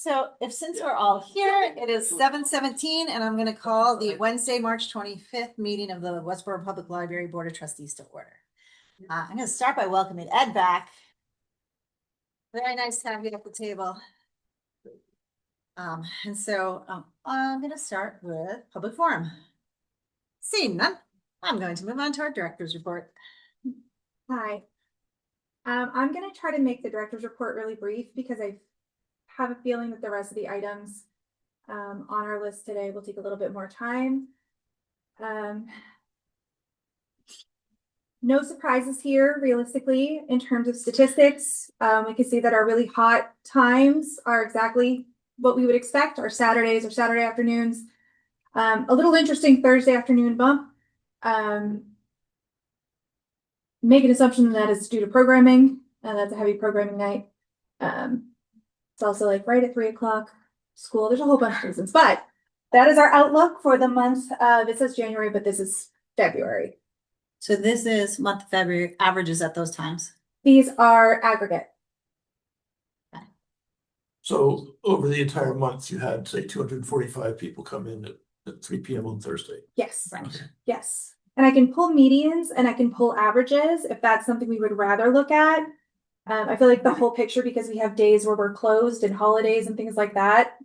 So since we're all here, it is 7:17 and I'm going to call the Wednesday, March 25th meeting of the Westborough Public Library Board of Trustees to order. I'm going to start by welcoming Ed back. Very nice to have you at the table. And so I'm going to start with public forum. Seeing none, I'm going to move on to our director's report. Hi. I'm going to try to make the director's report really brief because I have a feeling that the rest of the items on our list today will take a little bit more time. No surprises here, realistically, in terms of statistics. We can see that our really hot times are exactly what we would expect. Our Saturdays or Saturday afternoons. A little interesting Thursday afternoon bump. Make an assumption that it's due to programming, and that's a heavy programming night. It's also like right at 3 o'clock school. There's a whole bunch of reasons, but that is our outlook for the month. It says January, but this is February. So this is month of February averages at those times. These are aggregate. So over the entire month, you had, say, 245 people come in at 3 p.m. on Thursday. Yes. Right. Okay. Yes. And I can pull medians and I can pull averages if that's something we would rather look at. I feel like the whole picture, because we have days where we're closed and holidays and things like that,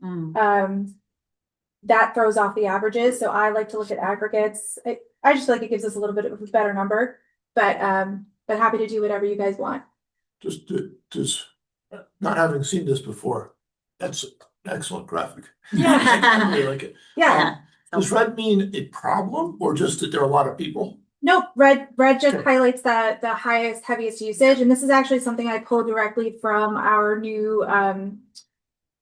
that throws off the averages. So I like to look at aggregates. I just feel like it gives us a little bit of a better number, but happy to do whatever you guys want. Just not having seen this before, that's an excellent graphic. Yeah. I really like it. Yeah. Does red mean a problem or just that there are a lot of people? Nope, red just highlights the highest, heaviest usage. And this is actually something I pulled directly from our new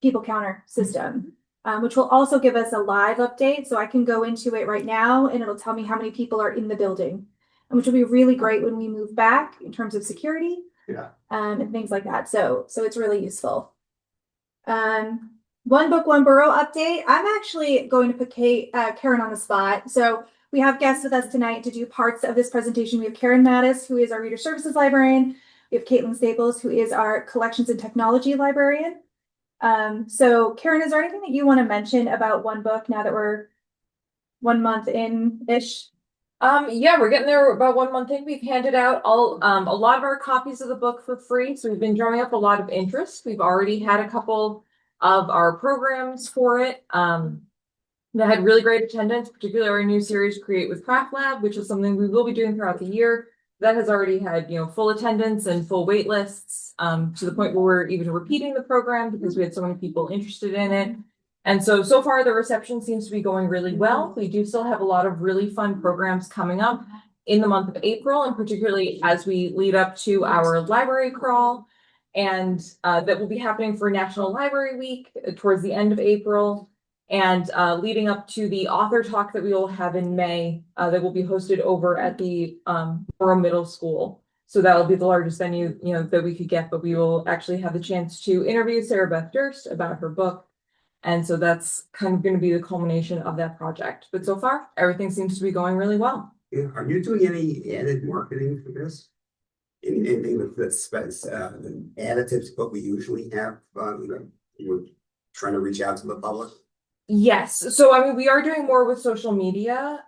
people counter system, which will also give us a live update. So I can go into it right now and it'll tell me how many people are in the building, and which will be really great when we move back in terms of security. Yeah. And things like that. So it's really useful. One book, one borough update. I'm actually going to put Karen on the spot. So we have guests with us tonight to do parts of this presentation. We have Karen Mattis, who is our Reader Services Librarian. We have Caitlin Staples, who is our Collections and Technology Librarian. So Karen, is there anything that you want to mention about one book now that we're 1 month in-ish? Yeah, we're getting there about 1 month in. We've handed out a lot of our copies of the book for free. So we've been drawing up a lot of interest. We've already had a couple of our programs for it. That had really great attendance, particularly our new series, Create with Craft Lab, which is something we will be doing throughout the year. That has already had, full attendance and full wait lists, to the point where we're even repeating the program because we had so many people interested in it. And so far the reception seems to be going really well. We do still have a lot of really fun programs coming up in the month of April, and particularly as we lead up to our library crawl, and that will be happening for National Library Week towards the end of April. And leading up to the author talk that we will have in May, that will be hosted over at the Borough Middle School. So that will be the largest venue, that we could get, but we will actually have the chance to interview Sarah Beth Durst about her book. And so that's kind of going to be the culmination of that project. But so far, everything seems to be going really well. Yeah. Are you doing any added marketing for this? Anything that's additive to what we usually have? We're trying to reach out to the public. Yes. So, I mean, we are doing more with social media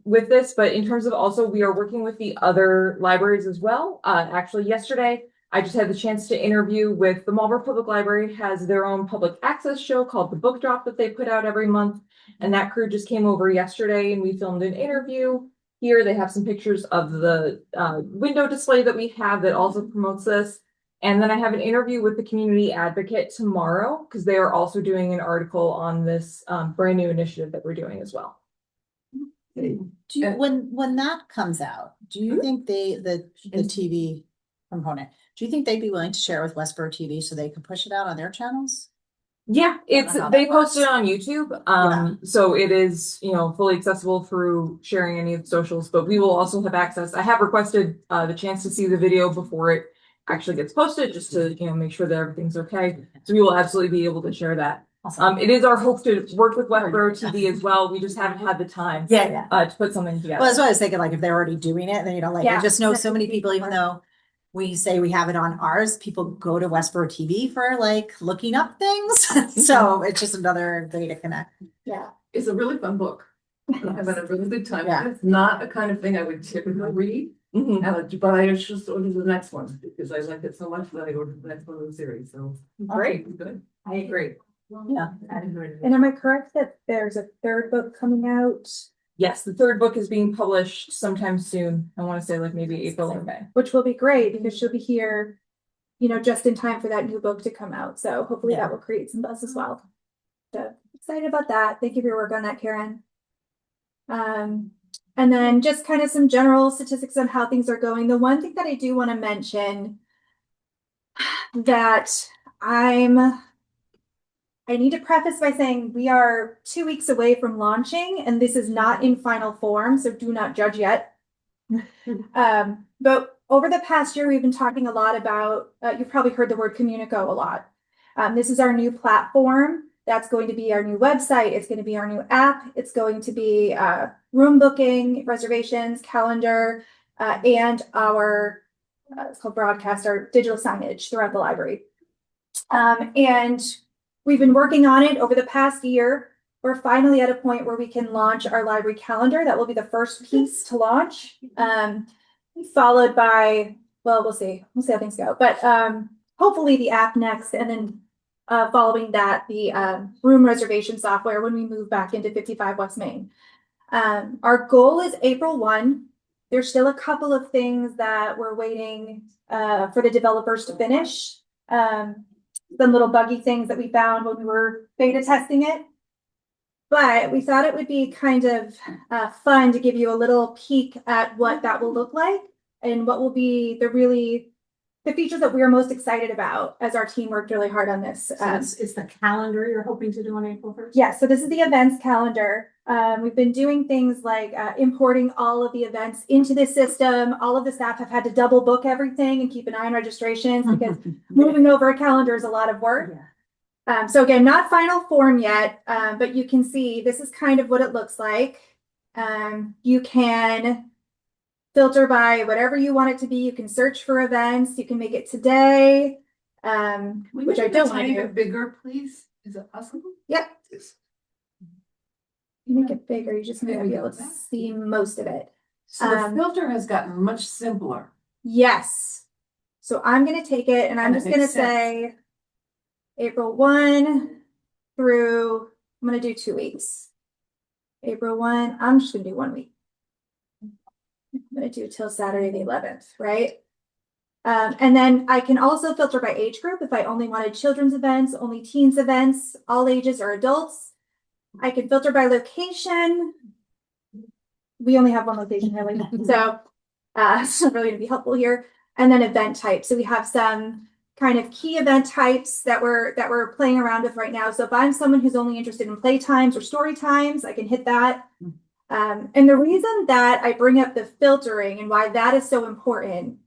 with this, but in terms of also, we are working with the other libraries as well. Actually, yesterday, I just had the chance to interview with the Marlborough Public Library has their own public access show called The Book Drop that they put out every month. And that crew just came over yesterday and we filmed an interview here. They have some pictures of the window display that we have that also promotes this. And then I have an interview with the community advocate tomorrow because they are also doing an article on this brand new initiative that we're doing as well. When that comes out, do you think the TV component, do you think they'd be willing to share with Westborough TV so they could push it out on their channels? Yeah, they post it on YouTube. So it is, fully accessible through sharing any of the socials, but we will also have access. I have requested the chance to see the video before it actually gets posted just to, make sure that everything's okay. So we will absolutely be able to share that. Awesome. It is our hope to work with Westborough TV as well. We just haven't had the time to put something together. Well, that's what I was thinking, like if they're already doing it, then I just know so many people, even though we say we have it on ours, people go to Westborough TV for like looking up things. So it's just another way to connect. Yeah. It's a really fun book. I'm having a really good time. Yeah. It's not a kind of thing I would typically read, but I just ordered the next one because I liked it so much that I ordered the next one of the series, so. Great. Good. I agree. Yeah. And am I correct that there's a third book coming out, Yes, the third book is being published sometime soon. I want to say like maybe April or May. which will be great because she'll be here, you know, just in time for that new book to come out. So hopefully Yeah. that will create some buzz as well. So excited about that. Thank you for your work on that, Karen. And then just kind of some general statistics on how things are going. The one thing that I do want to mention that I need to preface by saying we are 2 weeks away from launching, and this is not in final form, so do not judge yet. But over the past year, we've been talking a lot about, you've probably heard the word Communico a lot. This is our new platform. That's going to be our new website. It's going to be our new app. It's going to be room booking, reservations, calendar, and our, it's called broadcast, our digital signage throughout the library. And we've been working on it over the past year. We're finally at a point where we can launch our library calendar. That will be the first piece to launch. Followed by, well, we'll see how things go. But hopefully the app next, and then following that, the room reservation software when we move back into 55 West Main. Our goal is April 1. There's still a couple of things that we're waiting for the developers to finish. Some little buggy things that we found when we were beta testing it. But we thought it would be kind of fun to give you a little peek at what that will look like and what will be the features that we're most excited about as our team worked really hard on this. So it's the calendar you're hoping to do on April 1st? Yeah, so this is the events calendar. We've been doing things like importing all of the events into the system. All of the staff have had to double book everything and keep an eye on registrations because moving over a calendar is a lot of work. Yeah. So again, not final form yet, but you can see this is kind of what it looks like. You can filter by whatever you want it to be. You can search for events. You can make it today, which I don't want to do. Bigger, please. Is it possible? Yep. Yes. You make it bigger. You just may not be able to see most of it. So the filter has gotten much simpler. Yes. So I'm going to take it and I'm And it just going to makes sense. say April 1 through, I'm going to do 2 weeks. April 1, I'm just going to do 1 week. I'm going to do till Saturday the 11th, right? And then I can also filter by age group if I only wanted children's events, only teens events, all ages or adults. I can filter by location. We only have one location really, so it's not really going to be helpful here. And then event type. So we have some kind of key event types that we're playing around with right now. So if I'm someone who's only interested in play times or story times, I can hit that. And the reason that I bring up the filtering and why that is so important,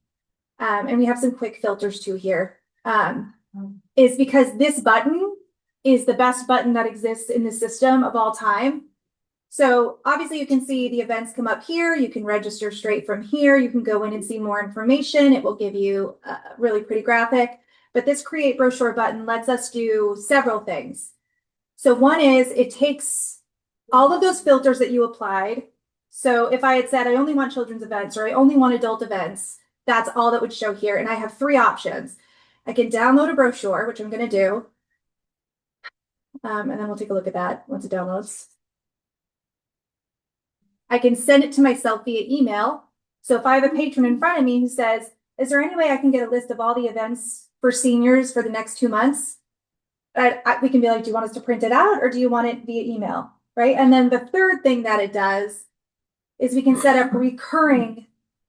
and we have some quick filters too here, is because this button is the best button that exists in the system of all time. So obviously you can see the events come up here. You can register straight from here. You can go in and see more information. It will give you a really pretty graphic. But this create brochure button lets us do several things. So one is it takes all of those filters that you applied. So if I had said I only want children's events or I only want adult events, that's all that would show here. And I have 3 options. I can download a brochure, which I'm going to do. And then we'll take a look at that once it downloads. I can send it to myself via email. So if I have a patron in front of me who says, is there any way I can get a list of all the events for seniors for the next 2 months? We can be like, do you want us to print it out or do you want it via email? Right. And then the third thing that it does is we can set up recurring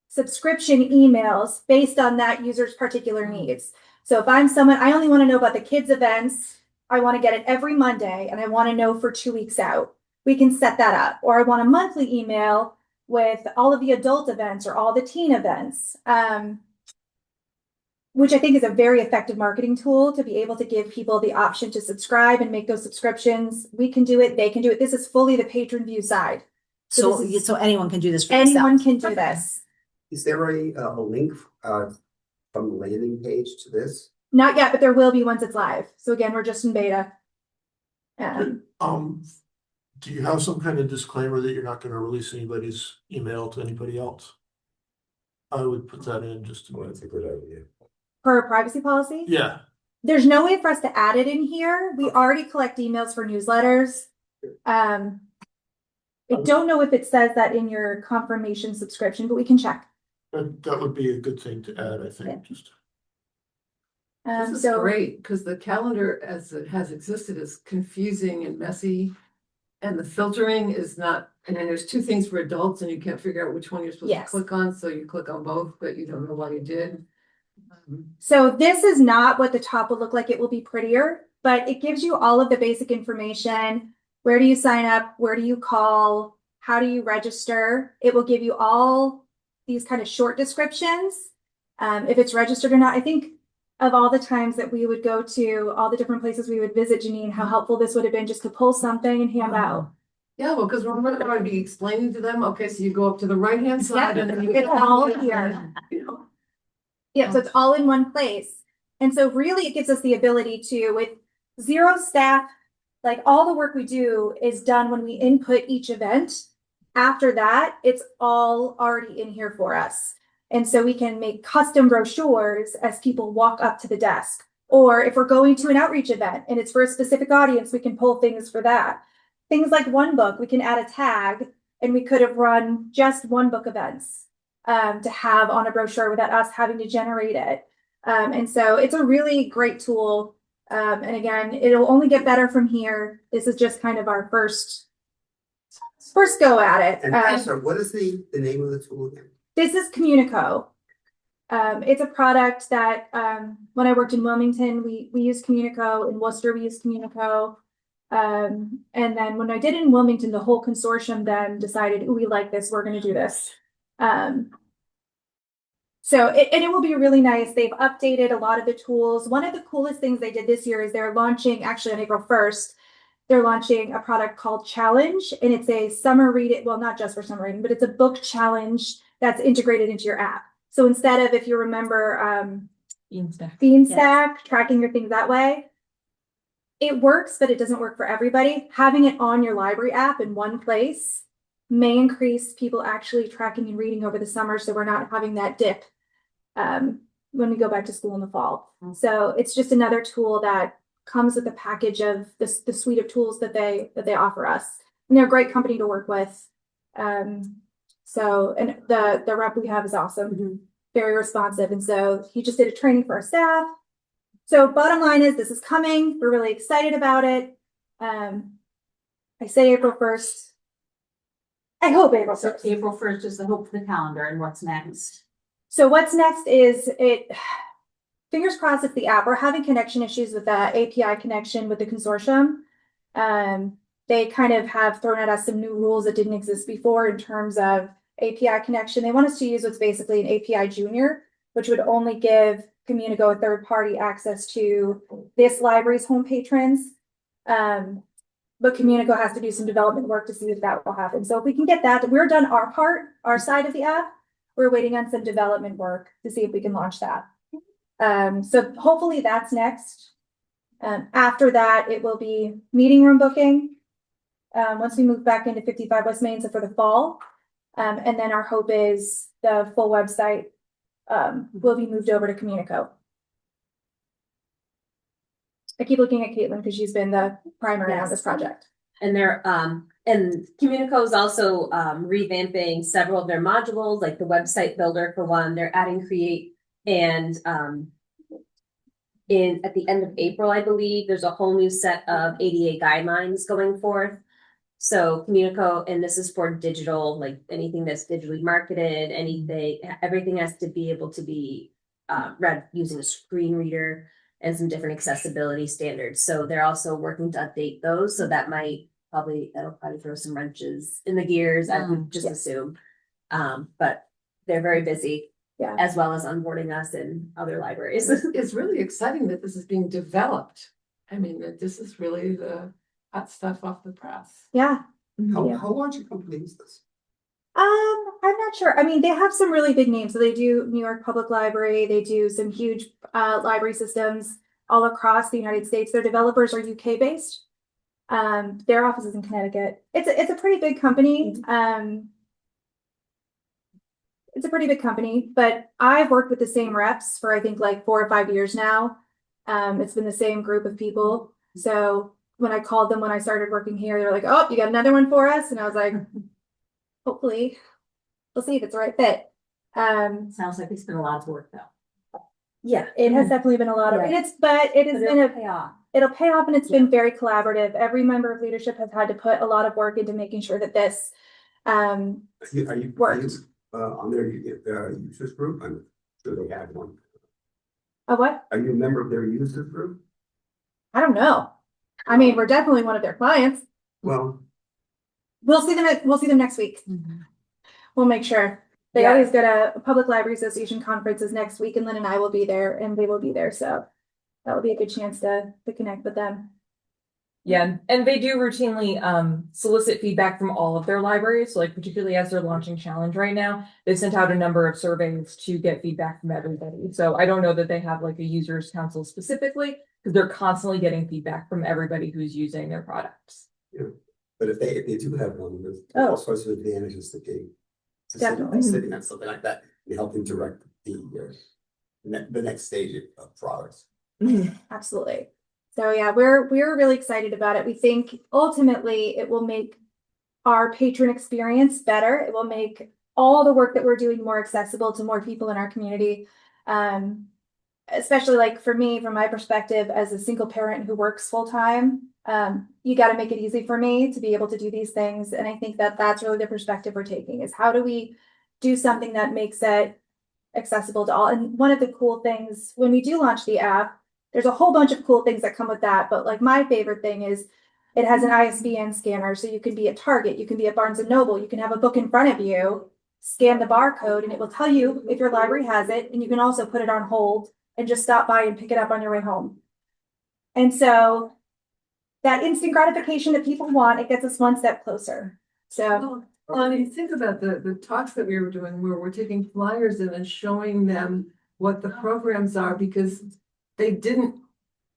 subscription emails based on that user's particular needs. So if I'm someone, I only want to know about the kids' events. I want to get it every Monday and I want to know for 2 weeks out. We can set that up. Or I want a monthly email with all of the adult events or all the teen events, which I think is a very effective marketing tool to be able to give people the option to subscribe and make those subscriptions. We can do it. They can do it. This is fully the patron view side. So anyone can do this for themselves. Anyone can do this. Is there a link from the landing page to this? Not yet, but there will be once it's live. So again, we're just in beta. Do you have some kind of disclaimer that you're not gonna release anybody's email to anybody else? I would put that in just to. Well, that's a good idea. Per privacy policy. Yeah, There's no way for us to add it in here. We already collect emails for newsletters. I don't know if it says that in your confirmation subscription, but we can check. that would be a good thing to add, I think, just. This is So great, because the calendar as it has existed is confusing and messy. And the filtering is not, and then there's two things for adults and you can't figure out which one you're supposed to Yes. click on, so you click on both, but you don't know why you did. So this is not what the top will look like. It will be prettier, but it gives you all of the basic information. Where do you sign up? Where do you call? How do you register? It will give you all these kind of short descriptions. If it's registered or not. I think of all the times that we would go to all the different places we would visit, Janine, how helpful this would have been just to pull something and hand out. Yeah, well, because we're going to be explaining to them, okay, so you go up to the right-hand side and then you It's get all here. You know, Yeah, so it's all in one place. And so really it gives us the ability to, with zero staff, like all the work we do is done when we input each event. After that, it's all already in here for us. And so we can make custom brochures as people walk up to the desk. Or if we're going to an outreach event and it's for a specific audience, we can pull things for that. Things like one book, we can add a tag and we could have run just one book events to have on a brochure without us having to generate it. And so it's a really great tool. And again, it'll only get better from here. This is just kind of our first go at it. And so what is the name of the tool again? This is Communico. It's a product that when I worked in Wilmington, we used Communico. In Worcester, we used Communico. And then when I did it in Wilmington, the whole consortium then decided, we like this, we're going to do this. So it will be really nice. They've updated a lot of the tools. One of the coolest things they did this year is they're launching, actually on April 1st, they're launching a product called Challenge, and it's a summer reading, well, not just for summer reading, but it's a book challenge that's integrated into your app. So instead of, if you remember, Beanstack, tracking your things that way, it works, but it doesn't work for everybody. Having it on your library app in one place may increase people actually tracking and reading over the summer, so we're not having that dip when we go back to school in the fall. So it's just another tool that comes with a package of the suite of tools that they offer us. And they're a great company to work with. So, and the rep we have is awesome, very responsive. And so he just did a training for our staff. So bottom line is this is coming. We're really excited about it. I say April 1st. I hope April 1st. So April 1st is the hope for the calendar, and what's next? So what's next is fingers crossed it's the app. We're having connection issues with the API connection with the consortium. They kind of have thrown at us some new rules that didn't exist before in terms of API connection. They want us to use what's basically an API junior, which would only give Communico a third party access to this library's home patrons. But Communico has to do some development work to see if that will happen. So if we can get that, we're done our part, our side of the app. We're waiting on some development work to see if we can launch that. So hopefully that's next. After that, it will be meeting room booking. Once we move back into 55 West Main, so for the fall. And then our hope is the full website will be moved over to Communico. I keep looking at Caitlin because she's been the primary on this project. And they're and Communico is also revamping several of their modules, like the website builder for one. They're adding Create, and at the end of April, I believe, there's a whole new set of ADA guidelines going forth. So Communico, and this is for digital, like anything that's digitally marketed, everything has to be able to be read using a screen reader and some different accessibility standards. So they're also working to update those. So that'll probably throw some wrenches in the gears, I would just assume. But they're very busy, as well as onboarding us in other libraries. It's really exciting that this is being developed. I mean, that this is really the hot stuff off the press. Yeah. How large a company is this? I'm not sure. I mean, they have some really big names. So they do New York Public Library. They do some huge library systems all across the United States. Their developers are UK based. Their office is in Connecticut. It's a pretty big company. It's a pretty big company, but I've worked with the same reps for I think like 4 or 5 years now. It's been the same group of people. So when I called them when I started working here, they were like, "Oh, you got another one for us?" And I was like, "Hopefully, we'll see if it's the right fit." Sounds like it's been a lot of work though. Yeah, it has definitely been a lot of, Yeah. and it has been It'll pay off. it'll pay off, and it's Yeah. been very collaborative. Every member of leadership has had to put a lot of work into making sure that this Are you worked. on their users group? I'm sure they have one. A what? Are you a member of their users group? I don't know. I mean, we're definitely one of their clients. Well, We'll see them next week. We'll make sure. They Yeah. always go to Public Library Association conferences next week, and Lynn and I will be there, and they will be there. So that will be a good chance to connect with them. Yeah, and they do routinely solicit feedback from all of their libraries, so like particularly as they're launching Challenge right now, they've sent out a number of surveys to get feedback from everybody. So I don't know that they have like a users council specifically, because they're constantly getting feedback from everybody who's using their products. but if they do have one, there's Oh. all sorts of advantages to being. to Definitely. Sitting on something like that and helping direct the next stage of products. Absolutely. So yeah, we're really excited about it. We think ultimately it will make our patron experience better. It will make all the work that we're doing more accessible to more people in our community. Especially like for me, from my perspective as a single parent who works full time, you got to make it easy for me to be able to do these things. And I think that that's really the perspective we're taking, is how do we do something that makes it accessible to all? And one of the cool things when we do launch the app, there's a whole bunch of cool things that come with that. But like my favorite thing is it has an ISBN scanner. So you can be at Target, you can be at Barnes and Noble, you can have a book in front of you, scan the barcode, and it will tell you if your library has it. And you can also put it on hold and just stop by and pick it up on your way home. And so that instant gratification that people want, it gets us one step closer. So Well, and you think about the talks that we were doing, where we're taking flyers in and showing them what the programs are, because they didn't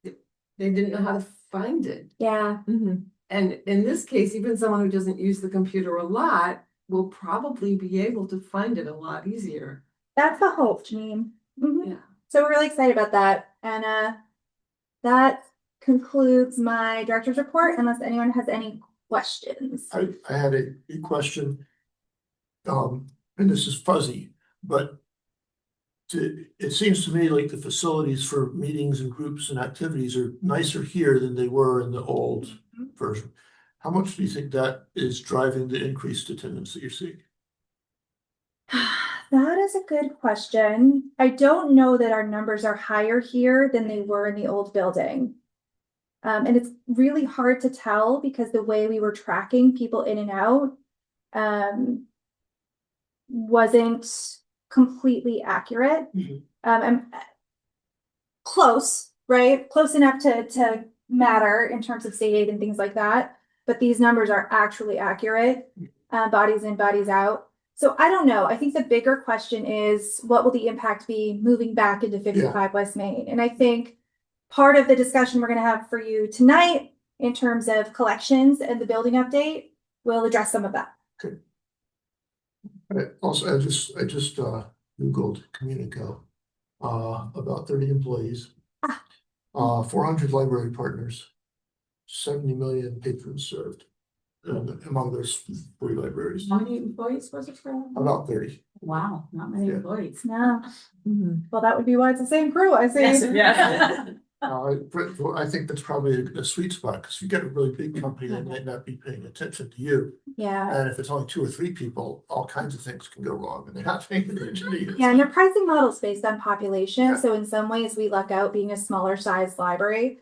know how to find it. yeah, And in this case, even someone who doesn't use the computer a lot will probably be able to find it a lot easier. that's the hope, Janine. Yeah. So we're really excited about that. And that concludes my director's report, unless anyone has any questions. I had a question. And this is fuzzy, but it seems to me like the facilities for meetings and groups and activities are nicer here than they were in the old version. How much do you think that is driving the increased attendance that you're seeing? That is a good question. I don't know that our numbers are higher here than they were in the old building. And it's really hard to tell because the way we were tracking people in and out wasn't completely accurate. I'm close, right? Close enough to matter in terms of state aid and things like that. But these numbers are actually accurate, bodies in, bodies out. So I don't know. I think the bigger question is, what will the impact be moving back into 55 West Main? And I think part of the discussion we're going to have for you tonight in terms of collections and the building update will address some of that. Okay. Also, I just Googled Communico, about 30 employees, 400 library partners, 70 million patrons served. Among those 40 libraries, How many employees was it for? about 30. Wow, not many Yeah. employees. No. Well, that would be why it's the same crew, I see. Yeah. I think that's probably a sweet spot, because if you get a really big company, they might not be paying attention to you. Yeah. And if it's only 2 or 3 people, all kinds of things can go wrong, and they're not paying attention to you. Yeah, and their pricing model is based on population. Yeah. So in some ways, we luck out being a smaller size library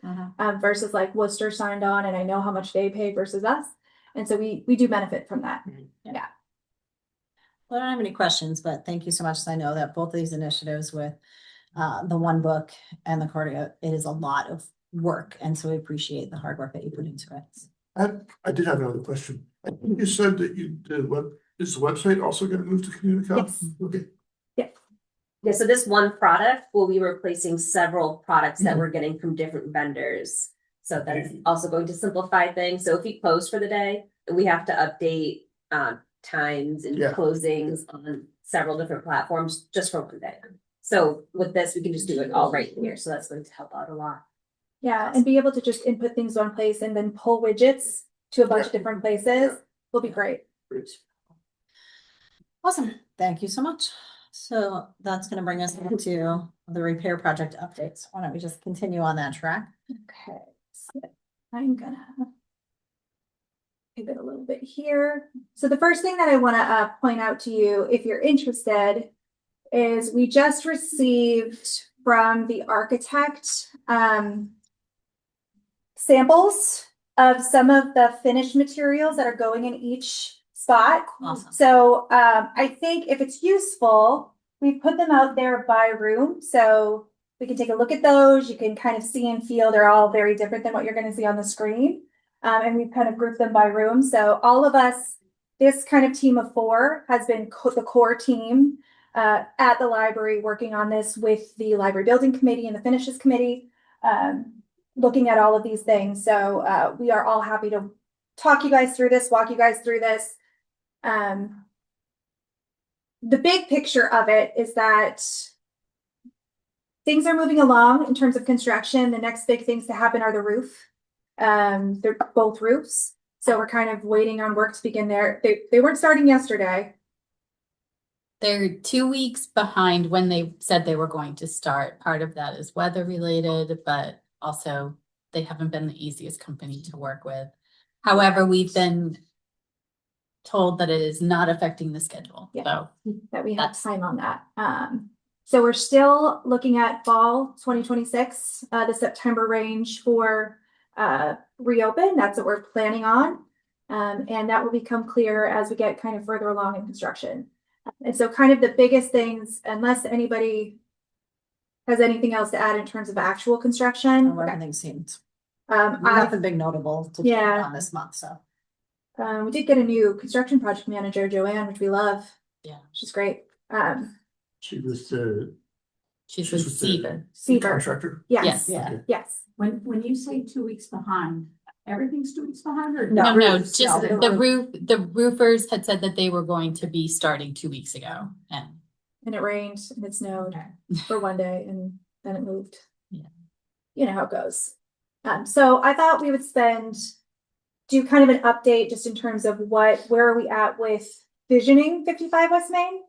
versus like Worcester signed on, and I know how much they pay versus us. And so we do benefit from that. Yeah. Well, I don't have any questions, but thank you so much. I know that both of these initiatives with the one book and the cardio, it is a lot of work. And so we appreciate the hard work that you put into it. And I did have another question. I think you said that the Is the website also gonna move to Communicop? Yes. Okay, Yeah, so this one product will be replacing several products that we're getting from different vendors. So that's also going to simplify things. So if we close for the day, we have to update times and Yeah. closings on several different platforms just for one day. So with this, we can just do it all right here. So that's going to help out a lot. Yeah, and be able to just input things one place and then pull widgets to a bunch of different places will be great. Awesome, thank you so much. So that's gonna bring us into the repair project updates. Why don't we just continue on that track? Okay, so I'm gonna pivot a little bit here. So the first thing that I want to point out to you, if you're interested, is we just received from the architect samples of some of the finished materials that are going in each spot. Awesome. So I think if it's useful, we put them out there by room. So we can take a look at those. You can kind of see and feel they're all very different than what you're going to see on the screen. And we've kind of grouped them by room. So all of us, this kind of team of 4 has been the core team at the library working on this with the library building committee and the finishes committee, looking at all of these things. So we are all happy to talk you guys through this, walk you guys through this. The big picture of it is that things are moving along in terms of construction. The next big things to happen are the roof. They're both roofs. So we're kind of waiting on work to begin there. They weren't starting yesterday. They're 2 weeks behind when they said they were going to start. Part of that is weather related, but also they haven't been the easiest company to work with. However, we've been told that it is not affecting the schedule. Yeah. So That we have time on that. So we're still looking at fall 2026, the September range for reopen. That's what we're planning on. And that will become clear as we get kind of further along in construction. And so kind of the biggest things, unless anybody has anything else to add in terms of actual construction. Everything seems, I, nothing big notable to Yeah. on this month, so. we did get a new construction project manager, Joanne, which we love. Yeah. She's great. she was the she's She's with with the- Seaver. Seaver. contractor. Yes. Yes. Yes. When you say 2 weeks behind, everything's 2 weeks behind or? No, roofs? just No, the roofers had said that they were going to be starting 2 weeks ago. And it rained and it snowed Okay. for one day and then it moved. Yeah. You know how it goes. So I thought we would do kind of an update just in terms of where are we at with visioning 55 West Main.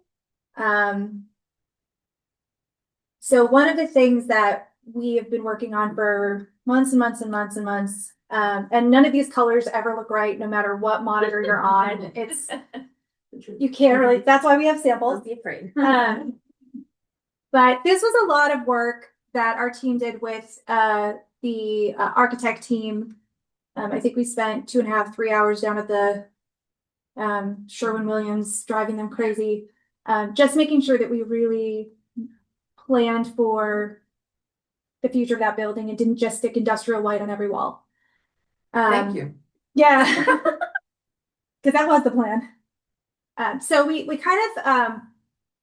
So one of the things that we have been working on for months and months and months and months, and none of these colors ever look right, no matter what monitor you're on. You can't really, that's why we have samples. Don't be afraid. But this was a lot of work that our team did with the architect team. I think we spent 2.5, 3 hours down at the Sherwin-Williams, driving them crazy, just making sure that we really planned for the future of that building and didn't just stick industrial white on every wall. Thank you. Yeah, because that was the plan. So we kind of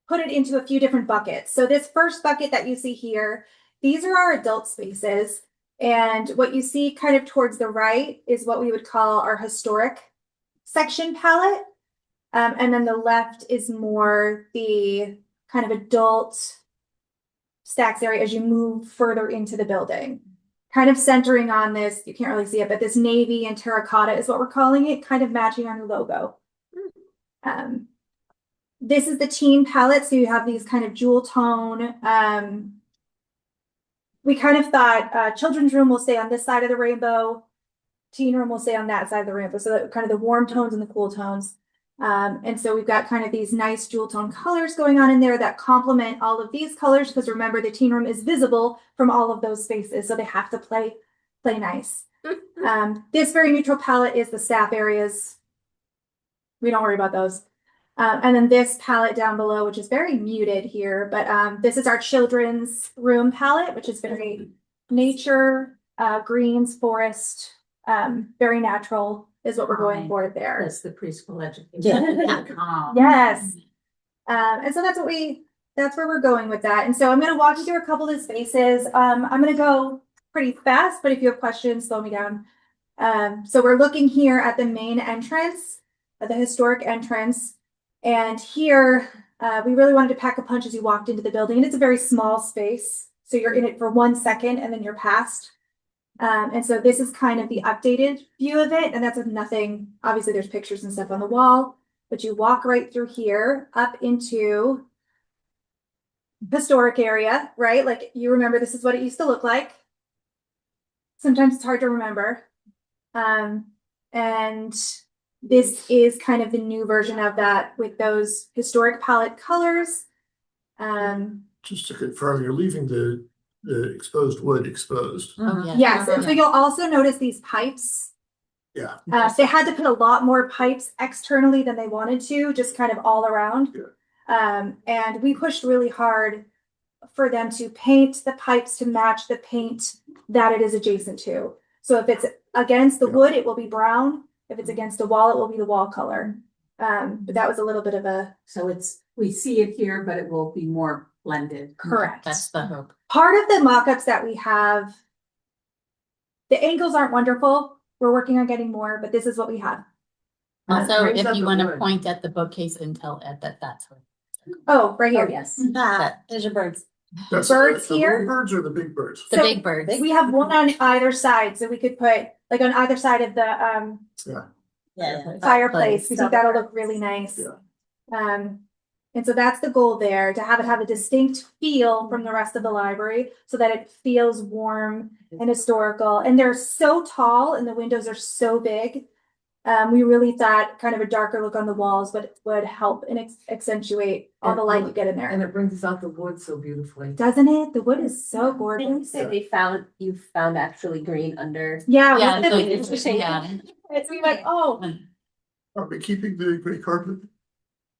put it into a few different buckets. So this first bucket that you see here, these are our adult spaces. And what you see kind of towards the right is what we would call our historic section palette. And then the left is more the kind of adult stacks area as you move further into the building. Kind of centering on this, you can't really see it, but this navy and terracotta is what we're calling it, kind of matching our new logo. This is the teen palette, so you have these kind of jewel tone. We kind of thought children's room will stay on this side of the rainbow, teen room will stay on that side of the rainbow, so that kind of the warm tones and the cool tones. And so we've got kind of these nice jewel tone colors going on in there that complement all of these colors, because remember the teen room is visible from all of those spaces, so they have to play nice. This very neutral palette is the staff areas. We don't worry about those. And then this palette down below, which is very muted here, but this is our children's room palette, which is very nature, greens, forest, Very natural is what we're going for there. That's the preschool education. Yeah. Yes. And so that's where we're going with that. And so I'm going to walk you through a couple of spaces. I'm going to go pretty fast, but if you have questions, slow me down. So we're looking here at the main entrance, the historic entrance. And here, we really wanted to pack a punch as you walked into the building. And it's a very small space. So you're in it for 1 second and then you're past. And so this is kind of the updated view of it. And that's with nothing. Obviously, there's pictures and stuff on the wall, but you walk right through here up into historic area, right? Like you remember this is what it used to look like. Sometimes it's hard to remember. And this is kind of the new version of that with those historic palette colors. Just to confirm, you're leaving the exposed wood exposed. Oh, yeah. Yes, and so you'll also notice these pipes. Yeah. They had to put a lot more pipes externally than they wanted to, just kind of all around. And we pushed really hard for them to paint the pipes to match the paint that it is adjacent to. So if it's against the wood, it will be brown. If it's against a wall, it will be the wall color. But that was a little bit of a So we see it here, but it will be more blended. correct. That's the hope. Part of the mock-ups that we have, the angles aren't wonderful. We're working on getting more, but this is what we have. Also, brings if up you the want to wood. point at the bookcase and tell Ed that that's what. Oh, right here. yes. There's your birds. That's Birds the here? little birds or the big birds? The So big birds. We have one on either side, so we could put like on either side of the Yeah. fireplace. We think that'll look really nice. Yeah. And so that's the goal there, to have it have a distinct feel from the rest of the library so that it feels warm and historical. And they're so tall and the windows are so big. We really thought kind of a darker look on the walls would help and accentuate all the light you get in And there. it brings out the wood so beautifully. Doesn't it? The wood is so Didn't you gorgeous. say you found actually green under? Yeah, Yeah, we so did. it's- yeah. We went, oh. Are we keeping the gray carpet?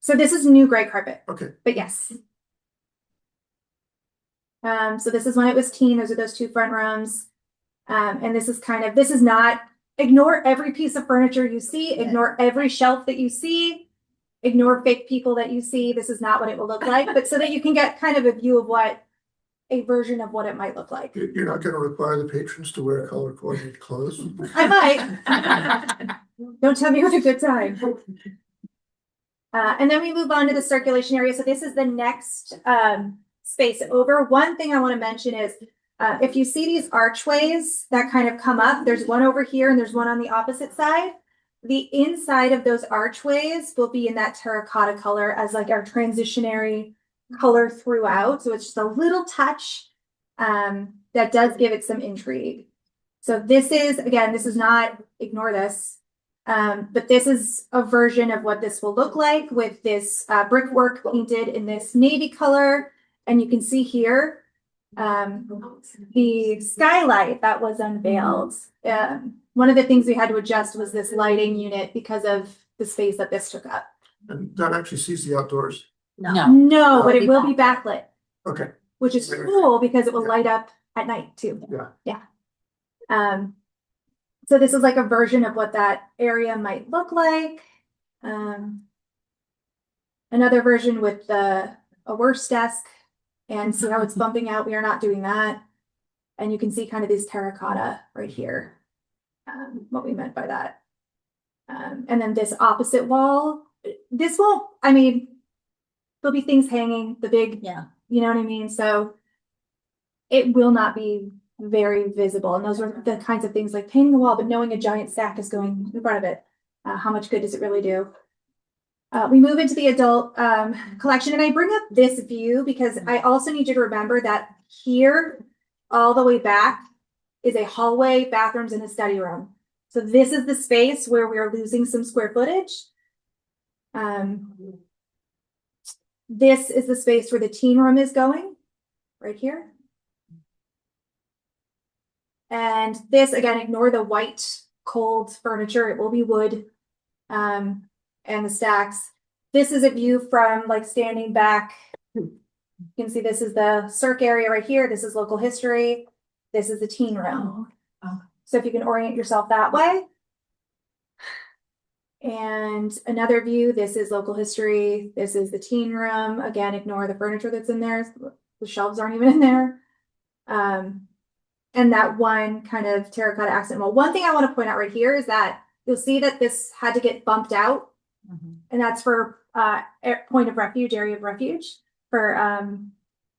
So this is new gray carpet. Okay. But yes. So this is when it was teen. Those are those two front rooms. And this is not, ignore every piece of furniture you see, ignore every shelf that you see, ignore fake people that you see. This is not what it will look like, but so that you can get kind of a view of a version of what it might look like. You're not going to require the patrons to wear color coordinated clothes? I might. Don't tell me with a good time. And then we move on to the circulation area. So this is the next space over. One thing I want to mention is if you see these archways that kind of come up, there's one over here and there's one on the opposite side. The inside of those archways will be in that terracotta color as like our transitionary color throughout. So it's just a little touch that does give it some intrigue. So this is not, ignore this. But this is a version of what this will look like with this brickwork painted in this navy color. And you can see here the skylight that was unveiled. One of the things we had to adjust was this lighting unit because of the space that this took up. And that actually sees the outdoors. No. No, but it will be backlit, Okay. which is cool because it will light up at night too. Yeah. So this is like a version of what that area might look like. Another version with a worse desk and see how it's bumping out. We are not doing that. And you can see kind of this terracotta right here, what we meant by that. And then this opposite wall, this won't, I mean, there'll be things hanging, the big, you know what I mean? So it will not be very visible. And those are the kinds of things like painting the wall, but knowing a giant stack is going in front of it. How much good does it really do? We move into the adult collection, and I bring up this view because I also need you to remember that here, all the way back, is a hallway, bathrooms, and a study room. So this is the space where we are losing some square footage. This is the space where the teen room is going, right here. And this, again, ignore the white, cold furniture. It will be wood. And the stacks. This is a view from like standing back. You can see this is the circ area right here. This is local history. This is the teen room. So if you can orient yourself that way. And another view, this is local history. This is the teen room. Again, ignore the furniture that's in there. The shelves aren't even in there. And that one kind of terracotta accent wall. One thing I want to point out right here is that you'll see that this had to get bumped out. And that's for point of refuge, area of refuge, for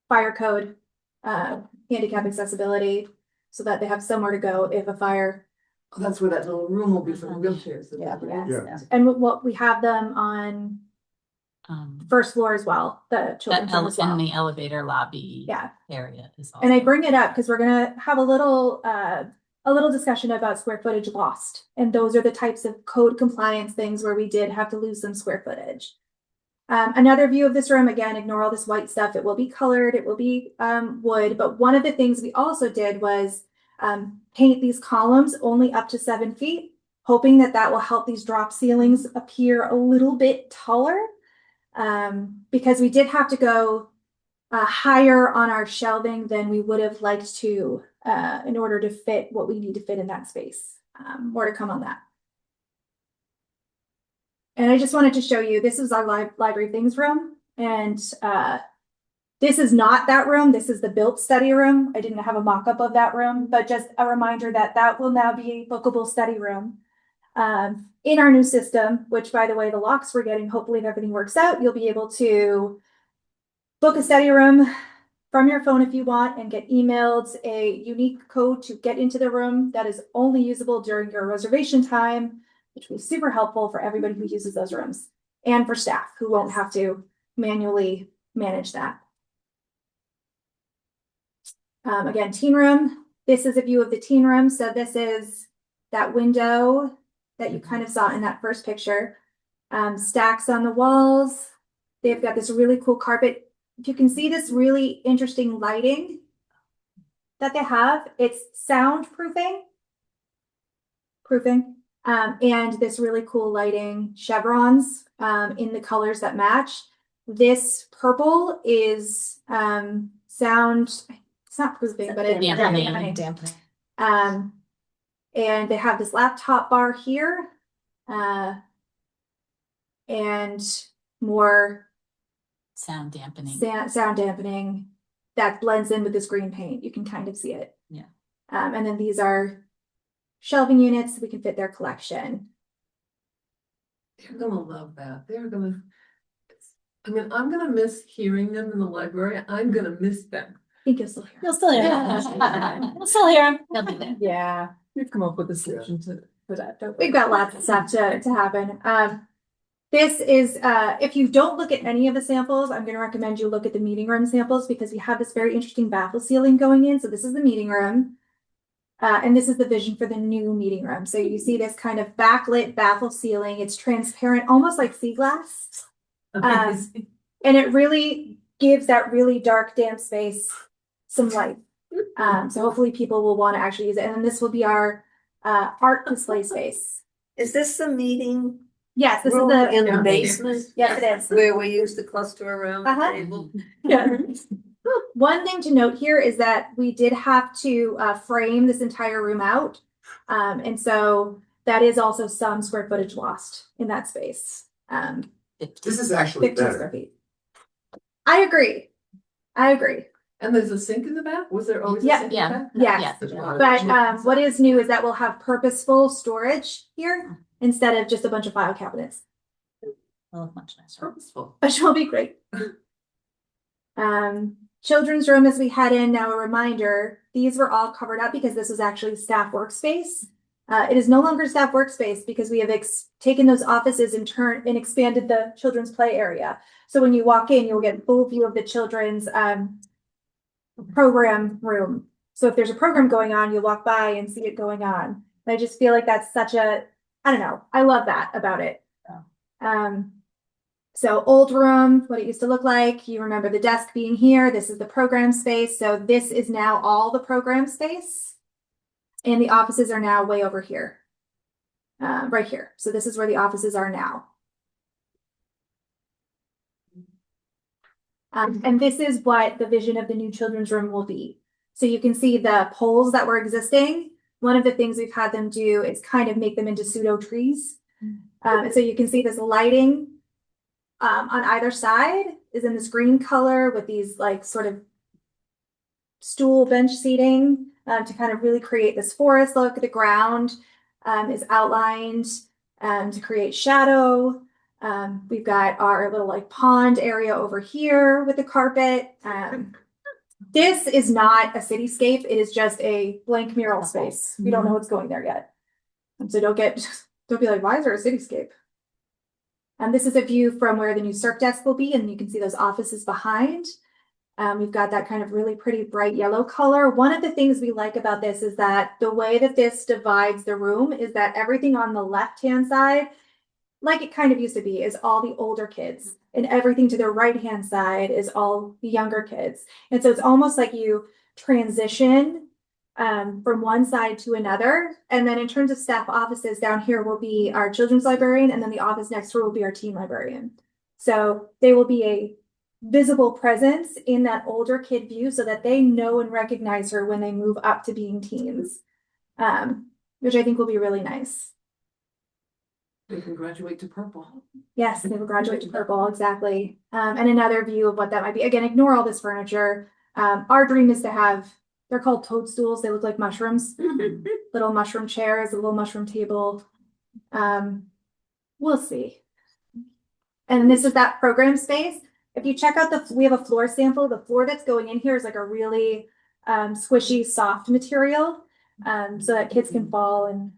fire code, handicap accessibility, so that they have somewhere to go if a fire. Oh, that's where that little room will be for the wheelchairs. Yeah. Yeah. And what we have them on first floor as well, the children's room as well. in the elevator lobby Yeah. area is also. And I bring it up because we're gonna have a little discussion about square footage lost. And those are the types of code compliance things where we did have to lose some square footage. Another view of this room, again, ignore all this white stuff. It will be colored, it will be wood. But one of the things we also did was paint these columns only up to 7 feet, hoping that that will help these drop ceilings appear a little bit taller. Because we did have to go higher on our shelving than we would have liked to in order to fit what we need to fit in that space. More to come on that. And I just wanted to show you, this is our library things room. And this is not that room. This is the built study room. I didn't have a mock-up of that room, but just a reminder that that will now be a bookable study room. In our new system, which by the way, the locks we're getting, hopefully if everything works out, you'll be able to book a study room from your phone if you want and get emailed a unique code to get into the room that is only usable during your reservation time, which will be super helpful for everybody who uses those rooms and for staff who won't have to manually manage that. Again, teen room. This is a view of the teen room. So this is that window that you kind of saw in that first picture. Stacks on the walls. They've got this really cool carpet. If you can see this really interesting lighting that they have, it's soundproofing. And this really cool lighting chevrons in the colors that match. This purple is sound, it's not proofing, but it's Dampening. And they have this laptop bar here, and more sound dampening. Sound dampening that blends in with this green paint. You can kind of see it. Yeah. And then these are shelving units so we can fit their collection. They're gonna love that. They're gonna, I mean, I'm gonna miss hearing them in the library. I'm gonna miss them. I think you'll still hear. You'll still hear him. You'll still hear him. He'll be there. Yeah. We've come up with a solution for that, don't we? We've got lots of stuff to happen. This is, if you don't look at any of the samples, I'm going to recommend you look at the meeting room samples because we have this very interesting baffle ceiling going in. So this is the meeting room. And this is the vision for the new meeting room. So you see this kind of backlit baffle ceiling. It's transparent, almost like sea glass. And it really gives that really dark, damp space some light. So hopefully people will want to actually use it. And then this will be our art display space. Is this the meeting Yes, this is room the in the basement? Yes, it is. Where we use the cluster around the table? Yeah. One thing to note here is that we did have to frame this entire room out. And so that is also some square footage lost in that space. This is actually 15 square better. feet. I agree. And there's a sink in the back? Was there always a Yeah, sink in the back? Yes. But what is new is that we'll have purposeful storage here instead of just a bunch of file cabinets, It'll look much nicer. Purposeful. which will be great. Children's room as we head in, now a reminder, these were all covered up because this was actually staff workspace. It is no longer staff workspace because we have taken those offices and expanded the children's play area. So when you walk in, you'll get a full view of the children's program room. So if there's a program going on, you'll walk by and see it going on. And I just feel like that's such a, I don't know, I love that about it. So old room, what it used to look like. You remember the desk being here. This is the program space. So this is now all the program space. And the offices are now way over here. Right here. So this is where the offices are now. And this is what the vision of the new children's room will be. So you can see the poles that were existing one of the things we've had them do is kind of make them into pseudo trees. And so you can see this lighting on either side is in this green color with these like sort of stool bench seating to kind of really create this forest look. The ground is outlined to create shadow. We've got our little like pond area over here with the carpet. This is not a cityscape. It is just a blank mural space. We don't know what's going there yet. So don't be like, why is there a cityscape? And this is a view from where the new circ desk will be, and you can see those offices behind. We've got that kind of really pretty bright yellow color. One of the things we like about this is that the way that this divides the room is that everything on the left-hand side, like it kind of used to be, is all the older kids, and everything to the right-hand side is all the younger kids. And so it's almost like you transition from one side to another. And then in terms of staff offices, down here will be our children's librarian, and then the office next door will be our teen librarian. So they will be a visible presence in that older kid view so that they know and recognize her when they move up to being teens, which I think will be really nice. They can graduate to purple. Yes, they will graduate to purple, exactly. And another view of what that might be. Again, ignore all this furniture. Our dream is to have, they're called toadstools. They look like mushrooms. Little mushroom chairs, a little mushroom table. We'll see. And this is that program space. If you check out we have a floor sample. The floor that's going in here is like a really squishy, soft material, so that kids can fall and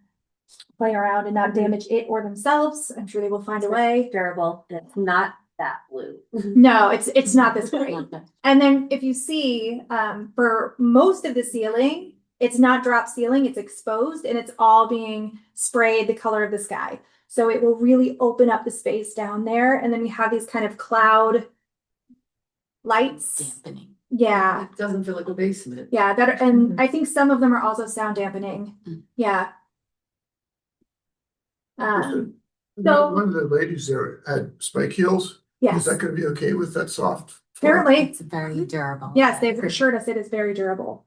play around and not damage it or themselves. I'm sure they will find a way. Durable, and it's not that blue. No, it's not this bright. And then if you see, for most of the ceiling, it's not drop ceiling, it's exposed, and it's all being sprayed the color of the sky. So it will really open up the space down there. And then we have these kind of cloud lights. Dampening. Yeah. It doesn't feel like a basement. Yeah, and I think some of them are also sound dampening. Yeah. So One of the ladies there had spike heels. Is yes, that gonna be okay with that soft? apparently, It's very durable. yes, they've assured us it is very durable.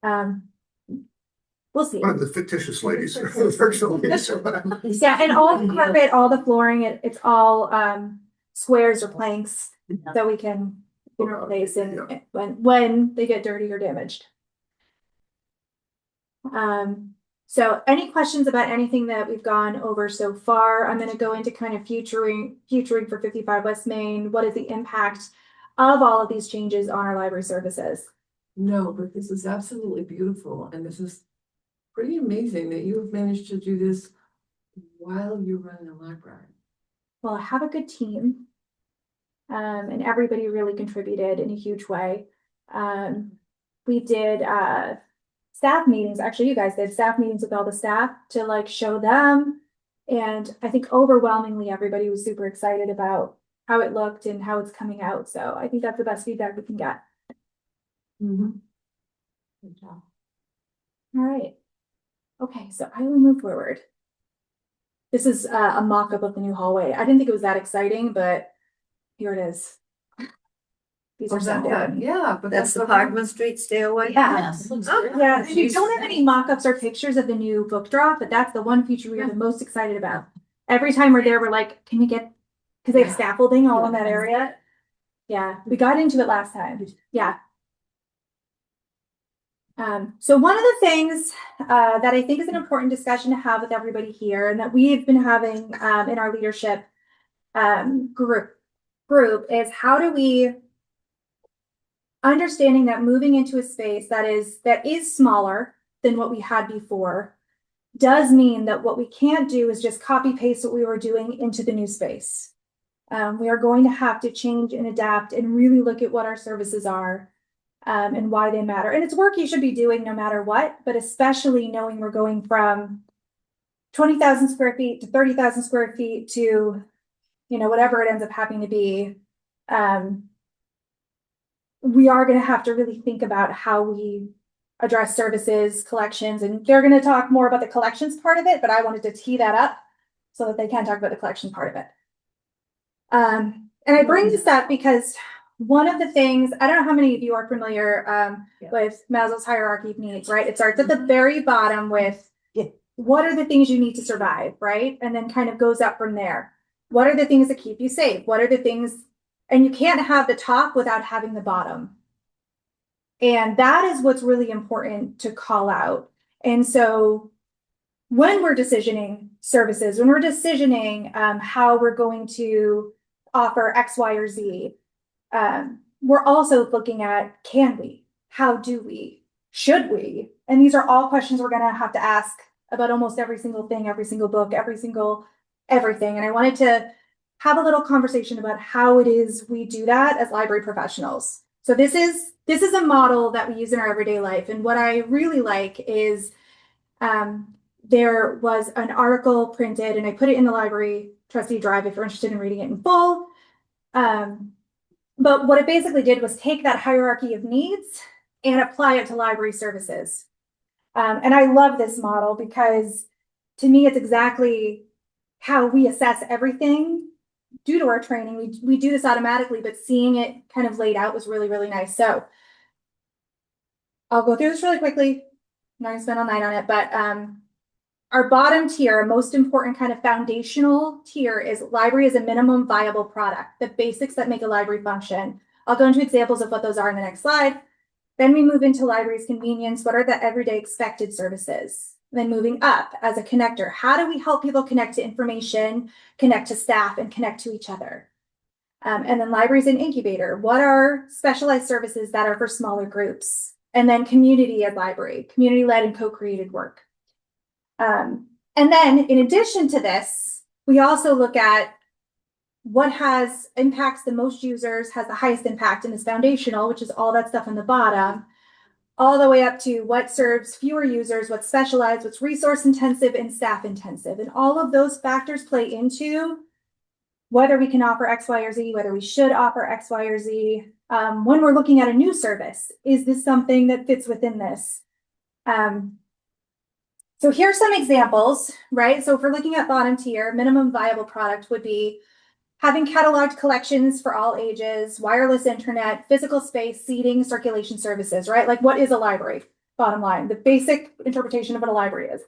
We'll see. One of the fictitious ladies, or virtual ladies or whatever. Yeah, and all the carpet, all the flooring, it's all squares or planks that we can replace and when they get dirty or damaged. So any questions about anything that we've gone over so far? I'm going to go into kind of futuring for 55 West Main. What is the impact of all of these changes on our library services? No, but this is absolutely beautiful, and this is pretty amazing that you have managed to do this while you're running a library. Well, I have a good team, and everybody really contributed in a huge way. We did staff meetings. Actually, you guys did staff meetings with all the staff to like show them. And I think overwhelmingly everybody was super excited about how it looked and how it's coming out. So I think that's the best feedback we can get. Good job. All right. Okay, so I will move forward. This is a mock-up of the new hallway. I didn't think it was that exciting, but here it is. These are so good. Yeah, but That's the Parkman Street stairway. Yeah. Yes. Yeah, we don't have any mock-ups or pictures of the new book drop, but that's the one feature we are the most excited about. Every time we're there, we're like, can we get, because they have scaffolding all in that area. Yeah, we got into it last time. Yeah. So one of the things that I think is an important discussion to have with everybody here, and that we've been having in our leadership group is how do we, understanding that moving into a space that is smaller than what we had before does mean that what we can't do is just copy paste what we were doing into the new space. We are going to have to change and adapt and really look at what our services are and why they matter. And it's work you should be doing no matter what, but especially knowing we're going from 20,000 square feet to 30,000 square feet to, whatever it ends up having to be. We are going to have to really think about how we address services, collections, and they're going to talk more about the collections part of it, but I wanted to tee that up so that they can talk about the collection part of it. And I bring this up because one of the things, I don't know how many of you are familiar Yeah. with Maslow's hierarchy of needs, right? It starts at the very bottom with Yeah. what are the things you need to survive, right? And then kind of goes up from there. What are the things that keep you safe? What are the things, and you can't have the top without having the bottom. And that is what's really important to call out. And so when we're decisioning services, when we're decisioning how we're going to offer X, Y, or Z, we're also looking at, can we? How do we? Should we? And these are all questions we're going to have to ask about almost every single thing, every single book, every single everything. And I wanted to have a little conversation about how it is we do that as library professionals. So this is a model that we use in our everyday life. And what I really like is there was an article printed, and I put it in the library trustee drive if you're interested in reading it in full. But what it basically did was take that hierarchy of needs and apply it to library services. And I love this model because to me, it's exactly how we assess everything due to our training. We do this automatically, but seeing it kind of laid out was really, really nice. So I'll go through this really quickly. I'm not gonna spend all night on it, but our bottom tier, most important kind of foundational tier is library is a minimum viable product, the basics that make a library function. I'll go into examples of what those are in the next slide. Then we move into library's convenience. What are the everyday expected services? Then moving up as a connector, how do we help people connect to information, connect to staff, and connect to each other? And then libraries and incubator. What are specialized services that are for smaller groups? And then community at library, community-led and co-created work. And then in addition to this, we also look at what has impacts the most users, has the highest impact, and is foundational, which is all that stuff on the bottom, all the way up to what serves fewer users, what's specialized, what's resource intensive and staff intensive. And all of those factors play into whether we can offer X, Y, or Z, whether we should offer X, Y, or Z. When we're looking at a new service, is this something that fits within this? So here's some examples, right? So if we're looking at bottom tier, minimum viable product would be having cataloged collections for all ages, wireless internet, physical space, seating, circulation services, right? Like what is a library? Bottom line, the basic interpretation of what a library is.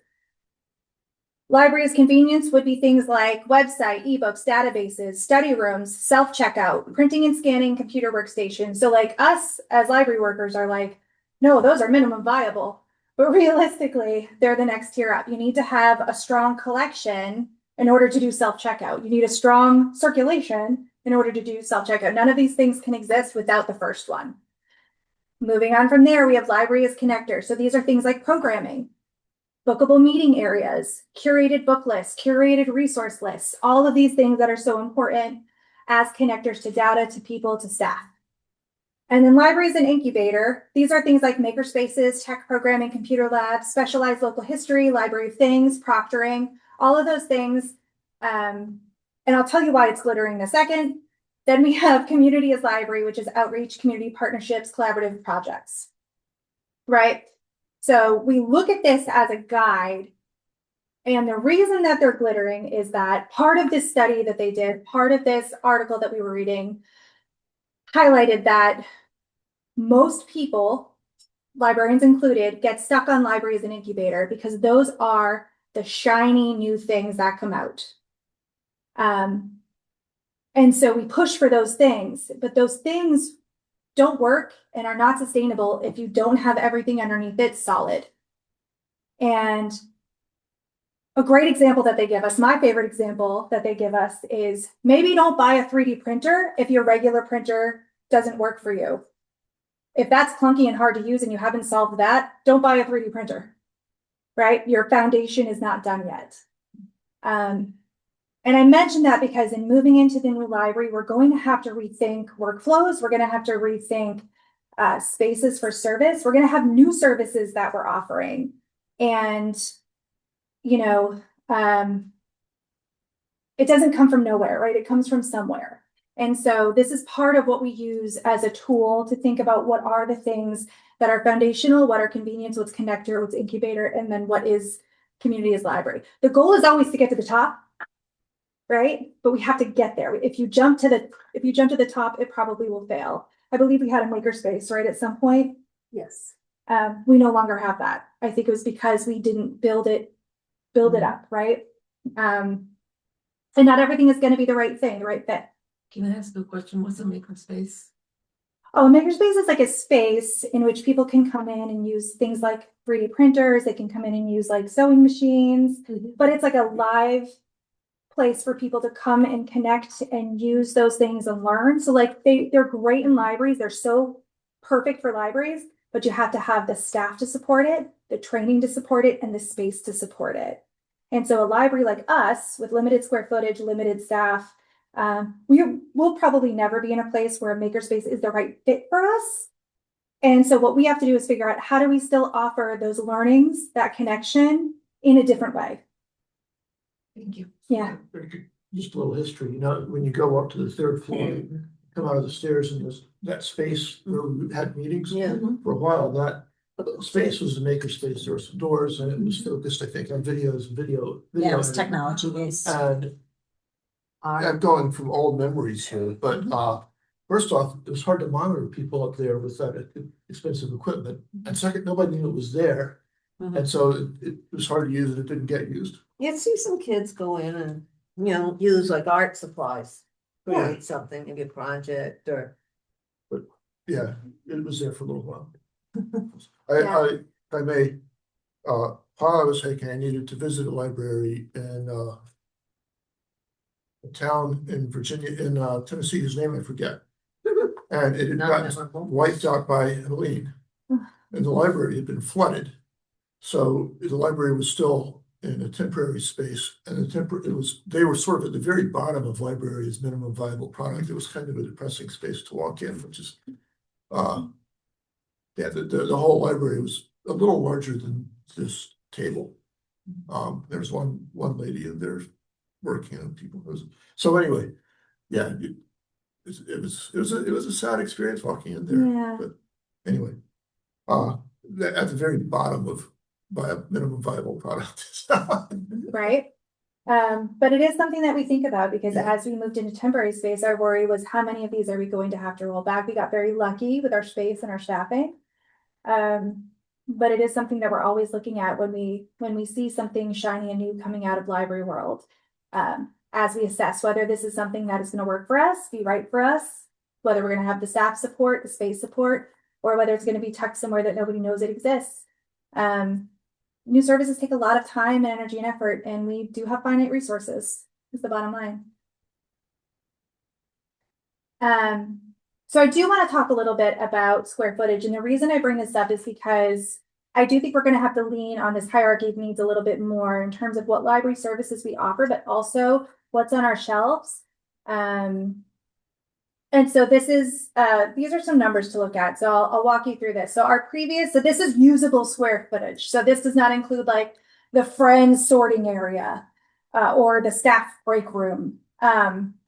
Library as convenience would be things like website, ebooks, databases, study rooms, self-checkout, printing and scanning, computer workstations. So like us as library workers are like, no, those are minimum viable. But realistically, they're the next tier up. You need to have a strong collection in order to do self-checkout. You need a strong circulation in order to do self-checkout. None of these things can exist without the first one. Moving on from there, we have library as connector. So these are things like programming, bookable meeting areas, curated book lists, curated resource lists, all of these things that are so important as connectors to data, to people, to staff. And then libraries and incubator, these are things like makerspaces, tech programming, computer labs, specialized local history, library of things, proctoring, all of those things. And I'll tell you why it's glittering in a second. Then we have community as library, which is outreach, community partnerships, collaborative projects, right? So we look at this as a guide. And the reason that they're glittering is that part of this study that they did, part of this article that we were reading, highlighted that most people, librarians included, get stuck on library as an incubator because those are the shiny new things that come out. And so we push for those things, but those things don't work and are not sustainable if you don't have everything underneath it solid. And a great example that they give us, my favorite example that they give us is maybe don't buy a 3D printer if your regular printer doesn't work for you. If that's clunky and hard to use and you haven't solved that, don't buy a 3D printer, right? Your foundation is not done yet. And I mentioned that because in moving into the new library, we're going to have to rethink workflows. We're going to have to rethink spaces for service. We're going to have new services that we're offering. And, you know, it doesn't come from nowhere, right? It comes from somewhere. And so this is part of what we use as a tool to think about what are the things that are foundational, what are convenience, what's connector, what's incubator, and then what is community as library. The goal is always to get to the top. right? But we have to get there. If you jump to the top, it probably will fail. I believe we had a makerspace, right, at some point. Yes. We no longer have that. I think it was because we didn't build it up, right? And not everything is going to be the right thing, the right fit. Can I ask a question? What's a makerspace? Oh, a makerspace is like a space in which people can come in and use things like 3D printers. They can come in and use like sewing machines, but it's like a live place for people to come and connect and use those things and learn. So like they're great in libraries. They're so perfect for libraries, but you have to have the staff to support it, the training to support it, and the space to support it. And so a library like us with limited square footage, limited staff, we will probably never be in a place where a makerspace is the right fit for us. And so what we have to do is figure out, how do we still offer those learnings, that connection in a different way? Thank you. Yeah. Just a little history, you know, when you go up to the third floor, come out of the stairs and there's that space where we had meetings. Yeah. For a while, that space was the makerspace. There were some doors and it was focused, I think, on videos, video. Yeah, it was editing. technology based. And I'm going from old memories here, but first off, it was hard to monitor people up there with that expensive equipment. And second, nobody knew it was there. And so it was hard to use and it didn't get used. You'd see some kids go in and, use like art supplies, create something, maybe a project or. Yeah, it was there for a little while. Yeah. I may, while I was hiking, I needed to visit a library in a town in Virginia, in Tennessee, whose name I forget. And it had Not gotten memorable. wiped out by Helene. And the library had been flooded. So the library was still in a temporary space, and they were sort of at the very bottom of library's minimum viable product. It was kind of a depressing space to walk in, which is the whole library was a little larger than this table. There was one lady in there working on people. So anyway, yeah, it was a sad experience walking in there. Yeah. But anyway, at the very bottom of minimum viable product. Right. But it is something that we think about, because Yeah. as we moved into temporary space, our worry was, how many of these are we going to have to roll back? We got very lucky with our space and our staffing. But it is something that we're always looking at when we see something shiny and new coming out of library world. As we assess whether this is something that is going to work for us, be right for us, whether we're going to have the staff support, the space support, or whether it's going to be tucked somewhere that nobody knows it exists. New services take a lot of time and energy and effort, and we do have finite resources, is the bottom line. So I do want to talk a little bit about square footage. And the reason I bring this up is because I do think we're going to have to lean on this hierarchy of needs a little bit more in terms of what library services we offer, but also what's on our shelves. And so this is, these are some numbers to look at. So I'll walk you through this. So this is usable square footage. So this does not include like the friends sorting area or the staff break room.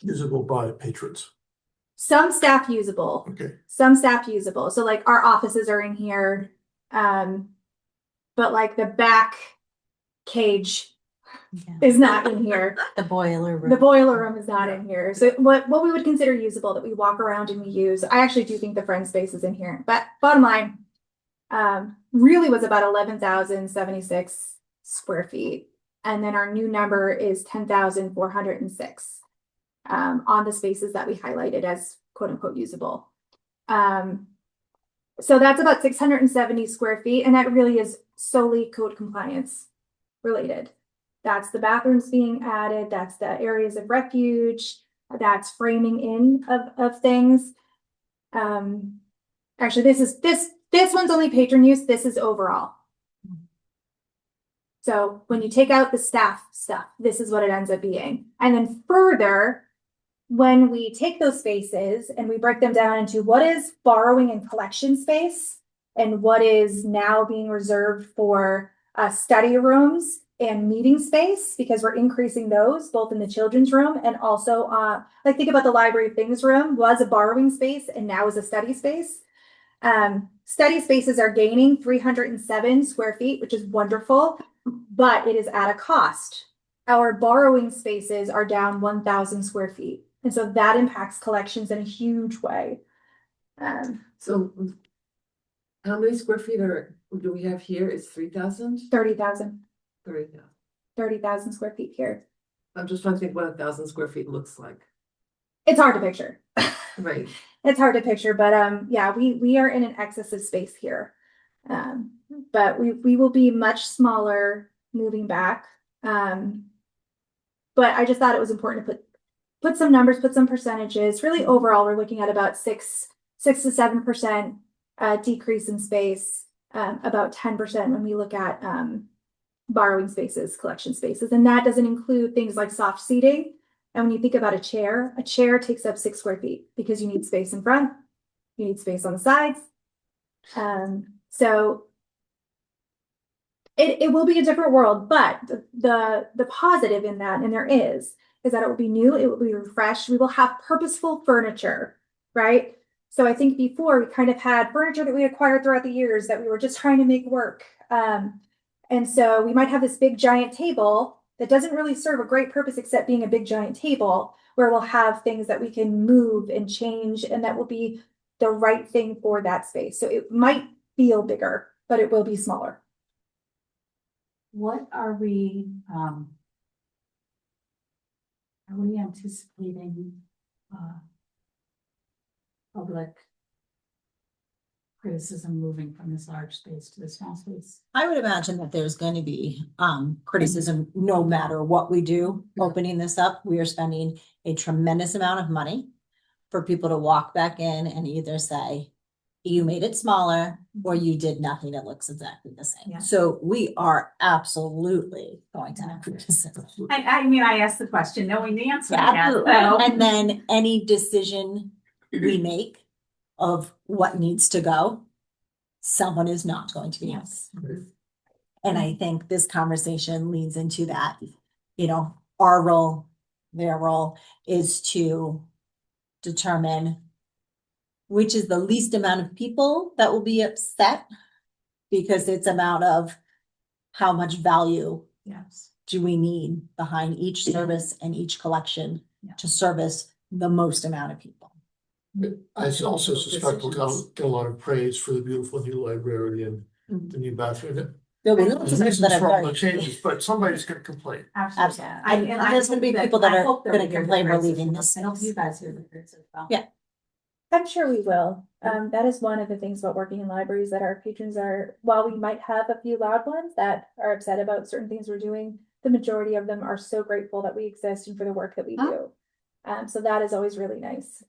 Usable by patrons. Some staff usable. Okay. Some staff usable. So like our offices are in here. But like the back cage is not in here. The boiler room. The boiler room is not in here. So what we would consider usable that we walk around and we use, I actually do think the friend space is in here. But bottom line, really was about 11,076 square feet. And then our new number is 10,406 on the spaces that we highlighted as quote unquote usable. So that's about 670 square feet. And that really is solely code compliance related. That's the bathrooms being added. That's the areas of refuge. That's framing in of things. Actually, this one's only patron use. This is overall. So when you take out the staff stuff, this is what it ends up being. And then further, when we take those spaces and we break them down into what is borrowing and collection space and what is now being reserved for study rooms and meeting space, because we're increasing those both in the children's room and also like think about the library of things room was a borrowing space and now is a study space. Study spaces are gaining 307 square feet, which is wonderful, but it is at a cost. our borrowing spaces are down 1,000 square feet. And so that impacts collections in a huge way. So how many square feet do we have here? It's 3,000? 30,000, 30,000. 30,000 square feet here. I'm just trying to think what 1,000 square feet looks like. It's hard to picture. Right. It's hard to picture, but yeah, we are in an excess of space here. But we will be much smaller moving back. But I just thought it was important to put some numbers, put some percentages. Really, overall, we're looking at about 6 to 7% decrease in space, about 10% when we look at borrowing spaces, collection spaces, and that doesn't include things like soft seating. And when you think about a chair takes up 6 square feet because you need space in front, you need space on the sides. So it will be a different world, but the positive in that, and there is that it will be new, it will be refreshed. We will have purposeful furniture, right? So I think before we kind of had furniture that we acquired throughout the years that we were just trying to make work. And so we might have this big giant table that doesn't really serve a great purpose except being a big giant table where we'll have things that we can move and change, and that will be the right thing for that space. So it might feel bigger, but it will be smaller. What are we anticipating public criticism moving from this large space to the small space? I would imagine that there's going to be criticism no matter what we do. Opening this up, we are spending a tremendous amount of money for people to walk back in and either say, you made it smaller or you did nothing that looks exactly the same. Yeah. So we are absolutely going to have criticism. I mean, I asked the question knowing the answer. Absolutely. So. And then any decision we make of what needs to go, someone is not going to be happy. And I think this conversation leads into that. You know, our role, their role is to determine which is the least amount of people that will be upset, because it's amount of how much value Yes. do we need behind each service and each collection to service the most amount of people. I also suspect we'll get a lot of praise for the beautiful new library and the new bathroom. There'll be The lots of things reasons that for all are the changes, but somebody's gonna complain. Absolutely. Absolutely. And there's gonna be people that are gonna complain we're leaving this. I hope you guys hear the criticism as well. Yeah. I'm sure we will. That is one of the things about working in libraries, that our patrons are, while we might have a few loud ones that are upset about certain things we're doing, the majority of them are so grateful that we exist and for the work that we do. So that is always really nice.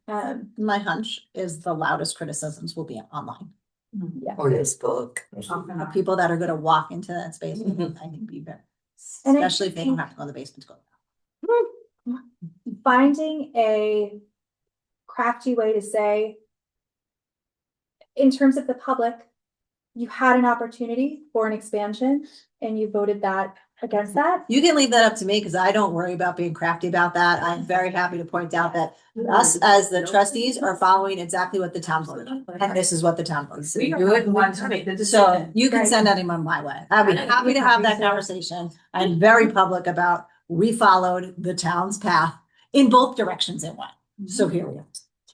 My hunch is the loudest criticisms will be online. Yeah. Oh, yes. Facebook. The people that are gonna walk into that space, I think be better. And I Especially if they don't think- have to go in the basement to go. Finding a crafty way to say, in terms of the public, you had an opportunity for an expansion and you voted that against that. You can leave that up to me because I don't worry about being crafty about that. I'm very happy to point out that us as the trustees are following exactly what the town voted. And this is what the town voted. We are the ones who make the So decision. you can Right. send anyone my way. I'd be happy to have that conversation. I'm very public about, we followed the town's path in both directions it went. So here we go.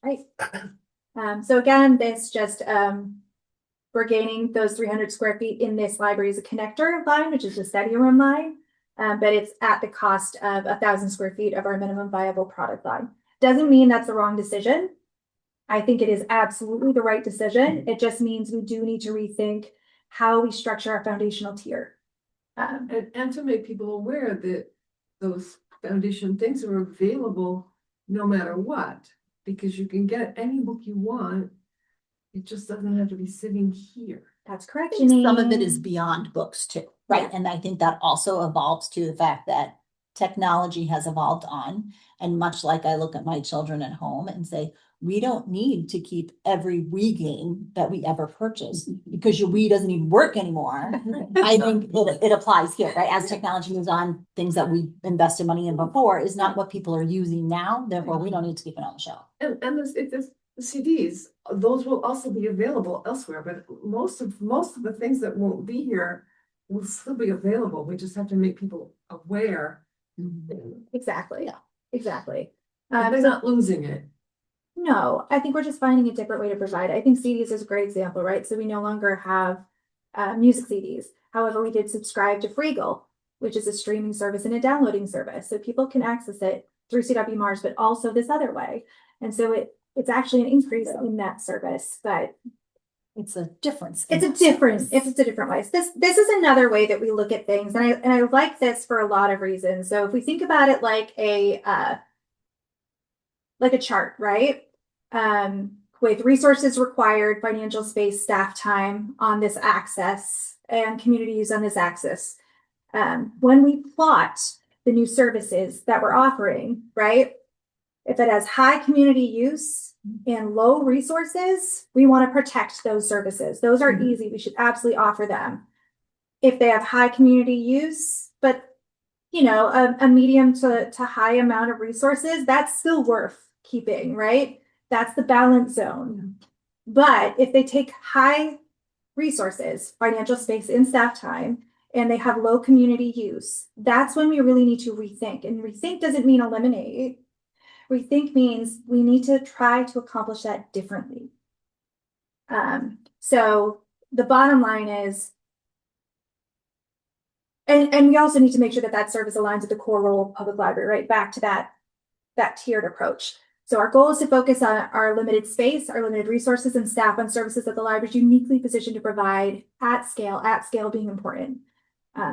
Right. So again, this just, we're gaining those 300 square feet in this library as a connector line, which is the study room line. But it's at the cost of 1,000 square feet of our minimum viable product line. Doesn't mean that's the wrong decision. I think it is absolutely the right decision. It just means we do need to rethink how we structure our foundational tier. And to make people aware that those foundation things are available no matter what, because you can get any book you want. It just doesn't have to be sitting here. That's correct. I think some of it Janine. is beyond books too, right? And I think that also evolves to the fact that technology has evolved on. And much like I look at my children at home and say, we don't need to keep every Wii game that we ever purchase because your Wii doesn't even work anymore. I think it applies here, right? As technology moves on, things that we invested money in before is not what people are using now. Therefore, we don't need to keep it on the shelf. And the CDs, those will also be available elsewhere, but most of the things that won't be here will still be available. We just have to make people aware Exactly. Yeah. Exactly. But they're So not losing it. no, I think we're just finding a different way to provide. I think CDs is a great example, right? So we no longer have music CDs. However, we did subscribe to Freegal, which is a streaming service and a downloading service. So people can access it through CW Mars, but also this other way. And so it's actually an increase in that service, but It's a difference. it's a different way. This is another way that we look at things, and I like this for a lot of reasons. So if we think about it like a chart, right? With resources required, financial space, staff time on this axis, and communities on this axis. When we plot the new services that we're offering, right? If it has high community use and low resources, we want to protect those services. Those are easy. We should absolutely offer them. If they have high community use, but a medium to high amount of resources, that's still worth keeping, right? That's the balance zone. But if they take high resources, financial space and staff time, and they have low community use, that's when we really need to rethink. And rethink doesn't mean eliminate. Rethink means we need to try to accomplish that differently. So the bottom line is, and we also need to make sure that service aligns with the core role of public library, right? Back to that tiered approach. So our goal is to focus on our limited space, our limited resources and staff on services that the library is uniquely positioned to provide at scale being important.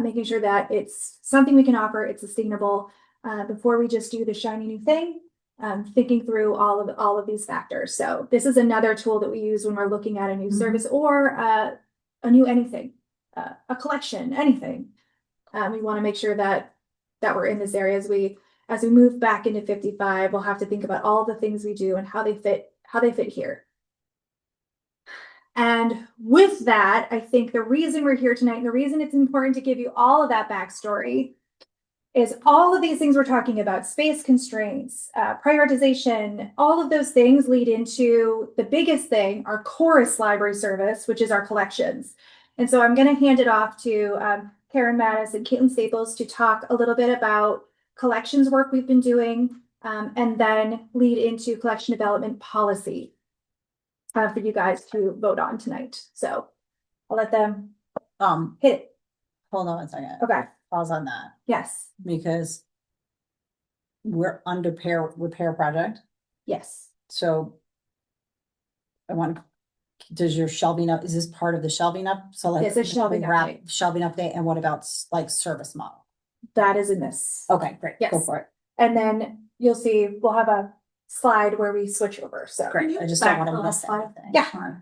Making sure that it's something we can offer, it's sustainable, before we just do the shiny new thing, thinking through all of these factors. So this is another tool that we use when we're looking at a new service or a new anything, a collection, anything. We want to make sure that we're in this area as we move back into 55. We'll have to think about all the things we do and how they fit here. And with that, I think the reason we're here tonight and the reason it's important to give you all of that backstory is all of these things we're talking about, space constraints, prioritization, all of those things lead into the biggest thing, our chorus library service, which is our collections. And so I'm going to hand it off to Karen Mattis and Caitlin Staples to talk a little bit about collections work we've been doing, and then lead into collection development policy for you guys to vote on tonight. So I'll let them hit it. Hold on a second. Okay. Pause on that, Yes. because we're under repair project. Yes. So does your shelving up, is this part of the shelving up? So like Yes, it's shelving update. Shelving update, and what about like service model? That is in this. Okay, great. Yes. Go for it. And then you'll see we'll have a slide where we switch over. So Great. I just don't want to miss anything. Yeah.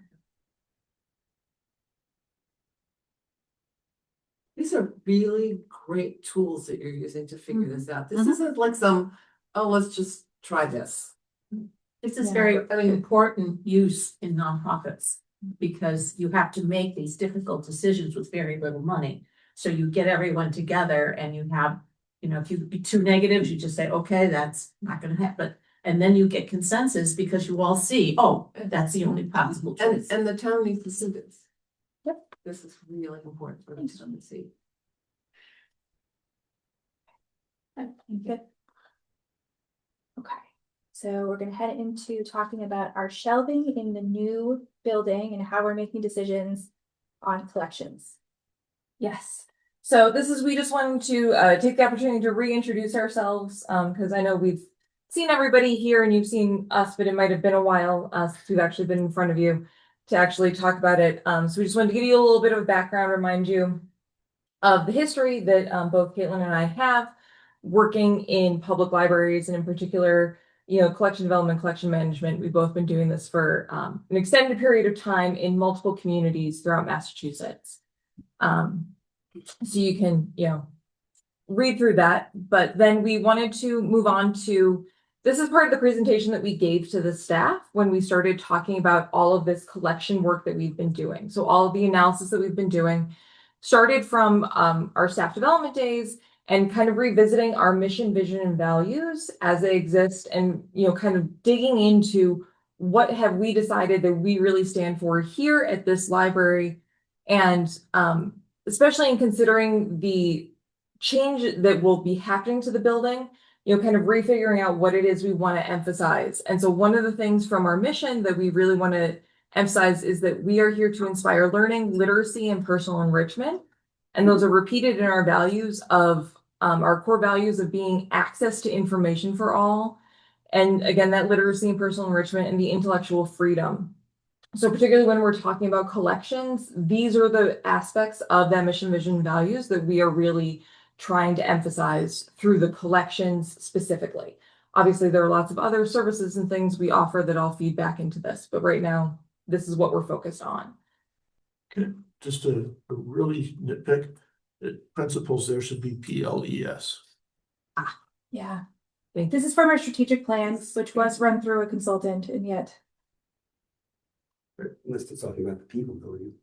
These are really great tools that you're using to figure this out. This isn't like some, oh, let's just try this. This is Yeah. very important use in nonprofits because you have to make these difficult decisions with very little money. So you get everyone together and you have, if you be two negatives, you just say, okay, that's not gonna happen. And then you get consensus because you all see, oh, that's the only possible choice. And the town needs to see this. Yep. This is really important for them to see. Good. Okay. So we're going to head into talking about our shelving in the new building and how we're making decisions on collections. Yes. So we just wanted to take the opportunity to reintroduce ourselves, because I know we've seen everybody here and you've seen us, but it might have been a while since we've actually been in front of you to actually talk about it. So we just wanted to give you a little bit of a background, remind you of the history that both Caitlin and I have working in public libraries, and in particular, collection development, collection management. We've both been doing this for an extended period of time in multiple communities throughout Massachusetts. So you can, read through that, but then we wanted to move on to, this is part of the presentation that we gave to the staff when we started talking about all of this collection work that we've been doing. So all of the analysis that we've been doing started from our staff development days and kind of revisiting our mission, vision, and values as they exist, and kind of digging into what have we decided that we really stand for here at this library, and especially in considering the change that will be happening to the building, kind of refiguring out what it is we want to emphasize. And so one of the things from our mission that we really want to emphasize is that we are here to inspire learning, literacy, and personal enrichment. And those are repeated in our values of our core values of being access to information for all. And again, that literacy and personal enrichment and the intellectual freedom. So particularly when we're talking about collections, these are the aspects of that mission, vision, values that we are really trying to emphasize through the collections specifically. Obviously, there are lots of other services and things we offer that all feed back into this, but right now, this is what we're focused on. Just a really nitpick, principles there should be PLES. Yeah. This is from our strategic plans, which was run through a consultant, and yet. Unless it's talking about the people building.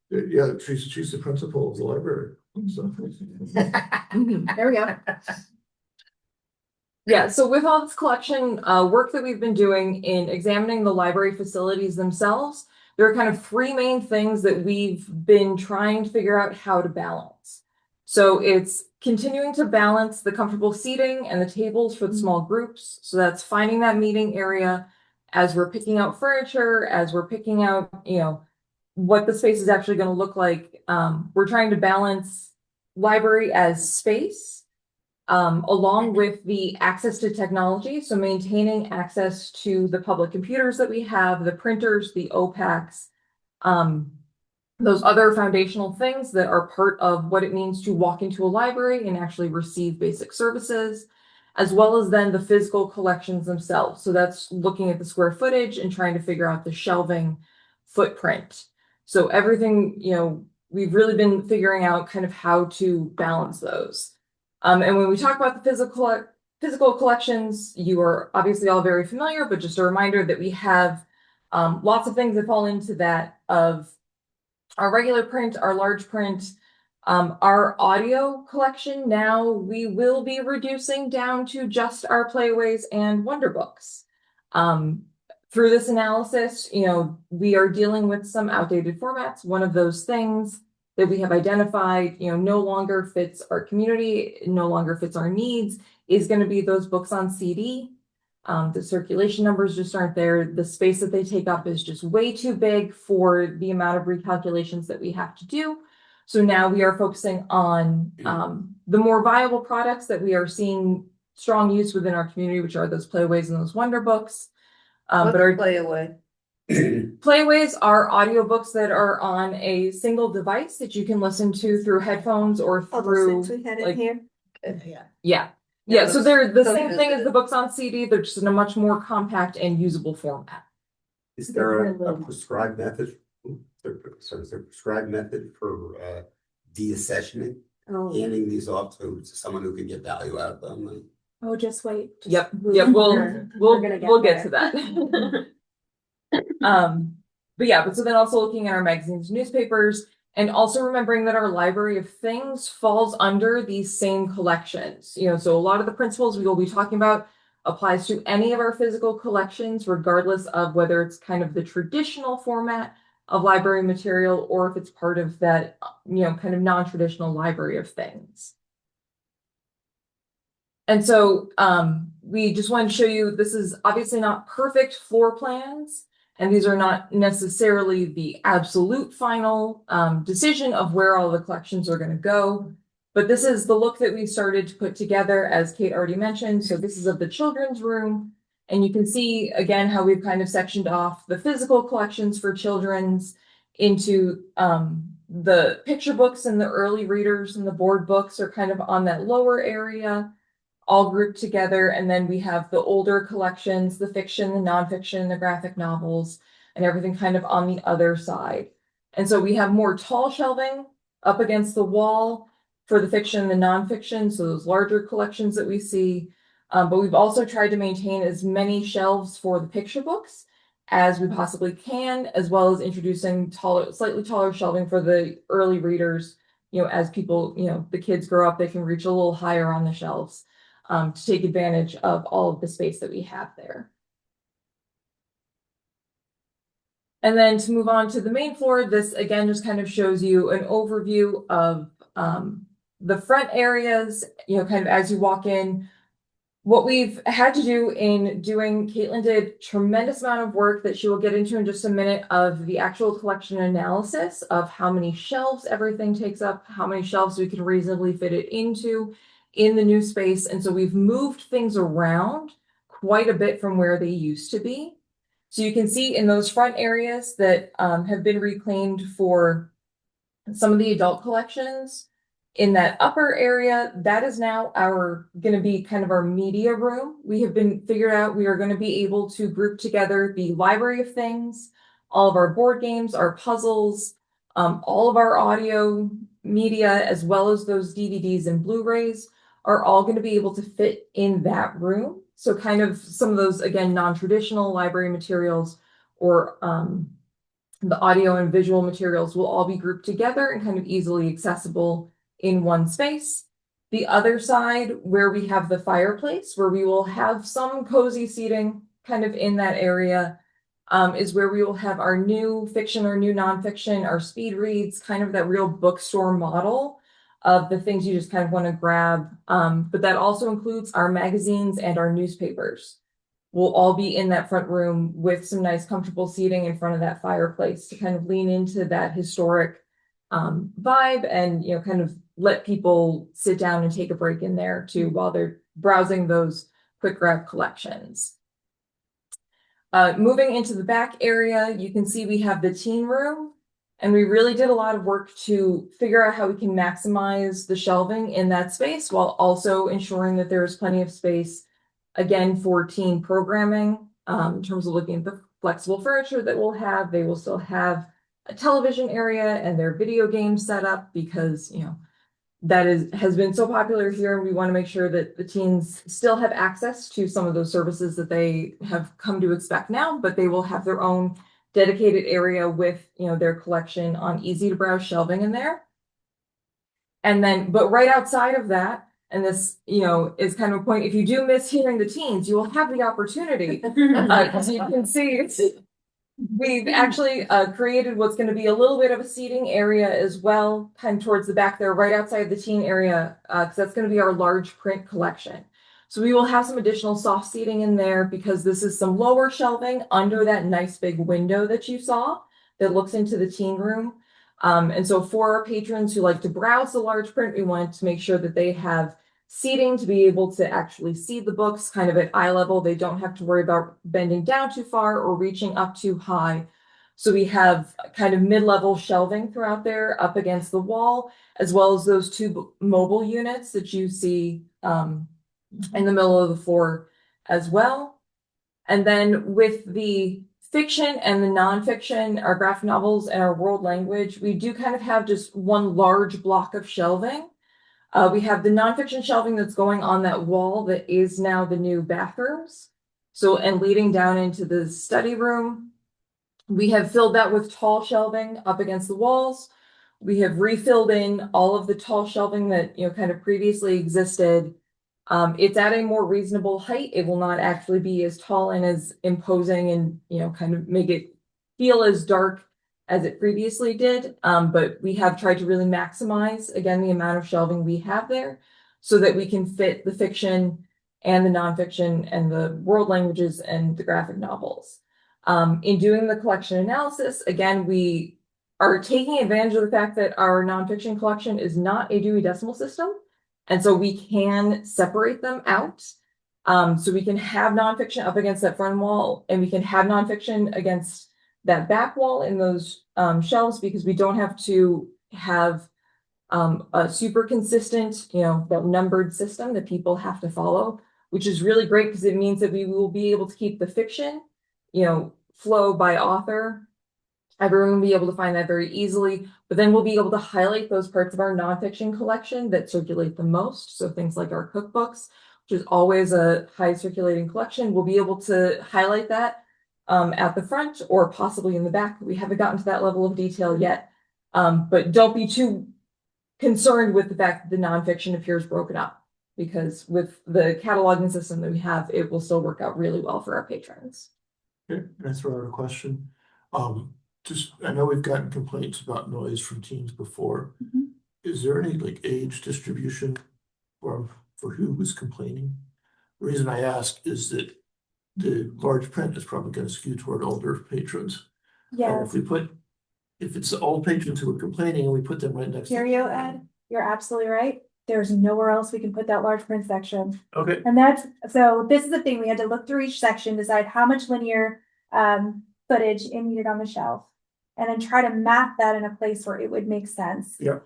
Yeah, she's the principal of the library. So. There we go. Yeah, so with all this collection work that we've been doing in examining the library facilities themselves, there are kind of three main things that we've been trying to figure out how to balance. So it's continuing to balance the comfortable seating and the tables for the small groups. So that's finding that meeting area as we're picking out furniture, as we're picking out, what the space is actually going to look like. We're trying to balance library as space, along with the access to technology. So maintaining access to the public computers that we have, the printers, the OPACs, those other foundational things that are part of what it means to walk into a library and actually receive basic services, as well as then the physical collections themselves. So that's looking at the square footage and trying to figure out the shelving footprint. So everything, we've really been figuring out kind of how to balance those. And when we talk about the physical collections, you are obviously all very familiar, but just a reminder that we have lots of things that fall into that of our regular print, our large print, our audio collection. Now we will be reducing down to just our Playways and Wonder Books. Through this analysis, we are dealing with some outdated formats. One of those things that we have identified, no longer fits our community, no longer fits our needs, is going to be those books on CD. The circulation numbers just aren't there. The space that they take up is just way too big for the amount of recalculations that we have to do. So now we are focusing on the more viable products that we are seeing strong use within our community, which are those Playways and those Wonder Books. But our Playaway. Playways are audiobooks that are on a single device that you can listen to through headphones or All those through things we had in like, here. yeah. Yeah, So they're the those same are thing good. as the books on CD. They're just in a much more compact and usable format. Is there a prescribed method? Is there a prescribed method for deaccessioning? Oh, Handing these off to someone who can get value out of them? Oh, just wait. Yep. We're gonna We'll get get to that. But so then also looking at our magazines, newspapers, and also remembering that our library of things falls under these same collections. So a lot of the principles we will be talking about applies to any of our physical collections, regardless of whether it's kind of the traditional format of library material or if it's part of that, kind of non-traditional library of things. And so we just want to show you, this is obviously not perfect floor plans, and these are not necessarily the absolute final decision of where all the collections are going to go. But this is the look that we started to put together, as Kate already mentioned. So this is of the children's room. And you can see, again, how we've kind of sectioned off the physical collections for children's into the picture books, and the early readers and the board books are kind of on that lower area, all grouped together. And then we have the older collections, the fiction, the nonfiction, the graphic novels, and everything kind of on the other side. And so we have more tall shelving up against the wall for the fiction and the nonfiction, so those larger collections that we see. But we've also tried to maintain as many shelves for the picture books as we possibly can, as well as introducing slightly taller shelving for the early readers. As people, the kids grow up, they can reach a little higher on the shelves. To take advantage of all of the space that we have there. And then to move on to the main floor, this again just kind of shows you an overview of the front areas, kind of as you walk in, what we've had to do in doing, Caitlin did tremendous amount of work that she will get into in just a minute of the actual collection analysis of how many shelves everything takes up, how many shelves we can reasonably fit it into in the new space. And so we've moved things around quite a bit from where they used to be. So you can see in those front areas that have been reclaimed for some of the adult collections. In that upper area, that is now going to be kind of our media room. We have been figured out we are going to be able to group together the library of things, all of our board games, our puzzles, all of our audio media, as well as those DVDs and Blu-rays are all going to be able to fit in that room. So kind of some of those, again, non-traditional library materials or the audio and visual materials will all be grouped together and kind of easily accessible in one space. The other side, where we have the fireplace, where we will have some cozy seating kind of in that area, is where we will have our new fiction, our new nonfiction, our speed reads, kind of that real bookstore model of the things you just kind of want to grab. But that also includes our magazines and our newspapers. We'll all be in that front room with some nice comfortable seating in front of that fireplace to kind of lean into that historic vibe and, kind of let people sit down and take a break in there too while they're browsing those quick grab collections. Moving into the back area, you can see we have the teen room, and we really did a lot of work to figure out how we can maximize the shelving in that space while also ensuring that there is plenty of space, again, for teen programming. In terms of looking at the flexible furniture that we'll have, they will still have a television area and their video games set up because, that has been so popular here. We want to make sure that the teens still have access to some of those services that they have come to expect now, but they will have their own dedicated area with, their collection on easy to browse shelving in there. And then, but right outside of that, and this, is kind of a point, if you do miss hearing the teens, you will have the opportunity. As you can see, we've actually created what's going to be a little bit of a seating area as well, kind of towards the back there, right outside the teen area, because that's going to be our large print collection. So we will have some additional soft seating in there because this is some lower shelving under that nice big window that you saw that looks into the teen room. And so for our patrons who like to browse the large print, we wanted to make sure that they have seating to be able to actually see the books kind of at eye level. They don't have to worry about bending down too far or reaching up too high. So we have kind of mid-level shelving throughout there up against the wall, as well as those two mobile units that you see in the middle of the floor as well. And then with the fiction and the nonfiction, our graphic novels and our world language, we do kind of have just one large block of shelving. We have the nonfiction shelving that's going on that wall that is now the new bathrooms. So, and leading down into the study room, we have filled that with tall shelving up against the walls. We have refilled in all of the tall shelving that, kind of previously existed. It's at a more reasonable height. It will not actually be as tall and as imposing and, kind of make it feel as dark as it previously did. But we have tried to really maximize, again, the amount of shelving we have there so that we can fit the fiction and the nonfiction and the world languages and the graphic novels. In doing the collection analysis, again, we are taking advantage of the fact that our nonfiction collection is not a Dewey Decimal System. And so we can separate them out. So we can have nonfiction up against that front wall, and we can have nonfiction against that back wall in those shelves, because we don't have to have a super consistent, that numbered system that people have to follow, which is really great because it means that we will be able to keep the fiction, flow by author. Everyone will be able to find that very easily, but then we'll be able to highlight those parts of our nonfiction collection that circulate the most. So things like our cookbooks, which is always a high circulating collection, we'll be able to highlight that at the front or possibly in the back. We haven't gotten to that level of detail yet, but don't be too concerned with the fact that the nonfiction appears broken up, because with the cataloging system that we have, it will still work out really well for our patrons. Okay, can I throw out a question? I know we've gotten complaints about noise from teens before. is there any like age distribution for who was complaining? The reason I ask is that the large print is probably gonna skew toward older patrons. And Yeah, if it's the old patrons who are complaining and we put them right next to. hear you, Ed. You're absolutely right. There's nowhere else we can put that large print section. Okay, And so this is the thing, we had to look through each section, decide how much linear footage it needed on the shelf. And then try to map that in a place where it would make sense. yeah,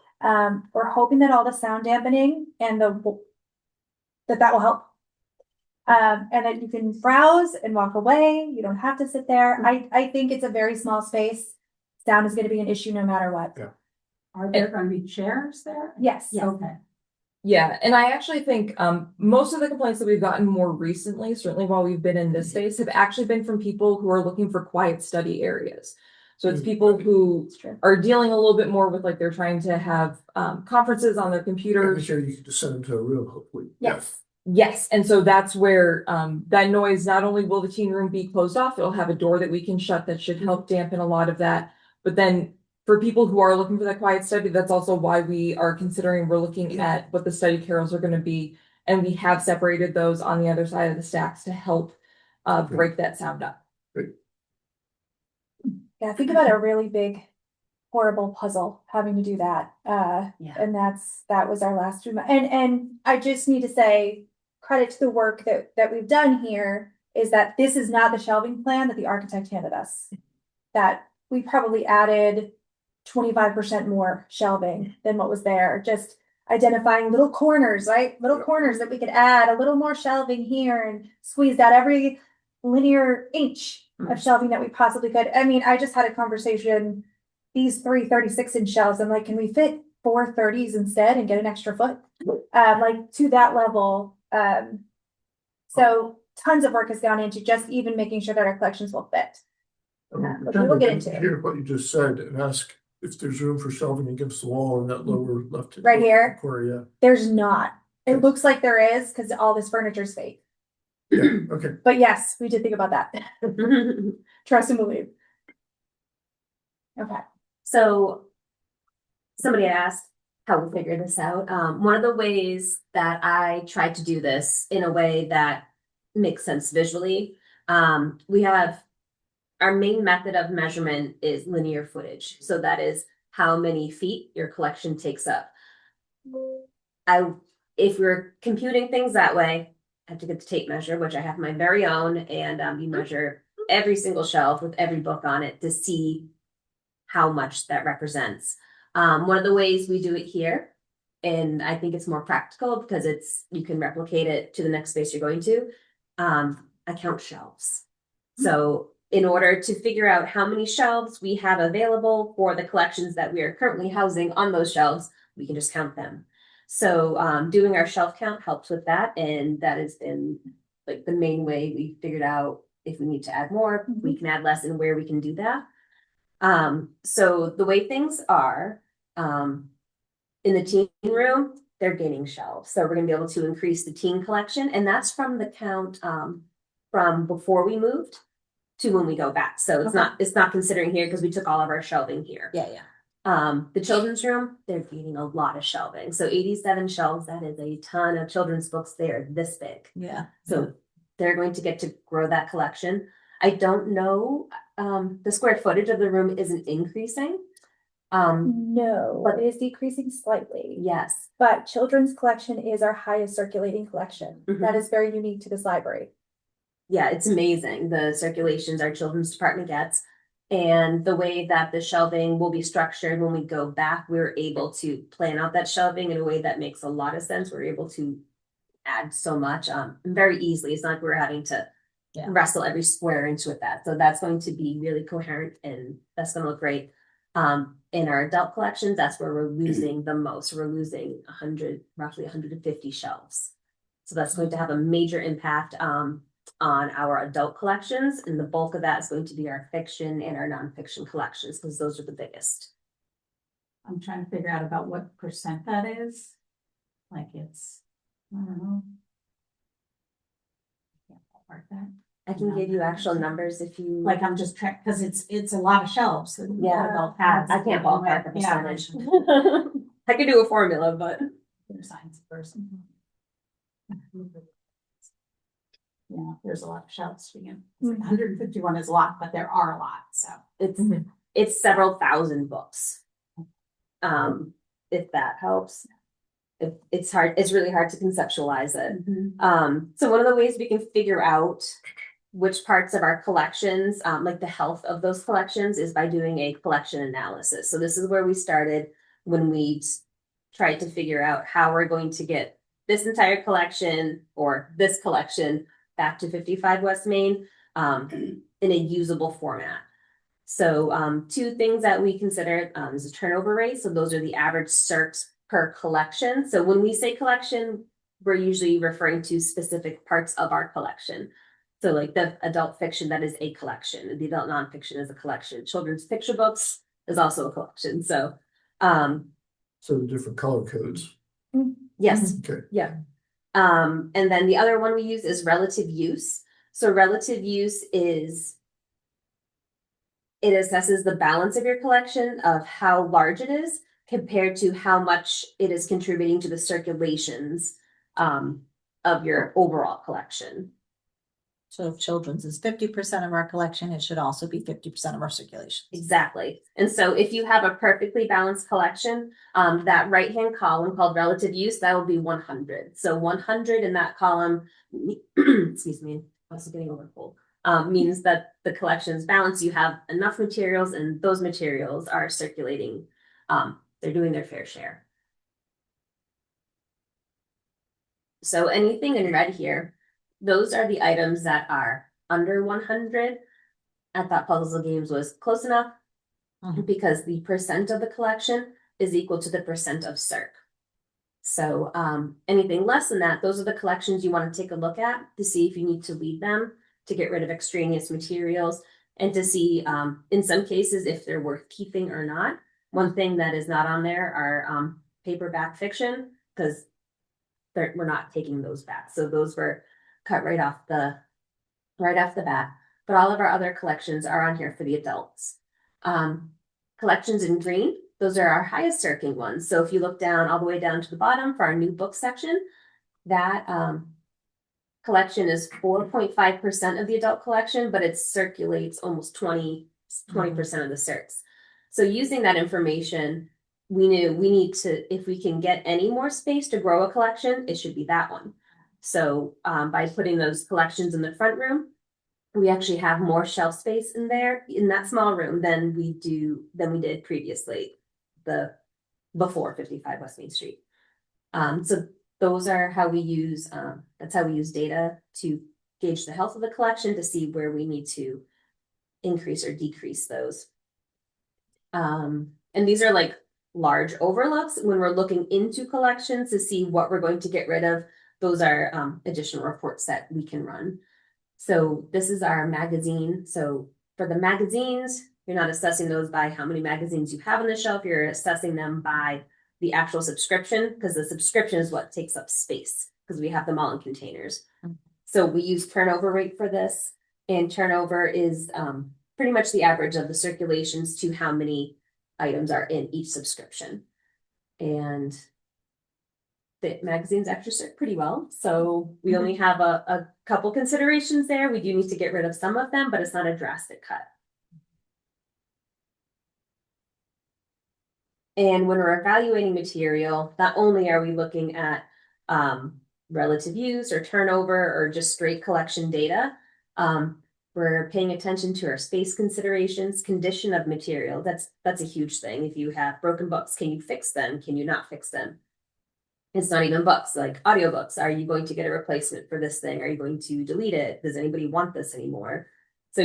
We're hoping that all the sound dampening and that will help. And that you can browse and walk away, you don't have to sit there. I think it's a very small space. Sound is gonna be an issue no matter what. Yeah. Are there gonna be chairs there? Yes. Okay. Yeah, and I actually think most of the complaints that we've gotten more recently, certainly while we've been in this space, have actually been from people who are looking for quiet study areas. So it's people who It's true. are dealing a little bit more with like they're trying to have conferences on their I'm computers. sure you can just send them to a room, hopefully. Yes. Yes, and so that's where that noise, not only will the teen room be closed off, it'll have a door that we can shut that should help dampen a lot of that. But then for people who are looking for that quiet study, that's also why we are considering, we're looking at what the study carrels are gonna be. And we have separated those on the other side of the stacks to help break that sound up. Yeah, think about a really big, horrible puzzle having to do that. Yeah. And that was our last room. And I just need to say, credit to the work that we've done here is that this is not the shelving plan that the architect handed us. That we probably added 25% more shelving than what was there, just identifying little corners, right? Little corners that we could add a little more shelving here and squeezed out every linear inch of shelving that we possibly could. I mean, I just had a conversation, these 3 36-inch shelves, I'm like, can we fit 4 30s instead and get an extra foot? Like to that level. So tons of work has gone into just even making sure that our collections will fit. I'm But trying we'll to get into it. hear what you just said and ask if there's room for shelving against the wall in that lower left. Right here? Corner, There's not. It Okay. looks like there is because all this furniture is fake. yeah, yeah, okay. But yes, we did think about that. Trust and believe. Okay. So somebody asked how we figured this out. One of the ways that I tried to do this in a way that makes sense visually, we have our main method of measurement is linear footage. So that is how many feet your collection takes up. If we're computing things that way, I have to get the tape measure, which I have my very own, and you measure every single shelf with every book on it to see how much that represents. One of the ways we do it here, and I think it's more practical because you can replicate it to the next space you're going to, I count shelves. So in order to figure out how many shelves we have available for the collections that we are currently housing on those shelves, we can just count them. So doing our shelf count helps with that, and that has been like the main way we figured out if we need to add more, we can add less, and where we can do that. So the way things are, in the teen room, they're gaining shelves. So we're gonna be able to increase the teen collection, and that's from the count from before we moved to when we go back. So it's not considering here because we took all of our shelving here. Yeah. The children's room, they're gaining a lot of shelving. So 87 shelves, that is a ton of children's books. They are this big. Yeah. So they're going to get to grow that collection. I don't know, the square footage of the room isn't increasing. No, But- it is decreasing slightly. Yes, But children's collection is our highest circulating collection. Mhm. That is very unique to this library. yeah, it's amazing. The circulations our children's department gets. And the way that the shelving will be structured when we go back, we're able to plan out that shelving in a way that makes a lot of sense. We're able to add so much very easily. It's not like we're having to wrestle every square inch with that. So that's going to be really coherent and that's going to look great. In our adult collections, that's where we're losing the most. We're losing roughly 150 shelves. So that's going to have a major impact on our adult collections, and the bulk of that is going to be our fiction and our nonfiction collections because those are the biggest. I'm trying to figure out about what percent that is. Like it's, I don't know. Can't ballpark that. I can give you actual numbers if you Like I'm just trying, because it's a lot of shelves. That Yeah. adult has. I can't ballpark the Yeah. percentage. I could do a formula, but You're a science person. Yeah, there's a lot of shelves to begin. 151 is a lot, but there are a lot, so. it's several thousand books. If that helps. It's hard, it's really hard to conceptualize it. So one of the ways we can figure out which parts of our collections, like the health of those collections, is by doing a collection analysis. So this is where we started when we tried to figure out how we're going to get this entire collection or this collection back to 55 West Main in a usable format. So two things that we consider is a turnover rate. So those are the average circs per collection. So when we say collection, we're usually referring to specific parts of our collection. So like the adult fiction, that is a collection. The adult nonfiction is a collection. Children's picture books is also a collection. So So the different color codes. yes. Okay. Yeah. And then the other one we use is relative use. So relative use is, it assesses the balance of your collection of how large it is compared to how much it is contributing to the circulations of your overall collection. So if children's is 50% of our collection, it should also be 50% of our circulation. Exactly. And so if you have a perfectly balanced collection, that right-hand column called relative use, that will be 100. So 100 in that column, excuse me, I'm also getting over cold, means that the collection is balanced. You have enough materials and those materials are circulating. They're doing their fair share. So anything in red here, those are the items that are under 100. I thought Puzzle Games was close enough because the percent of the collection is equal to the percent of circ. So anything less than that, those are the collections you want to take a look at to see if you need to leave them, to get rid of extraneous materials, and to see in some cases if they're worth keeping or not. One thing that is not on there are paperback fiction, because we're not taking those back. So those were cut right off the bat. But all of our other collections are on here for the adults. Collections in green, those are our highest circling ones. So if you look down all the way down to the bottom for our new book section, that collection is 4.5% of the adult collection, but it circulates almost 20% of the circs. So using that information, we knew we need to, if we can get any more space to grow a collection, it should be that one. So by putting those collections in the front room, we actually have more shelf space in there in that small room than we did previously, before 55 West Main Street. So those are how we use, that's how we use data to gauge the health of the collection, to see where we need to increase or decrease those. And these are like large overlooks when we're looking into collections to see what we're going to get rid of. Those are additional reports that we can run. So this is our magazine. So for the magazines, you're not assessing those by how many magazines you have on the shelf. You're assessing them by the actual subscription, because the subscription is what takes up space, because we have them all in containers. So we use turnover rate for this, and turnover is pretty much the average of the circulations to how many items are in each subscription. And the magazines actually circ pretty well. So we only have a couple considerations there. We do need to get rid of some of them, but it's not a drastic cut. And when we're evaluating material, not only are we looking at relative use or turnover or just straight collection data, we're paying attention to our space considerations, condition of material. That's a huge thing. If you have broken books, can you fix them? Can you not fix them? It's not even books, like audiobooks. Are you going to get a replacement for this thing? Are you going to delete it? Does anybody want this anymore? So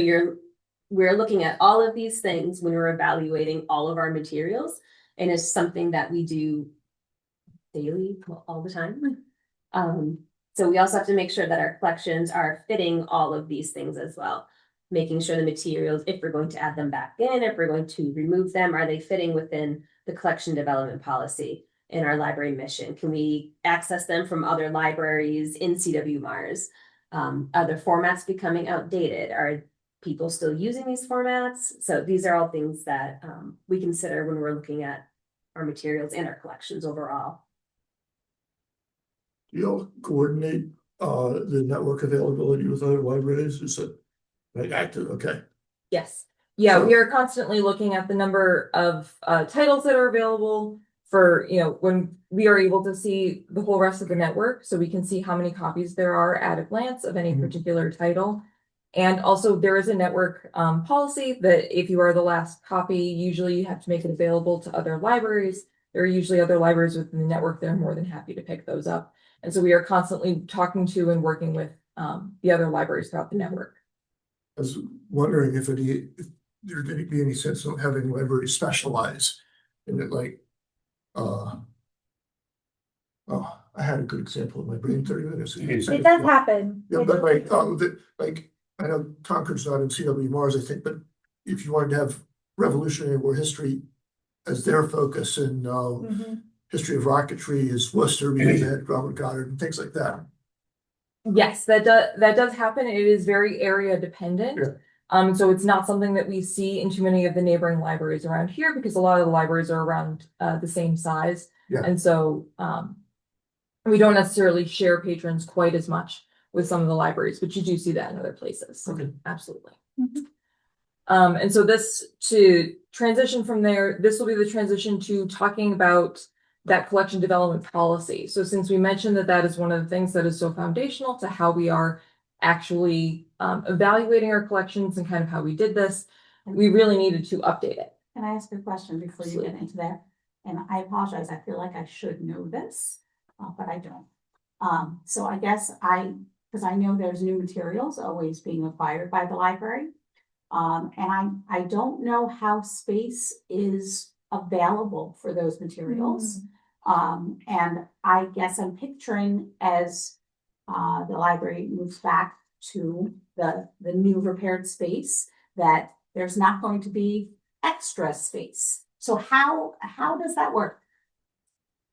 we're looking at all of these things when we're evaluating all of our materials, and it's something that we do daily, all the time. So we also have to make sure that our collections are fitting all of these things as well. Making sure the materials, if we're going to add them back in, if we're going to remove them, are they fitting within the collection development policy in our library mission? Can we access them from other libraries in CW Mars? Other formats becoming outdated? Are people still using these formats? So these are all things that we consider when we're looking at our materials and our collections overall. You'll coordinate the network availability with other libraries, is it like active, okay? Yes. Yeah, So- we are constantly looking at the number of titles that are available for, when we are able to see the whole rest of the network, so we can see how many copies there are at a glance of any Mhm. particular title. And also there is a network policy that if you are the last copy, usually you have to make it available to other libraries. There are usually other libraries within the network that are more than happy to pick those up. And so we are constantly talking to and working with the other libraries throughout the network. I was wondering if there'd be any sense of having libraries specialize in it, like, oh, I had a good example in my brain 30 minutes ago. It does happen. Yeah, but like, I know Concord's not in CW Mars, I think, but if you wanted to have Revolutionary War history as their focus and Mhm. history of rocketry is Worcester, because they had Robert Goddard and things like that. Yes, that does happen. It is very area dependent. Yeah. So it's not something that we see in too many of the neighboring libraries around here because a lot of the libraries are around the same size. Yeah. And so we don't necessarily share patrons quite as much with some of the libraries, but you do see that in other places. Okay. Absolutely. Mhm. And so to transition from there, this will be the transition to talking about that collection development policy. So since we mentioned that is one of the things that is so foundational to how we are actually evaluating our collections and kind of how we did this, we really needed to update it. Can I ask a question before you get into that? And I apologize, I feel like I should know this, but I don't. So I guess because I know there's new materials always being acquired by the library. And I don't know how space is available for those materials. And I guess I'm picturing as the library moves back to the new repaired space, that there's not going to be extra space. So how does that work?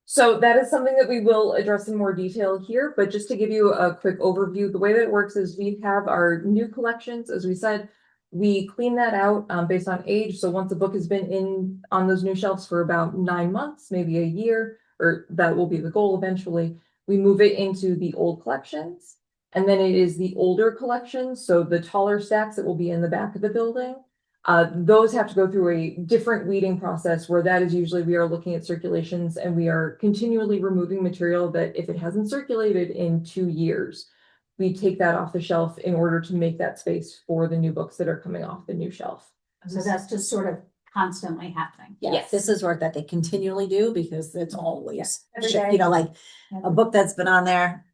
So that is something that we will address in more detail here, but just to give you a quick overview, the way that it works is we have our new collections, as we said, we clean that out based on age. So once a book has been in on those new shelves for about 9 months, maybe a year, or that will be the goal eventually, we move it into the old collections. And then it is the older collections, so the taller stacks that will be in the back of the building. Those have to go through a different weeding process where that is usually we are looking at circulations and we are continually removing material that if it hasn't circulated in 2 years, we take that off the shelf in order to make that space for the new books that are coming off the new shelf. So that's just sort of constantly happening. Yes, this is work that they continually do because it's always, Every day. like a book that's been on there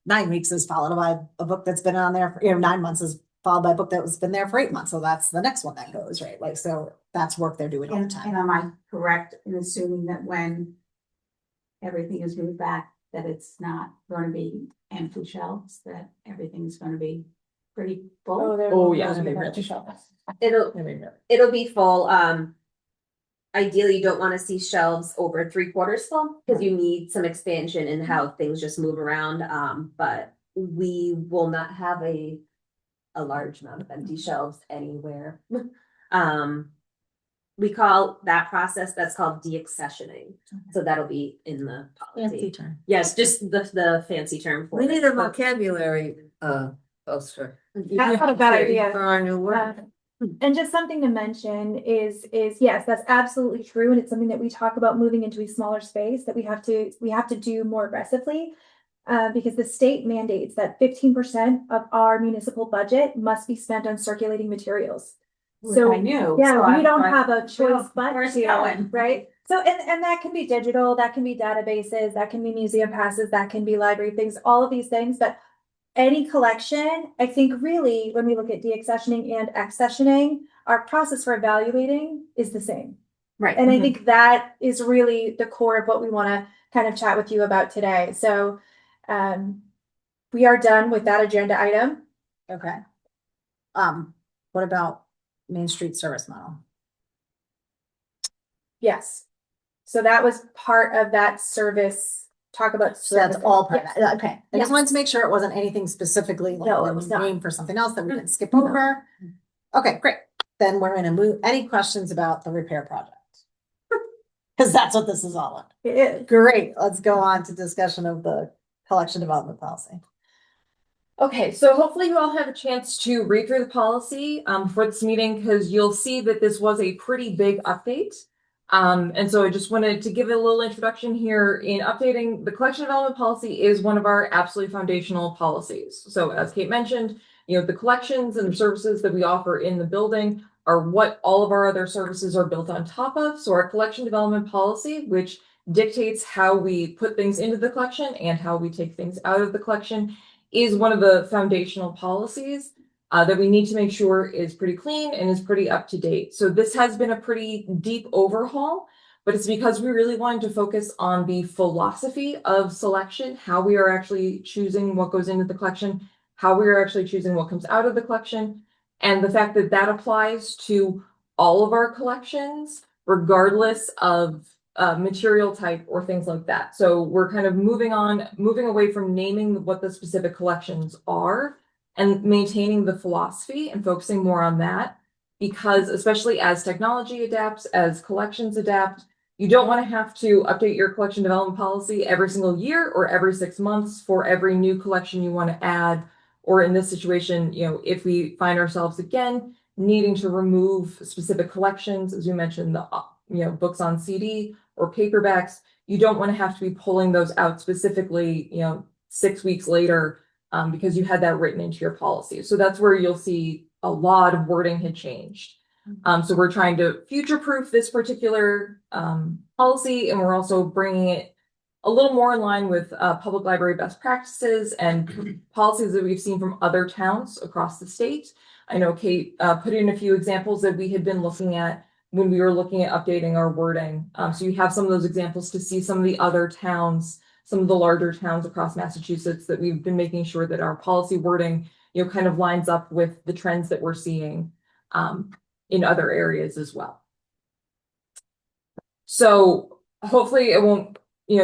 9 weeks is followed by a book that's been on there for, 9 months is followed by a book that was been there for 8 months. So that's the next one that goes, right? Like, so that's work they're doing all the And time. am I correct in assuming that when everything is moved back, that it's not going to be empty shelves, that everything is going to be pretty full? Oh, yeah. It'll be full. Ideally, you don't want to see shelves over 3/4 full because you need some expansion in how things just move around. But we will not have a large amount of empty shelves anywhere. We call that process, that's called deaccessioning. So that'll be in the Fancy policy. term. Yes, just the fancy term for We it. need a vocabulary, poster That's not a bad idea. for our new word. And just something to mention is yes, that's absolutely true. And it's something that we talk about moving into a smaller space that we have to do more aggressively. Because the state mandates that 15% of our municipal budget must be spent on circulating materials. So I knew. yeah, so we I'm don't like, have a choice but where's to, it going? right? So and that can be digital, that can be databases, that can be museum passes, that can be library things, all of these things, but any collection, I think really when we look at deaccessioning and accessioning, our process for evaluating is the same. Right. And I think that is really the core of what we want to kind of chat with you about today. So we are done with that agenda item. Okay. What about Main Street service model? Yes. So that was part of that service, talk about. So that's service. all part of Yes. that. Okay. I just Yes. wanted to make sure it wasn't anything specifically like No, we're it was not. doing for something else that we can skip over. Okay, great. Then we're gonna move, any questions about the repair project? Because that's what this is all about. It is. Great, let's go on to discussion of the collection development policy. Okay, so hopefully you all have a chance to read through the policy for this meeting, because you'll see that this was a pretty big update. And so I just wanted to give a little introduction here in updating. The collection development policy is one of our absolutely foundational policies. So as Kate mentioned, the collections and the services that we offer in the building are what all of our other services are built on top of. So our collection development policy, which dictates how we put things into the collection and how we take things out of the collection, is one of the foundational policies that we need to make sure is pretty clean and is pretty up to date. So this has been a pretty deep overhaul, but it's because we really wanted to focus on the philosophy of selection, how we are actually choosing what goes into the collection, how we are actually choosing what comes out of the collection, and the fact that that applies to all of our collections, regardless of material type or things like that. So we're kind of moving away from naming what the specific collections are and maintaining the philosophy and focusing more on that, because especially as technology adapts, as collections adapt, you don't want to have to update your collection development policy every single year or every 6 months for every new collection you want to add. Or in this situation, if we find ourselves again needing to remove specific collections, as you mentioned, the books on CD or paperbacks, you don't want to have to be pulling those out specifically, 6 weeks later, because you had that written into your policy. So that's where you'll see a lot of wording had changed. So we're trying to future-proof this particular policy, and we're also bringing it a little more in line with public library best practices and policies that we've seen from other towns across the state. I know Kate put in a few examples that we had been looking at when we were looking at updating our wording. So you have some of those examples to see some of the other towns, some of the larger towns across Massachusetts, that we've been making sure that our policy wording, kind of lines up with the trends that we're seeing in other areas as well. So hopefully it won't,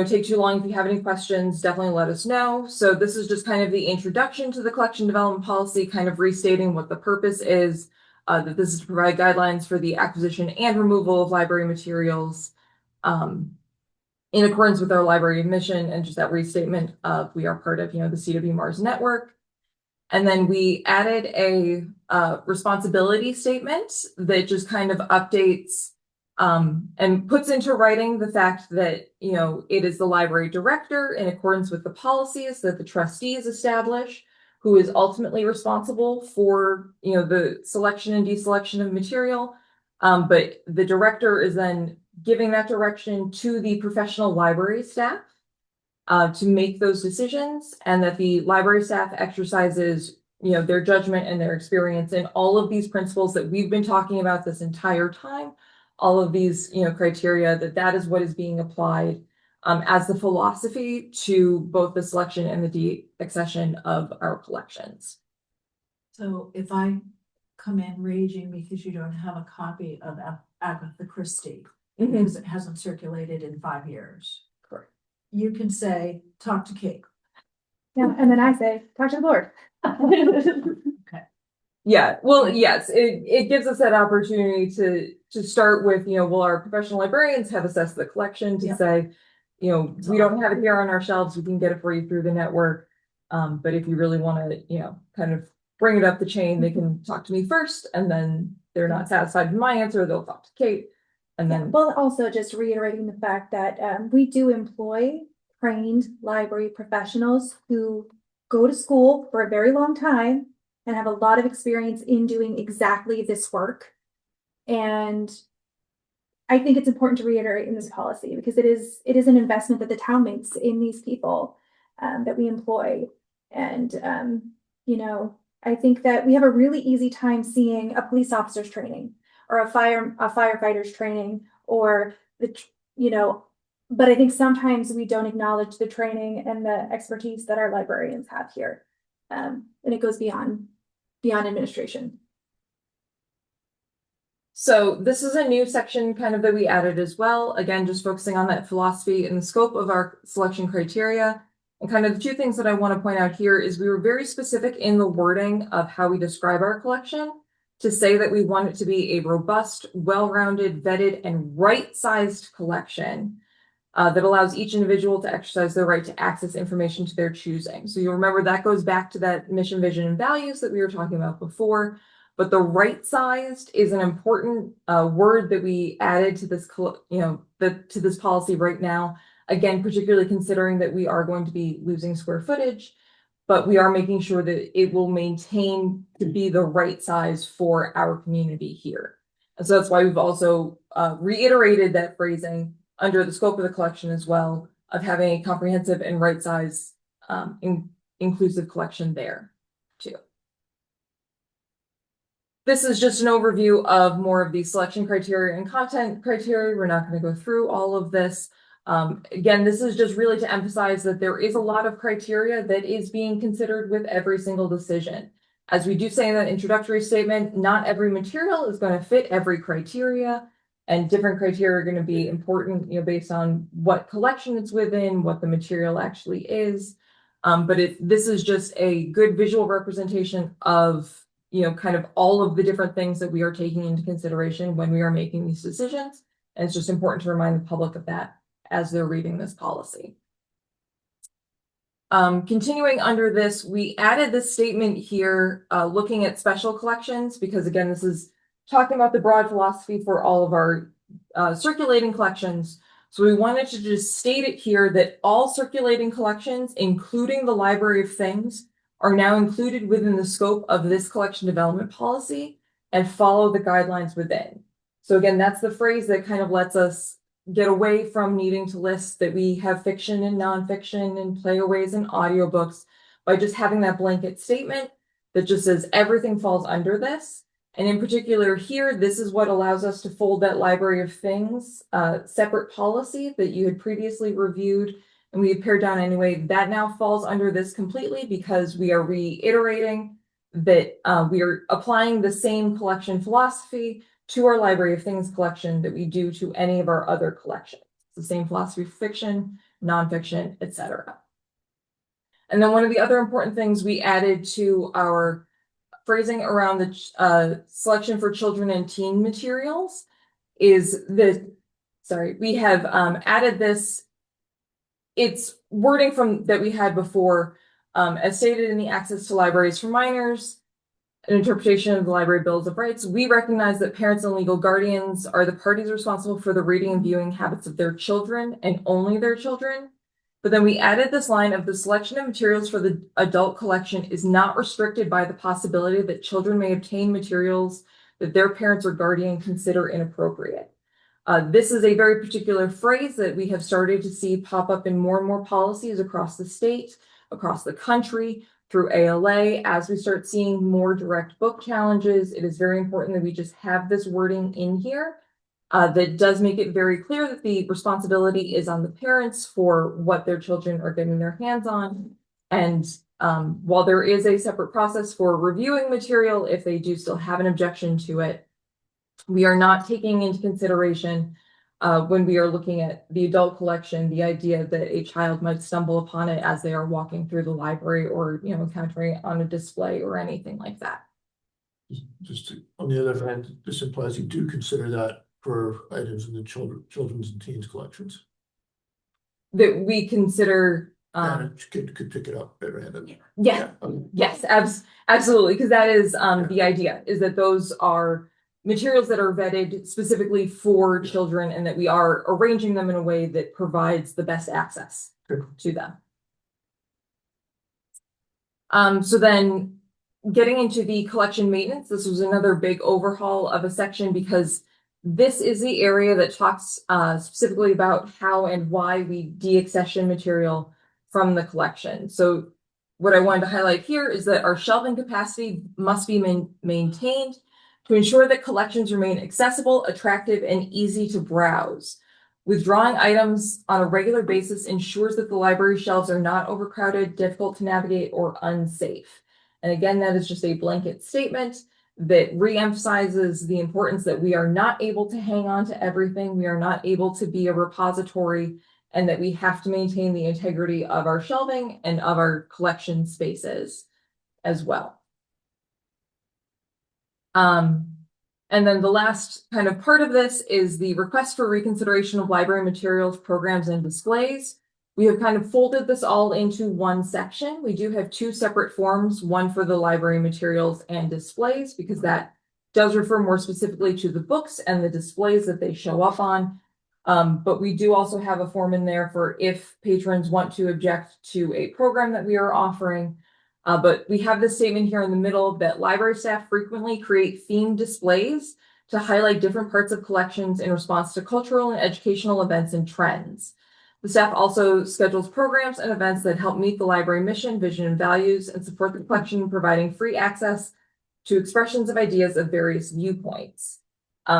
take too long. If you have any questions, definitely let us know. So this is just kind of the introduction to the collection development policy, kind of restating what the purpose is. That this is to provide guidelines for the acquisition and removal of library materials in accordance with our library mission, and just that restatement of we are part of, the CW Mars network. And then we added a responsibility statement that just kind of updates and puts into writing the fact that, it is the library director, in accordance with the policies that the trustees establish, who is ultimately responsible for, the selection and deselection of material. But the director is then giving that direction to the professional library staff to make those decisions, and that the library staff exercises, their judgment and their experience in all of these principles that we've been talking about this entire time, all of these, criteria, that is what is being applied as the philosophy to both the selection and the de-accession of our collections. So if I come in raging because you don't have a copy of Agatha Christie, because it hasn't circulated in 5 years, Correct. You can say, talk to Kate. Yeah, and then I say, talk to the board. Okay. Yeah, well, yes, it gives us that opportunity to start with, will our professional librarians have assessed the collection to say, we don't have it here on our shelves, we can get it for you through the network. But if you really want to, kind of bring it up the chain, they can talk to me first, and then they're not satisfied with my answer, they'll talk to Kate. And then, well, also just reiterating the fact that we do employ trained library professionals who go to school for a very long time and have a lot of experience in doing exactly this work. And I think it's important to reiterate in this policy, because it is an investment that the town makes in these people that we employ. And I think that we have a really easy time seeing a police officer's training or a firefighter's training, or but I think sometimes we don't acknowledge the training and the expertise that our librarians have here. And it goes beyond administration. so this is a new section kind of that we added as well. Again, just focusing on that philosophy and the scope of our selection criteria. And kind of the two things that I want to point out here is we were very specific in the wording of how we describe our collection. to say that we want it to be a robust, well-rounded, vetted, and right-sized collection that allows each individual to exercise their right to access information to their choosing. So you'll remember that goes back to that mission, vision, and values that we were talking about before. But the right-sized is an important word that we added to this, to this policy right now. Again, particularly considering that we are going to be losing square footage, but we are making sure that it will maintain to be the right size for our community here. And so that's why we've also reiterated that phrasing under the scope of the collection as well, of having a comprehensive and right size inclusive collection there too. This is just an overview of more of the selection criteria and content criteria. We're not going to go through all of this. Again, this is just really to emphasize that there is a lot of criteria that is being considered with every single decision. As we do say in that introductory statement, not every material is going to fit every criteria, and different criteria are going to be important, based on what collection it's within, what the material actually is. But this is just a good visual representation of, kind of all of the different things that we are taking into consideration when we are making these decisions. And it's just important to remind the public of that as they're reading this policy. Continuing under this, we added this statement here, looking at special collections, because again, this is talking about the broad philosophy for all of our circulating collections. So we wanted to just state it here that all circulating collections, including the Library of Things, are now included within the scope of this collection development policy and follow the guidelines within. So again, that's the phrase that kind of lets us get away from needing to list that we have fiction and nonfiction and playaways and audiobooks by just having that blanket statement that just says everything falls under this. And in particular here, this is what allows us to fold that Library of Things separate policy that you had previously reviewed and we had pared down anyway. That now falls under this completely because we are reiterating that we are applying the same collection philosophy to our Library of Things collection that we do to any of our other collections. It's the same philosophy for fiction, nonfiction, etc. And then one of the other important things we added to our phrasing around the selection for children and teen materials is we have added this. It's wording from that we had before, as stated in the Access to Libraries for Minors, an interpretation of the Library Bills of Rights. We recognize that parents and legal guardians are the parties responsible for the reading and viewing habits of their children and only their children. But then we added this line of the selection of materials for the adult collection is not restricted by the possibility that children may obtain materials that their parents or guardian consider inappropriate. This is a very particular phrase that we have started to see pop up in more and more policies across the state, across the country, through ALA. As we start seeing more direct book challenges, it is very important that we just have this wording in here that does make it very clear that the responsibility is on the parents for what their children are getting their hands on. And while there is a separate process for reviewing material, if they do still have an objection to it, we are not taking into consideration when we are looking at the adult collection, the idea that a child might stumble upon it as they are walking through the library or, encountering it on a display or anything like that. On the other hand, this implies you do consider that for items in the children's and teens collections. That we consider could pick it up at random. Yeah. Yes, absolutely. Because that is the idea, is that those are materials that are vetted specifically for children and that we are arranging them in a way that provides the best access to them. So then getting into the collection maintenance, this was another big overhaul of a section because this is the area that talks specifically about how and why we deaccession material from the collection. So what I wanted to highlight here is that our shelving capacity must be maintained to ensure that collections remain accessible, attractive, and easy to browse. Withdrawing items on a regular basis ensures that the library shelves are not overcrowded, difficult to navigate, or unsafe. And again, that is just a blanket statement that reemphasizes the importance that we are not able to hang on to everything. We are not able to be a repository, and that we have to maintain the integrity of our shelving and of our collection spaces as well. And then the last kind of part of this is the request for reconsideration of library materials, programs, and displays. We have kind of folded this all into one section. We do have two separate forms, one for the library materials and displays, because that does refer more specifically to the books and the displays that they show up on. But we do also have a form in there for if patrons want to object to a program that we are offering. But we have this statement here in the middle that library staff frequently create themed displays to highlight different parts of collections in response to cultural and educational events and trends. The staff also schedules programs and events that help meet the library mission, vision, and values and support the collection, providing free access to expressions of ideas of various viewpoints.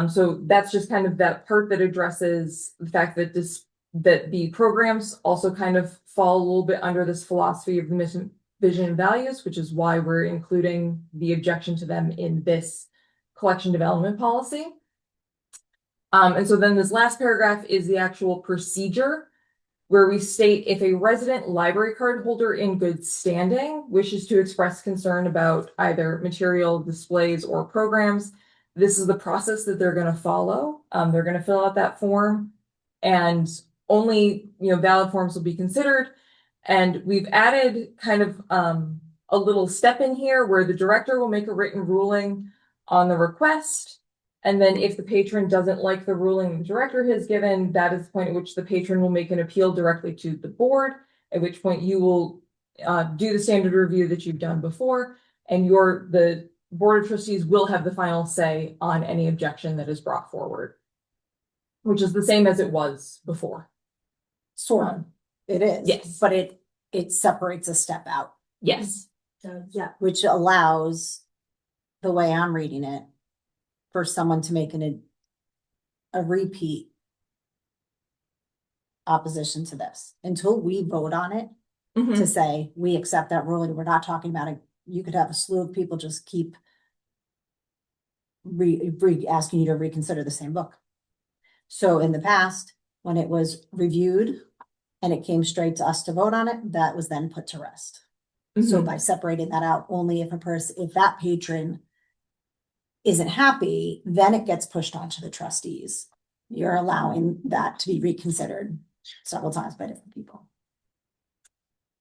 So that's just kind of that part that addresses the fact that that the programs also kind of fall a little bit under this philosophy of the mission, vision, and values, which is why we're including the objection to them in this collection development policy. And so then this last paragraph is the actual procedure, where we state if a resident library card holder in good standing wishes to express concern about either material, displays, or programs, this is the process that they're going to follow. They're going to fill out that form, and only valid forms will be considered. And we've added kind of a little step in here where the director will make a written ruling on the request. And then if the patron doesn't like the ruling the director has given, that is the point at which the patron will make an appeal directly to the board, at which point you will do the standard review that you've done before, and the board of trustees will have the final say on any objection that is brought forward, which is the same as it was before. Sort of. It is. Yes. But it separates a step out. Yes. Yeah. Which allows, the way I'm reading it, for someone to make a repeat opposition to this until we vote on it to say we accept that ruling. We're not talking about it. You could have a slew of people just keep asking you to reconsider the same book. So in the past, when it was reviewed and it came straight to us to vote on it, that was then put to rest. So by separating that out, only if if that patron isn't happy, then it gets pushed onto the trustees. You're allowing that to be reconsidered several times by different people.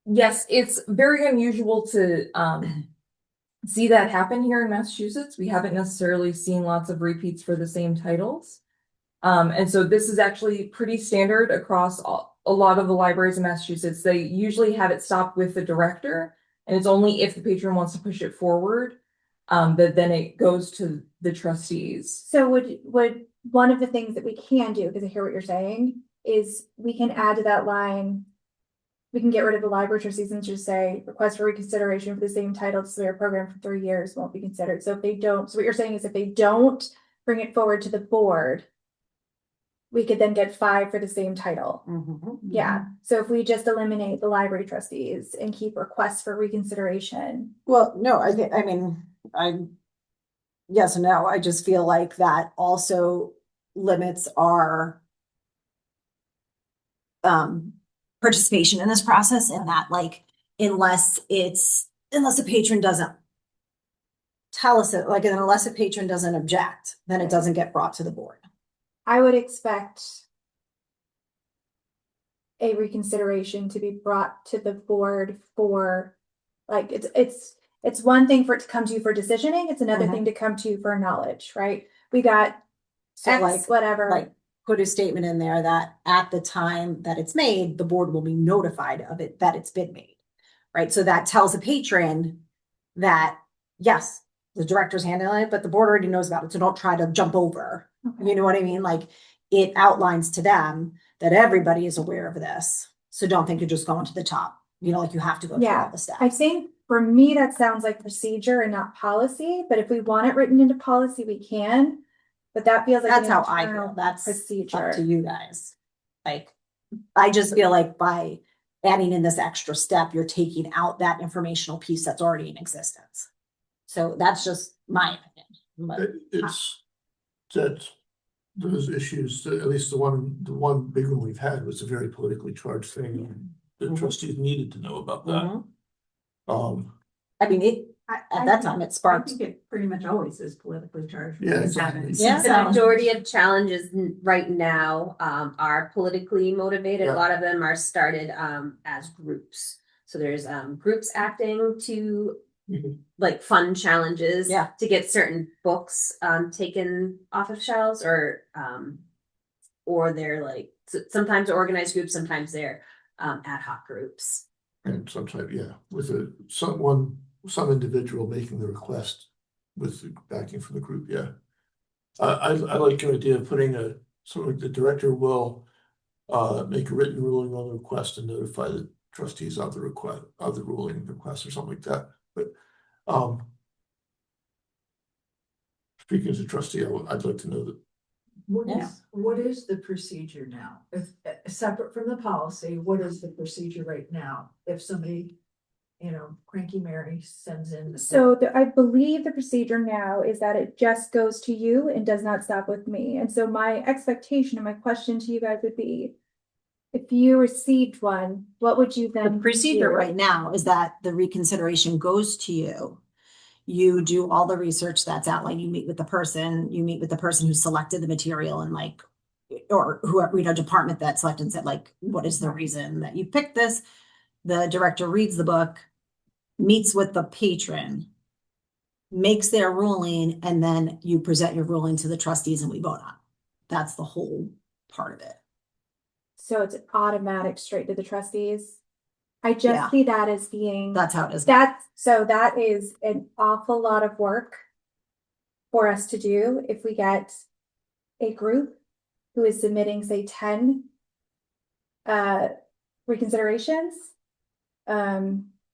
Yes, it's very unusual to see that happen here in Massachusetts. We haven't necessarily seen lots of repeats for the same titles. And so this is actually pretty standard across a lot of the libraries in Massachusetts. They usually have it stop with the director, and it's only if the patron wants to push it forward that then it goes to the trustees. So would one of the things that we can do, because I hear what you're saying, is we can add to that line, we can get rid of the library trustees and just say request for reconsideration for the same title display or program for 3 years won't be considered. So if they don't, so what you're saying is if they don't bring it forward to the board, we could then get 5 for the same title. Yeah. So if we just eliminate the library trustees and keep requests for reconsideration. Well, no, yes and no. I just feel like that also limits our participation in this process, in that, like, unless a patron doesn't tell us it, like, unless a patron doesn't object, then it doesn't get brought to the board. I would expect a reconsideration to be brought to the board for, like, it's one thing for it to come to you for decisioning. It's another thing to come to you for knowledge, right? We got X, whatever. Like, put a statement in there that at the time that it's made, the board will be notified of it, that it's been made, right? So that tells a patron that, yes, the director's handling it, but the board already knows about it. So don't try to jump over. Okay. You know what I mean? Like, it outlines to them that everybody is aware of this. So don't think you're just going to the top. Like, you have to go through all the steps. I think for me, that sounds like procedure and not policy. But if we want it written into policy, we can. But that feels like that's how I feel. That's procedure. Up to you guys. Like, I just feel like by adding in this extra step, you're taking out that informational piece that's already in existence. So that's just my opinion. It's that those issues, at least the one big one we've had, was a very politically charged thing. The trustees needed to know about that. I mean, At that time, it I sparked. think it pretty much always is politically charged. Yeah, It's exactly. happened. Yeah. The majority of challenges right now are politically motivated. A Yeah. lot of them are started as groups. So there's groups acting to Mhm. like fund challenges Yeah. to get certain books taken off of shelves, or they're like sometimes organized groups, sometimes they're ad hoc groups. And sometimes, yeah, with some individual making the request with the backing from the group, yeah. I like your idea of putting sort of the director will make a written ruling on the request and notify the trustees of the request, of the ruling request or something like that, but, speaking as a trustee, I'd like to know that. Yeah. What is the procedure now? If, separate from the policy, what is the procedure right now? If somebody, cranky Mary sends in. So I believe the procedure now is that it just goes to you and does not stop with me. And so my expectation and my question to you guys would be, if you received one, what would you The then procedure do? right now is that the reconsideration goes to you. You do all the research that's outlined. You meet with the person who selected the material and like, or whoever, department that selected and said like, what is the reason that you picked this? The director reads the book, meets with the patron, makes their ruling, and then you present your ruling to the trustees and we vote on it. That's the whole part of it. So it's automatic straight to the trustees. I just Yeah. see that as being, That's how it is. that is an awful lot of work for us to do if we get a group who is submitting, say, 10 reconsiderations.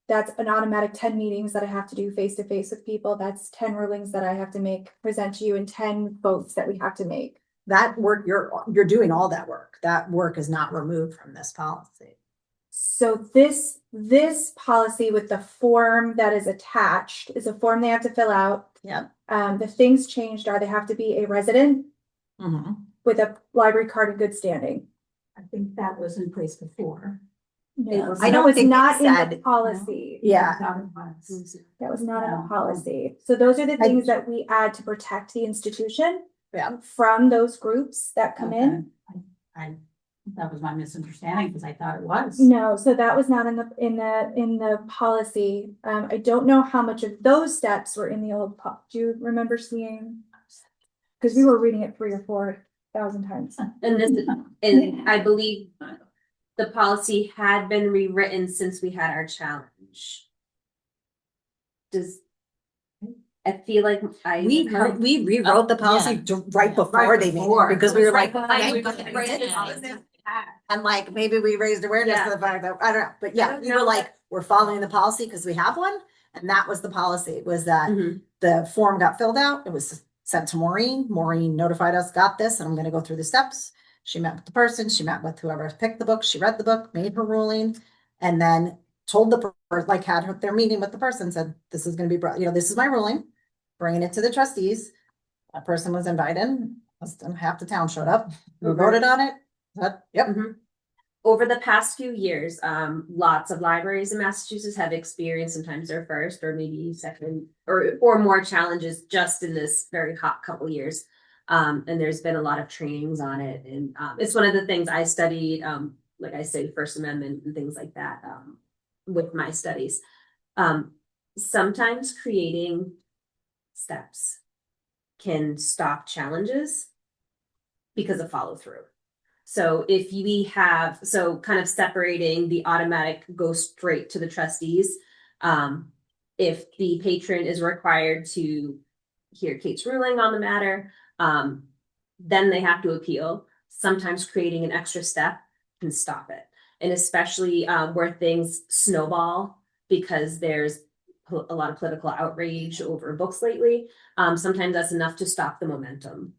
That's an automatic 10 meetings that I have to do face to face with people. That's 10 rulings that I have to present to you, and 10 votes that we have to make. That work, you're doing all that work. That work is not removed from this policy. So this policy with the form that is attached is a form they have to fill out. Yep. The things changed are they have to be a resident Mm-hmm. with a library card in good standing. I think that was in place before. No, I that don't was think it not in the said- policy. Yeah. I thought it was. That was not in No. the policy. So those are the things that we add to protect the institution Yeah. from those groups that come in. I that was my misunderstanding because I thought it was. No, so that was not in the policy. I don't know how much of those steps were in the old do you remember seeing? Because we were reading it 3,000 or 4,000 times. And this is, and I believe the policy had been rewritten since we had our challenge. I feel like We rewrote the policy right before they made it, because we were like, Right thank before. God we did this. And like, maybe we raised awareness Yeah. to the fact that, I don't know, but yeah, we were No. like, we're following the policy because we have one. And that was the policy, was that Mhm. the form got filled out, it was sent to Maureen. Maureen notified us, got this, and I'm gonna go through the steps. She met with the person, she met with whoever picked the book, she read the book, made her ruling, and then told their meeting with the person, said, this is gonna be brought, this is my ruling, bringing it to the trustees. That person was invited, half the town showed up, we Okay. voted on it. Yep. Mhm. Over the past few years, lots of libraries in Massachusetts have experienced sometimes their first or maybe second or more challenges just in this very hot couple years. And there's been a lot of trainings on it. And it's one of the things I studied, like I say, First Amendment and things like that with my studies. Sometimes creating steps can stop challenges because of follow through. So if we have, kind of separating the automatic go straight to the trustees, if the patron is required to hear Kate's ruling on the matter, then they have to appeal. Sometimes creating an extra step can stop it. And especially where things snowball because there's a lot of political outrage over books lately, sometimes that's enough to stop the momentum.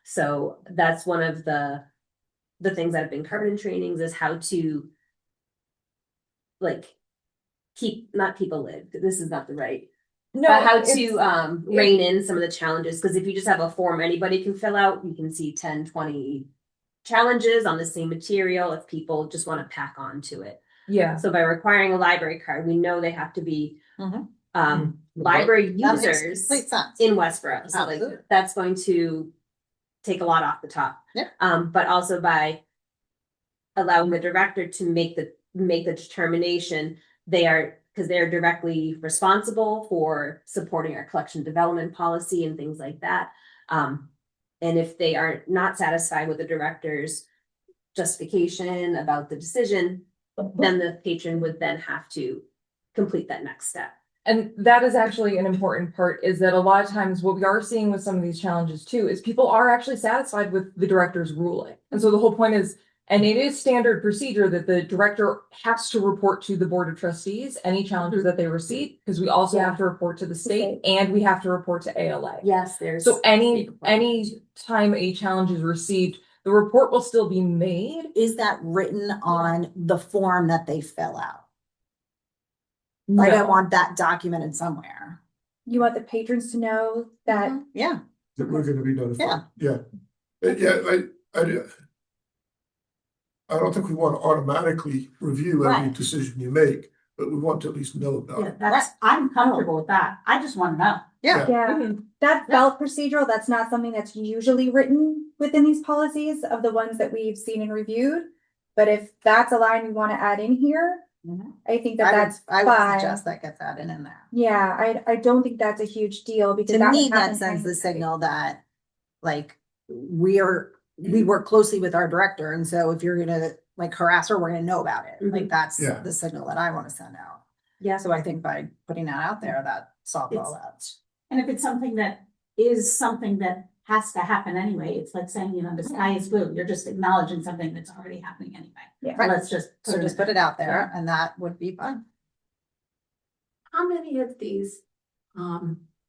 So that's one of the things that have been covered in trainings is how to not keep a lid. This is not the right. No, But how it's- to rein in some of the challenges. Because if you just have a form anybody can fill out, you can see 10, 20 challenges on the same material if people just want to pack on to it. Yeah. So by requiring a library card, we know they have to be Mhm. library That makes users complete sense. in Westborough. So like, Absolutely. that's going to take a lot off the top. Yeah. But also by allowing the director to make the determination, because they're directly responsible for supporting our collection development policy and things like that. And if they are not satisfied with the director's justification about the decision, then the patron would then have to complete that next step. And that is actually an important part, is that a lot of times what we are seeing with some of these challenges too, is people are actually satisfied with the director's ruling. And so the whole point is, and it is standard procedure that the director has to report to the Board of Trustees any challenges that they receive, because we also have to report to the state and we have to report to ALA. Yes, there's. So any time a challenge is received, the report will still be made. Is that written on the form that they fill out? Like, I No. want that documented somewhere. You want the patrons to know that Yeah, That we're gonna be notified. Yeah. I don't think we want to automatically review every Right. decision you make, but we want to at least know about Yeah, it. that's, I'm comfortable with that. I just want to know. yeah. Yeah, Mhm. that felt procedural. That's not something that's usually written within these policies of the ones that we've seen and reviewed. But if that's a line we want to add in here, Mhm. I think that I would, that's I would fine. suggest that gets added in there. Yeah, I don't think that's a huge deal because To that me, would that happen sends the anyway. signal that, like, we work closely with our director, and so if you're gonna like harass her, we're gonna know about it. Like, that's Yeah. the signal that I wanna send out. Yeah. So I think by putting that out there, that solves all that. And if it's something that is something that has to happen anyway, it's like saying, you know, the sky is blue. You're just acknowledging something that's already happening anyway. Yeah. So let's just. So just put it out there, and that would be fine. How many of these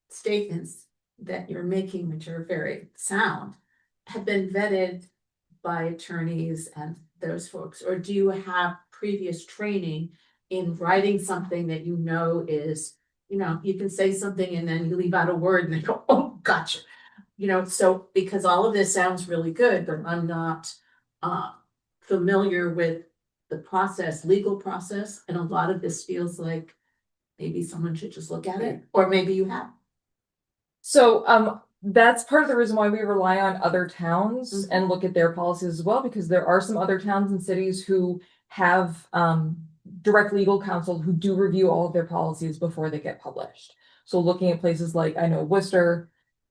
statements that you're making, which are very sound, have been vetted by attorneys and those folks? Or do you have previous training in writing something that you know is, you know, you can say something and then you leave out a word and they go, oh, gotcha. You know, so because all of this sounds really good, but I'm not familiar with the process, legal process, and a lot of this feels like maybe someone should just look at it, or maybe you have. So that's part of the reason why we rely on other towns and look at their policies as well, because there are some other towns and cities who have direct legal counsel who do review all of their policies before they get published. So looking at places like, I know Worcester.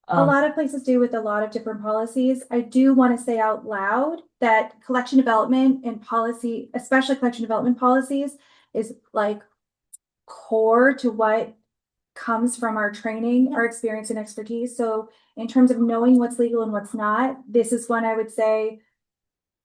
A lot of places do with a lot of different policies. I do want to say out loud that collection development and policy, especially collection development policies, is like core to what comes from our training, our experience and expertise. So in terms of knowing what's legal and what's not, this is one I would say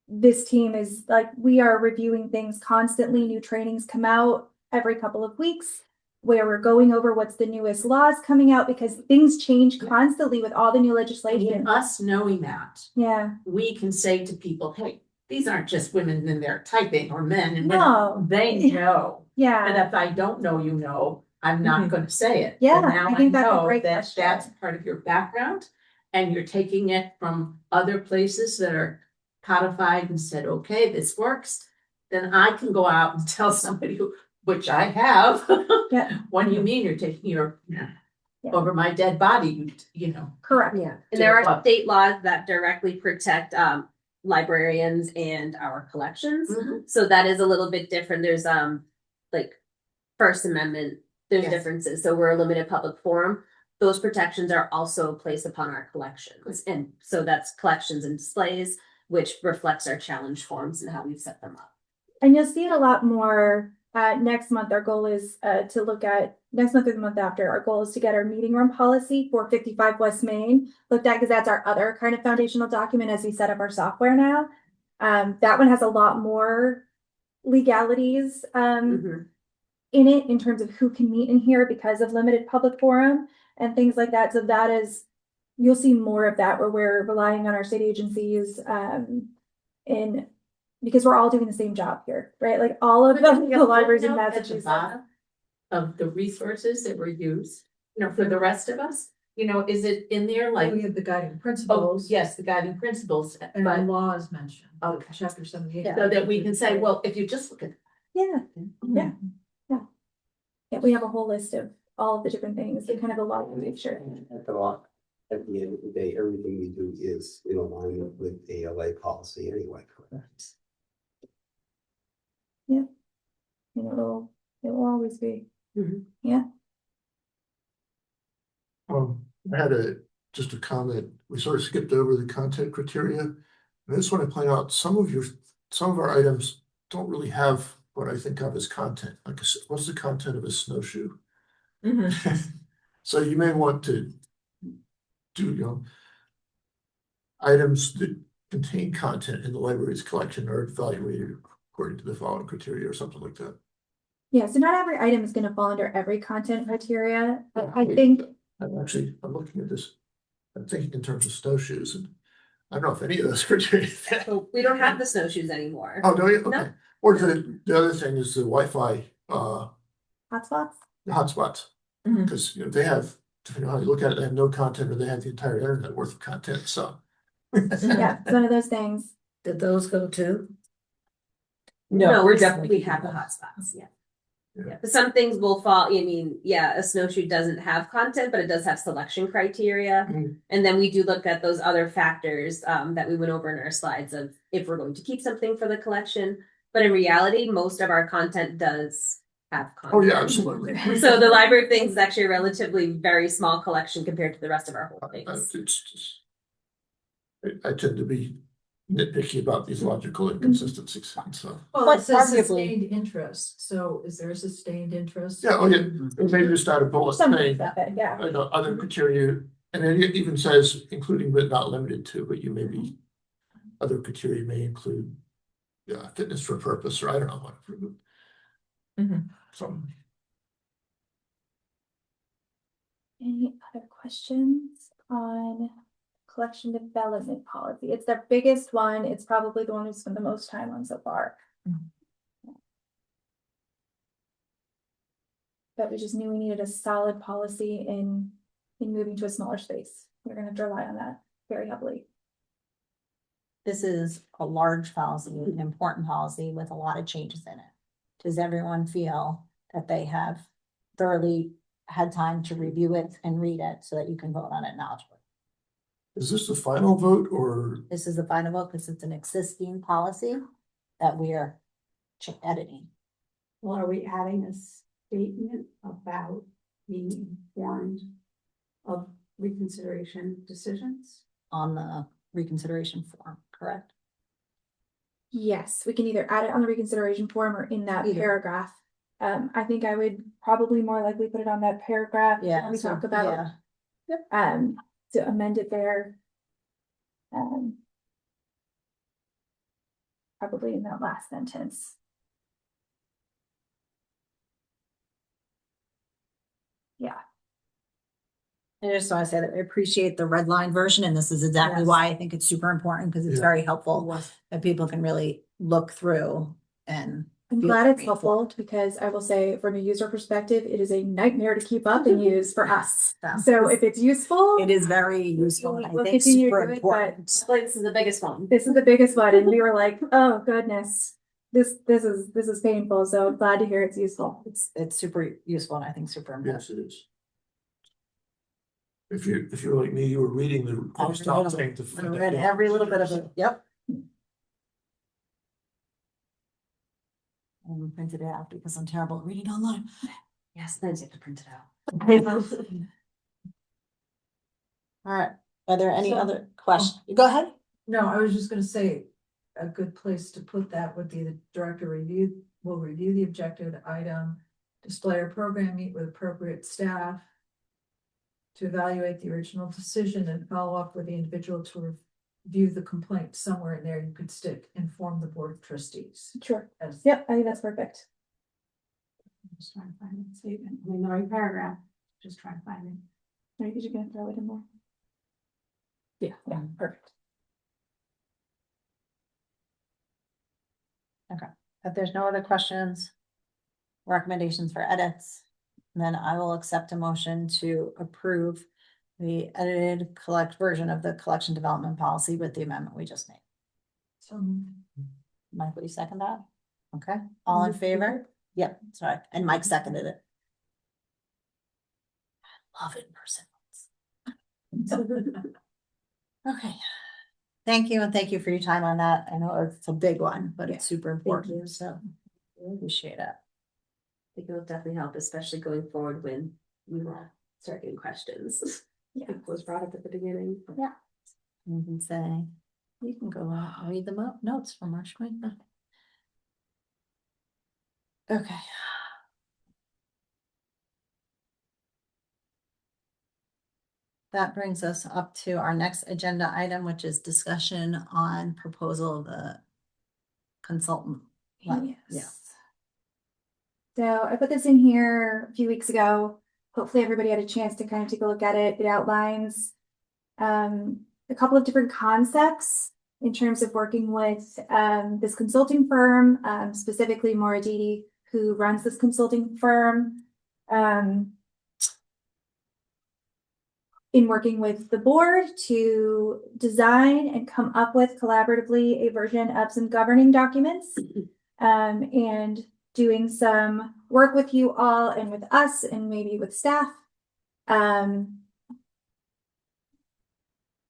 this team is like, we are reviewing things constantly. New trainings come out every couple of weeks where we're going over what's the newest laws coming out, because things change constantly with all the new legislation. And us knowing that, Yeah, we can say to people, hey, these aren't just women in there typing, or men and No. women. They know. And yeah, if I don't know, you know, I'm not gonna say it. Yeah, And now I think that's a know great that question. that's part of your background, and you're taking it from other places that are codified and said, okay, this works. Then I can go out and tell somebody who, which I have. Yeah. What do you mean you're taking your, Yeah. over my dead body, you know? correct. Yeah, and there are state laws that directly protect librarians and our collections. Mhm. So that is a little bit different. There's like First Amendment, there's Yes. differences. So we're a limited public forum. Those protections are also placed upon our collections. And so that's collections and displays, which reflects our challenge forms and how we've set them up. And you'll see it a lot more next month. Our goal is to look at next month or the month after. Our goal is to get our meeting room policy for 55 West Main looked at, because that's our other kind of foundational document as we set up our software now. That one has a lot more legalities in it in terms of who can meet in here because of limited public forum and things like that. So that is, you'll see more of that where we're relying on our state agencies in, because we're all doing the same job here, right? Like all of the libraries in Massachusetts. Of the resources that were used, you know, for the rest of us, you know, is it in there like, We have the guiding oh, principles. yes, the guiding principles, And but laws mentioned. Okay. Chapter 78. so that we can say, well, if you just look at. Yeah, yeah, yeah. Yeah, we have a whole list of all of the different things, and kind of a lot to make sure. At the end of the day, everything we do is in alignment with ALA policy anyway, correct? And it will always be. Yeah. I had just a comment. We sort of skipped over the content criteria. And I just want to point out some of our items don't really have what I think of as content. Like, what's the content of a snowshoe? So you may want to do, items that contain content in the library's collection are evaluated according to the following criteria or something like that. Yeah, so not every item is gonna fall under every content criteria, but I think, I'm looking at this. I'm thinking in terms of snowshoes, and I don't know if any of those criteria fit. So we don't have the snowshoes anymore. Oh, do you? No. Okay. Or the other thing is the Wi-Fi, hotspots, the hotspots. Mhm. Because, they have, depending on how you look at it, they have no content or they have the entire internet worth of content, so. yeah, it's one of those things. Did those go too? No, we're we- definitely. We keeping have the them. hotspots, yeah. Yeah. Yeah, but some things will fall, a snowshoe doesn't have content, but it does have selection criteria. Mm. And then we do look at those other factors that we went over in our slides of if we're going to keep something for the collection. But in reality, most of our content does have content. Oh, yeah, absolutely. So the Library of Things is actually a relatively very small collection compared to the rest of our holdings. I tend to be nitpicky about these logical inconsistencies, so. Well, But it says arguably- sustained interest, so is there a sustained interest? Yeah, maybe just add a bullet Something saying, like that, yeah. other criteria, and it even says including but not limited to, but you may be, other criteria may include, fitness for purpose, or I don't know what. Mhm. Some. Any other questions on collection development policy? It's their biggest one. It's probably the one we've spent the most time on so far. But we just knew we needed a solid policy in moving to a smaller space. We're gonna have to rely on that very heavily. This is a large policy, an important policy with a lot of changes in it. Does everyone feel that they have thoroughly had time to review it and read it so that you can vote on it knowledgeably? Is this the final vote, or? This is the final vote because it's an existing policy that we are editing. Well, are we adding a statement about being informed of reconsideration decisions? On the reconsideration form, correct? Yes, we can either add it on the reconsideration form or in that Either. paragraph. I think I would probably more likely put it on that paragraph. Yeah. when we so, talk about, yeah. to amend it there. Probably in that last sentence. Yeah. I just want to say that I appreciate the red line version, and this is exactly Yes. why I think it's super important, because it's Yeah. very helpful that people can really look through and. I'm feel glad it's very helpful informed. because I will say from a user perspective, it is a nightmare to keep up and use for us. Yeah. So if it's useful, It is very useful, and I We'll think continue to super do it, important. Like, this is the biggest one. this is the biggest one and we were like, oh goodness, this is painful. So I'm glad to hear it's useful. It's super useful, and I think super important. Yes, it is. If you're like me, you were reading the. I read every little bit of it, yep. And printed it out because I'm terrible at reading online. Yes, then you have to print it out. All right, are there any So- other questions? Go ahead. No, I was just gonna say, a good place to put that would be the director will review the objective item, display our program, meet with appropriate staff to evaluate the original decision and follow up with the individual to review the complaint. Somewhere in there, you could stick, inform the board of trustees. Sure. As Yep, I think that's perfect. I'm just trying to find the statement, I mean, the right paragraph, just trying to find it. Maybe you're gonna throw it in more. Yeah, perfect. If there's no other questions, recommendations for edits, then I will accept a motion to approve the edited version of the collection development policy with the amendment we just made. So, Mike, will you second that? Okay, all in favor? Yep, sorry, and Mike seconded it. love in-person ones. Okay. Thank you, and thank you for your time on that. I know it's a big one, but it's super important, so I appreciate it. I think it will definitely help, especially going forward when you start getting questions. Yeah. It was brought up at the beginning. Yeah. You can say, you can go out and read the notes from March 25th. Okay. That brings us up to our next agenda item, which is discussion on proposal of the consultant. Yes. Yeah. So I put this in here a few weeks ago. Hopefully everybody had a chance to kind of take a look at it. It outlines a couple of different concepts in terms of working with this consulting firm, specifically Maura Didi, who runs this consulting firm. In working with the board to design and come up with collaboratively a version of some governing documents, and doing some work with you all and with us and maybe with staff. And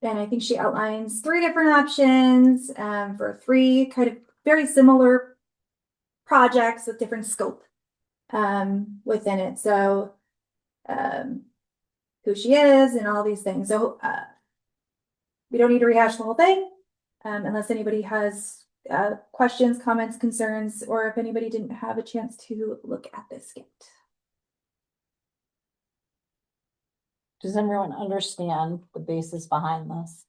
I think she outlines 3 different options for 3 kind of very similar projects with different scope within it. So who she is and all these things. So we don't need to rehash the whole thing unless anybody has questions, comments, concerns, or if anybody didn't have a chance to look at this yet. Does everyone understand the basis behind this?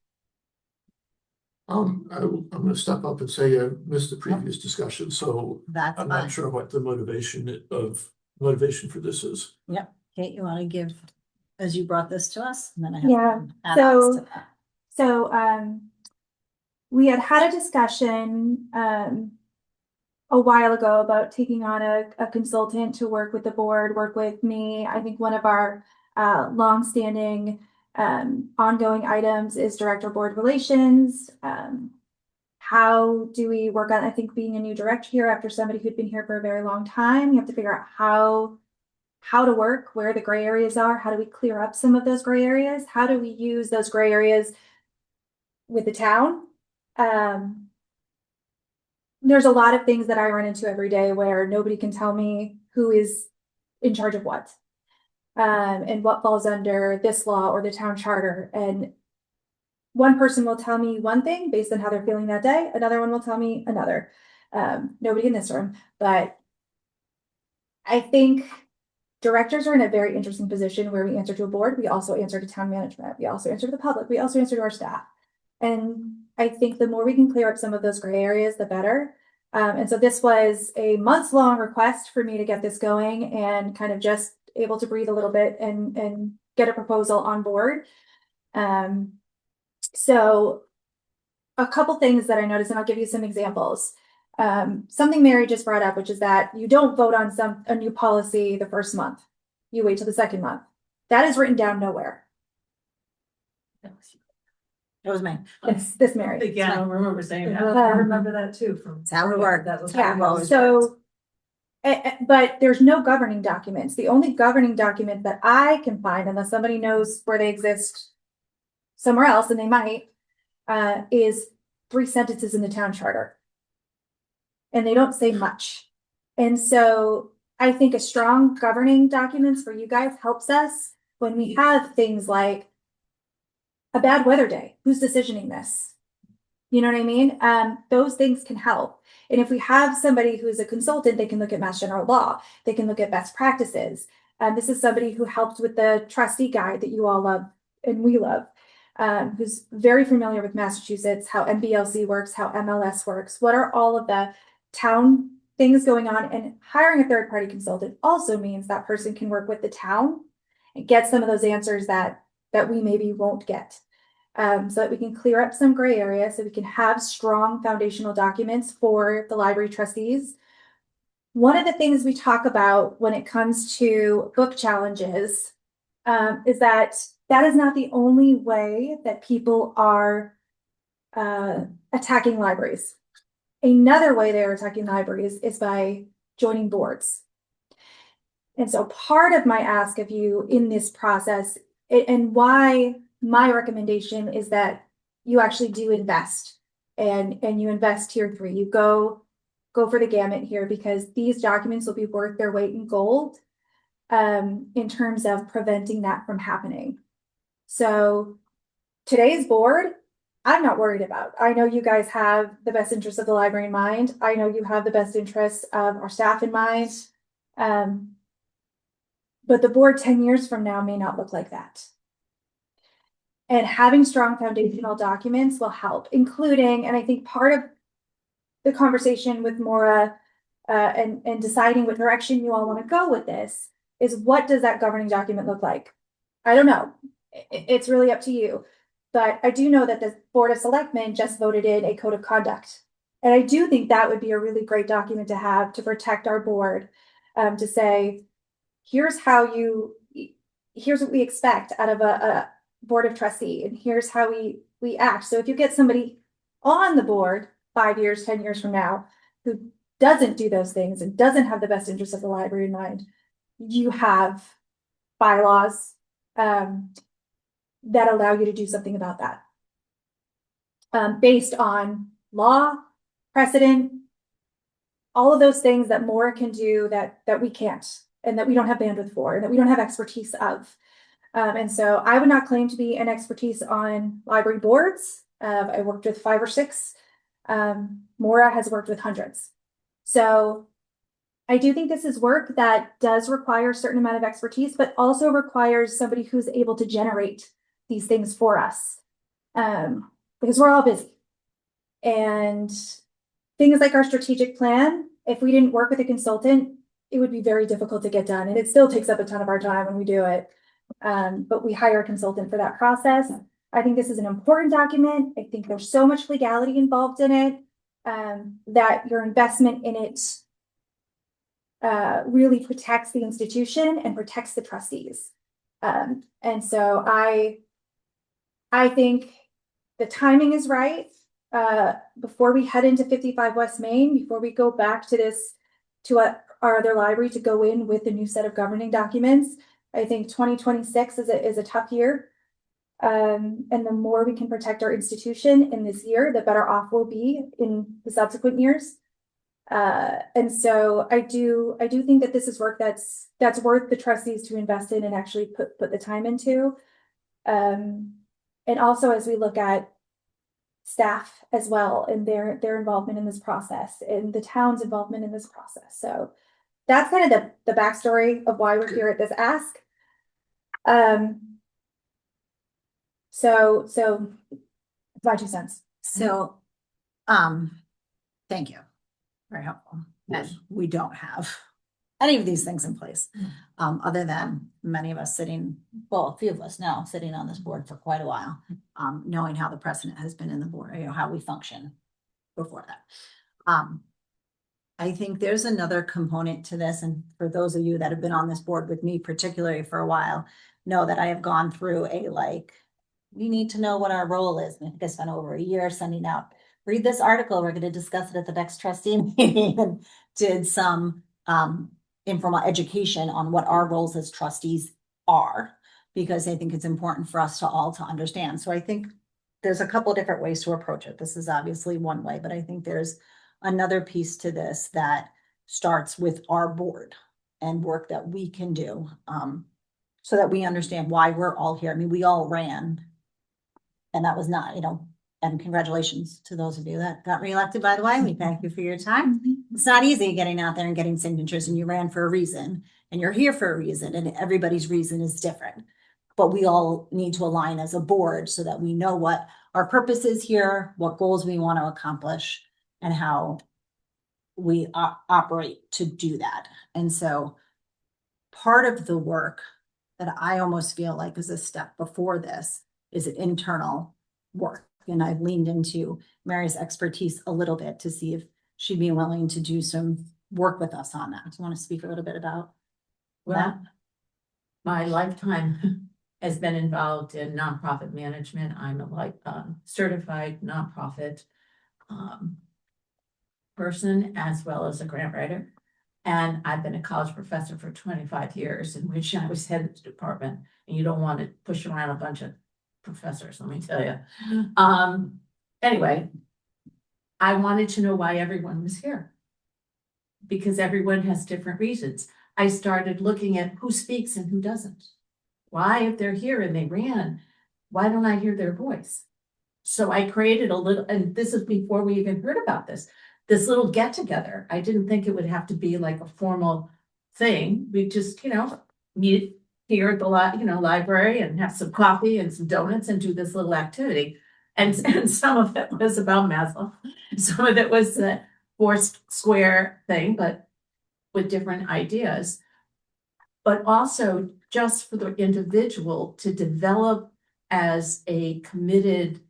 I'm gonna step up and say I missed the previous discussion, so That's I'm fine. not sure what the motivation for this is. Yep. Kate, you want to give, as you brought this to us, and then I have Yeah, some add-ons to that. So we had a discussion a while ago about taking on a consultant to work with the board, work with me. I think one of our longstanding ongoing items is director board relations. How do we work on, I think being a new director here after somebody who'd been here for a very long time, you have to figure out how to work, where the gray areas are, how do we clear up some of those gray areas? How do we use those gray areas with the town? There's a lot of things that I run into every day where nobody can tell me who is in charge of what, and what falls under this law or the town charter. And one person will tell me one thing based on how they're feeling that day. Another one will tell me another. Nobody in this room, but I think directors are in a very interesting position where we answer to a board. We also answer to town management. We also answer to the public. We also answer to our staff. And I think the more we can clear up some of those gray areas, the better. And so this was a months-long request for me to get this going and kind of just able to breathe a little bit and get a proposal on board. So a couple things that I noticed, and I'll give you some examples. Something Mary just brought up, which is that you don't vote on a new policy the first month. You wait till the second month. That is written down nowhere. It was me. This Mary. Yeah, I don't remember saying that. Um, I remember that too from. That's how it worked. That was how it Yeah, always so, but there's no governing documents. The only governing document that I can find, unless somebody knows where they exist somewhere else, and they might, is 3 sentences in the town charter. And they don't say much. And so I think a strong governing documents for you guys helps us when we have things like a bad weather day. Who's decisioning this? You know what I mean? Those things can help. And if we have somebody who is a consultant, they can look at Mass General Law. They can look at best practices. This is somebody who helped with the trustee guide that you all love and we love, who's very familiar with Massachusetts, how MBLC works, how MLS works, what are all of the town things going on. And hiring a third-party consultant also means that person can work with the town and get some of those answers that we maybe won't get. So that we can clear up some gray areas, so we can have strong foundational documents for the library trustees. One of the things we talk about when it comes to book challenges is that is not the only way that people are attacking libraries. Another way they are attacking libraries is by joining boards. And so part of my ask of you in this process and why my recommendation is that you actually do invest and you invest tier 3. You go for the gamut here because these documents will be worth their weight in gold in terms of preventing that from happening. So today's board, I'm not worried about. I know you guys have the best interests of the library in mind. I know you have the best interests of our staff in mind. But the board 10 years from now may not look like that. And having strong foundational documents will help, including, and I think part of the conversation with Maura and deciding what direction you all want to go with this is what does that governing document look like? I don't know. It's really up to you. But I do know that the Board of Selectmen just voted in a code of conduct. And I do think that would be a really great document to have to protect our board, to say, here's what we expect out of a board of trustee, and here's how we act. So if you get somebody on the board 5 years, 10 years from now, who doesn't do those things and doesn't have the best interest of the library in mind, you have bylaws that allow you to do something about that. Based on law, precedent, all of those things that Maura can do that we can't, and that we don't have bandwidth for, and that we don't have expertise of. And so I would not claim to be an expertise on library boards. I worked with 5 or 6. Maura has worked with hundreds. So I do think this is work that does require a certain amount of expertise, but also requires somebody who's able to generate these things for us. Because we're all busy. And things like our strategic plan, if we didn't work with a consultant, it would be very difficult to get done. And it still takes up a ton of our time when we do it. But we hire a consultant for that process. I think this is an important document. I think there's so much legality involved in it that your investment in it really protects the institution and protects the trustees. And so I think the timing is right. Before we head into 55 West Main, before we go back to our other library to go in with the new set of governing documents, I think 2026 is a tough year. And the more we can protect our institution in this year, the better off we'll be in the subsequent years. And so I do think that this is work that's worth the trustees to invest in and actually put the time into. And also as we look at staff as well and their involvement in this process and the town's involvement in this process. So that's kind of the backstory of why we're here at this ask. So it's my 2 cents. So, thank you. Very helpful. And we don't have any of these things in place, other than many of us sitting, well, a few of us now sitting on this board for quite a while, knowing how the precedent has been in the board, how we function before that. I think there's another component to this, and for those of you that have been on this board with me, particularly for a while, know that I have gone through we need to know what our role is. And I think I spent over a year sending out, read this article, we're going to discuss it at the next trustee meeting, and did some informal education on what our roles as trustees are, because I think it's important for us all to understand. So I think there's a couple of different ways to approach it. This is obviously one way, but I think there's another piece to this that starts with our board and work that we can do, so that we understand why we're all here. I mean, we all ran, and that was not, and congratulations to those of you that got reelected, by the way. We thank you for your time. It's not easy getting out there and getting signatures, and you ran for a reason, and you're here for a reason, and everybody's reason is different. But we all need to align as a board so that we know what our purpose is here, what goals we want to accomplish, and how we operate to do that. And so part of the work that I almost feel like is a step before this is an internal work. And I've leaned into Mary's expertise a little bit to see if she'd be willing to do some work with us on that. Do you want to speak a little bit about that? My lifetime has been involved in nonprofit management. I'm a certified nonprofit person as well as a grant writer. And I've been a college professor for 25 years, in which I was head of the department, and you don't want to push around a bunch of professors, let me tell you. Anyway, I wanted to know why everyone was here. Because everyone has different reasons. I started looking at who speaks and who doesn't. Why, if they're here and they ran, why don't I hear their voice? So I created a little, and this is before we even heard about this little get together. I didn't think it would have to be like a formal thing. We just, meet here at the library and have some coffee and some donuts and do this little activity. And some of it was about Maslow. Some of it was the Foursquare thing, but with different ideas. But also just for the individual to develop as a committed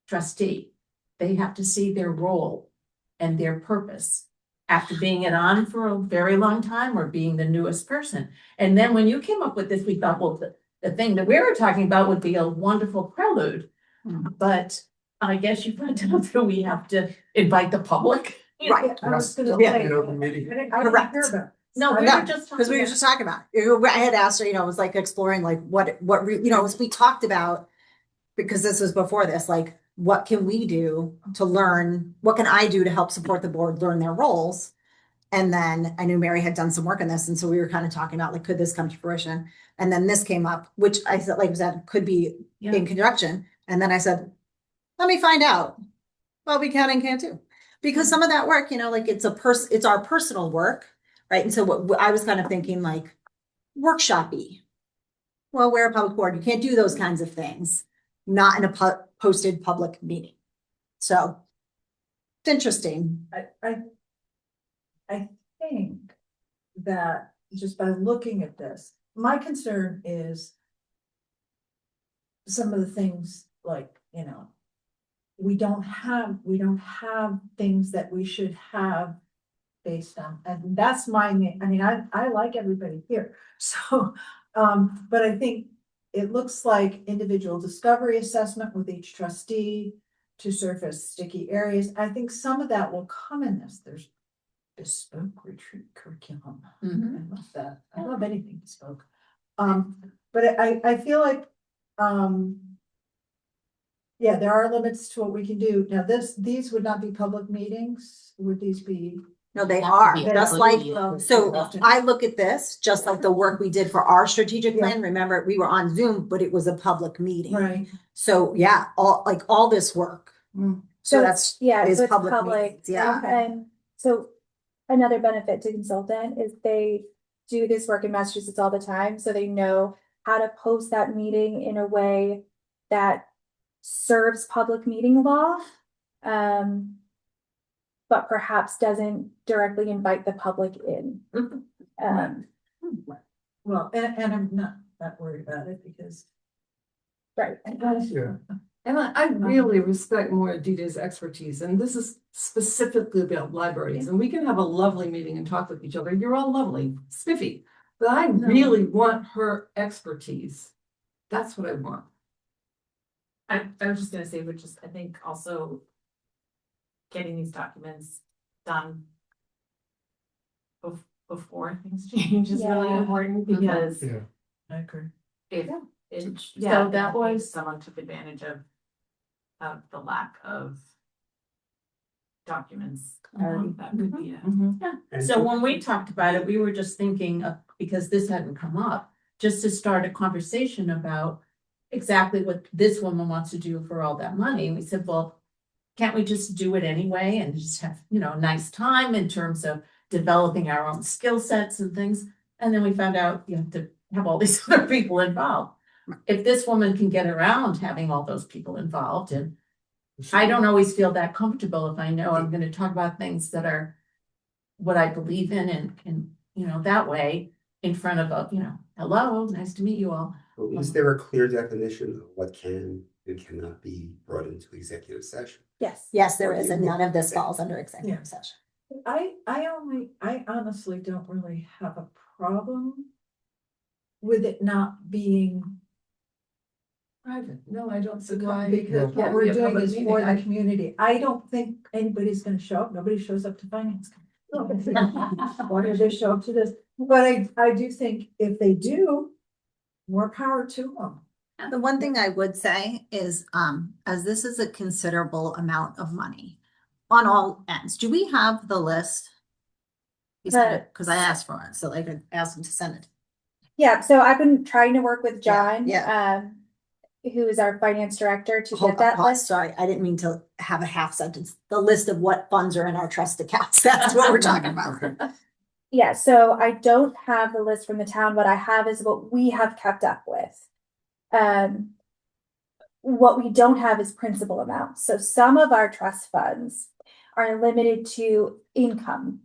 trustee. They have to see their role and their purpose after being it on for a very long time or being the newest person. And then when you came up with this, we thought, well, the thing that we were talking about would be a wonderful prelude. But I guess you found out that we have to invite the public. Right. I was gonna Yeah. say, An open meeting. I didn't Correct. hear about. No, we No, were just because we were talking just talking about it. I had asked her, it was like exploring like as we talked about, because this was before this, like, what can we do to learn? What can I do to help support the board learn their roles? And then I knew Mary had done some work on this. And so we were kind of talking about like, could this come to fruition? And then this came up, which I said, like I said, could be Yeah. in conjunction. And then I said, let me find out. Well, we can and can't too. Because some of that work, like it's our personal work, right? And so what I was kind of thinking like workshop-y. Well, we're a public board. You can't do those kinds of things, not in a posted public meeting. So it's interesting. I think that just by looking at this, my concern is some of the things like, we don't have things that we should have based on, and that's I like everybody here. So, but I think it looks like individual discovery assessment with each trustee to surface sticky areas. I think some of that will come in this. There's bespoke retreat curriculum. I love that. I love anything bespoke. But I feel like, yeah, there are limits to what we can do. Now, these would not be public meetings. Would these be? No, they Have to are be just public like, meeting. so I look at this, just like the work we did for our strategic plan. Remember, we were on Zoom, but it was a public meeting. Right. So yeah, all this work. So that's, is so it's public meetings, yeah. And so another benefit to consultant is they do this work in Massachusetts all the time, so they know how to post that meeting in a way that serves public meeting law. But perhaps doesn't directly invite the public in. Well, and I'm not that worried about it because. Right. Yeah. And I really respect more Adita's expertise, and this is specifically about libraries, and we can have a lovely meeting and talk with each other. You're all lovely, spiffy, but I really want her expertise. That's what I want. I was just gonna say, which is, I think also getting these documents done before things change is really Yeah. important, because Yeah. I agree. so that was, someone took advantage of the lack of documents. That could be a. And So when we talked about it, we were just thinking of, because this hadn't come up, just to start a conversation about exactly what this woman wants to do for all that money. And we said, well, can't we just do it anyway and just have, a nice time in terms of developing our own skill sets and things? And then we found out you have to have all these other people involved. If this woman can get around having all those people involved, and I don't always feel that comfortable if I know I'm gonna talk about things that are what I believe in and that way in front of hello, nice to meet you all. Well, is there a clear definition of what can and cannot be brought into executive session? Yes, there is, and none of this falls under executive session. I honestly don't really have a problem with it not being Private, no, I don't see because why. what Yeah, we're be a doing public is meeting. for the community. I don't think anybody's gonna show up. Nobody shows up to finance committee. Why did they show up to this? But I do think if they do, more power to them. The one thing I would say is, as this is a considerable amount of money on all ends, do we have the list? Because I asked for it, so I could ask him to send it. Yeah, so I've been trying to work with John, Yeah, who is our finance director, to Hold get that on, list. sorry, I didn't mean to have a half sentence. The list of what funds are in our trust accounts. That's what we're talking about. Yeah, so I don't have the list from the town. What I have is what we have kept up with. What we don't have is principal amounts. So some of our trust funds are limited to income.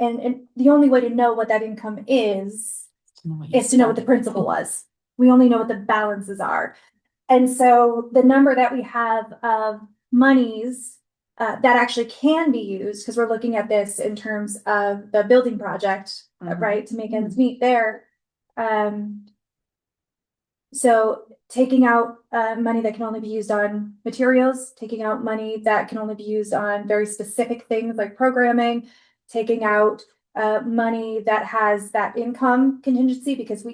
And the only way to know what that income is to know what the principal was. We only know what the balances are. And so the number that we have of monies that actually can be used, because we're looking at this in terms of the building project, right, to make ends meet there. So taking out money that can only be used on materials, taking out money that can only be used on very specific things like programming, taking out money that has that income contingency, because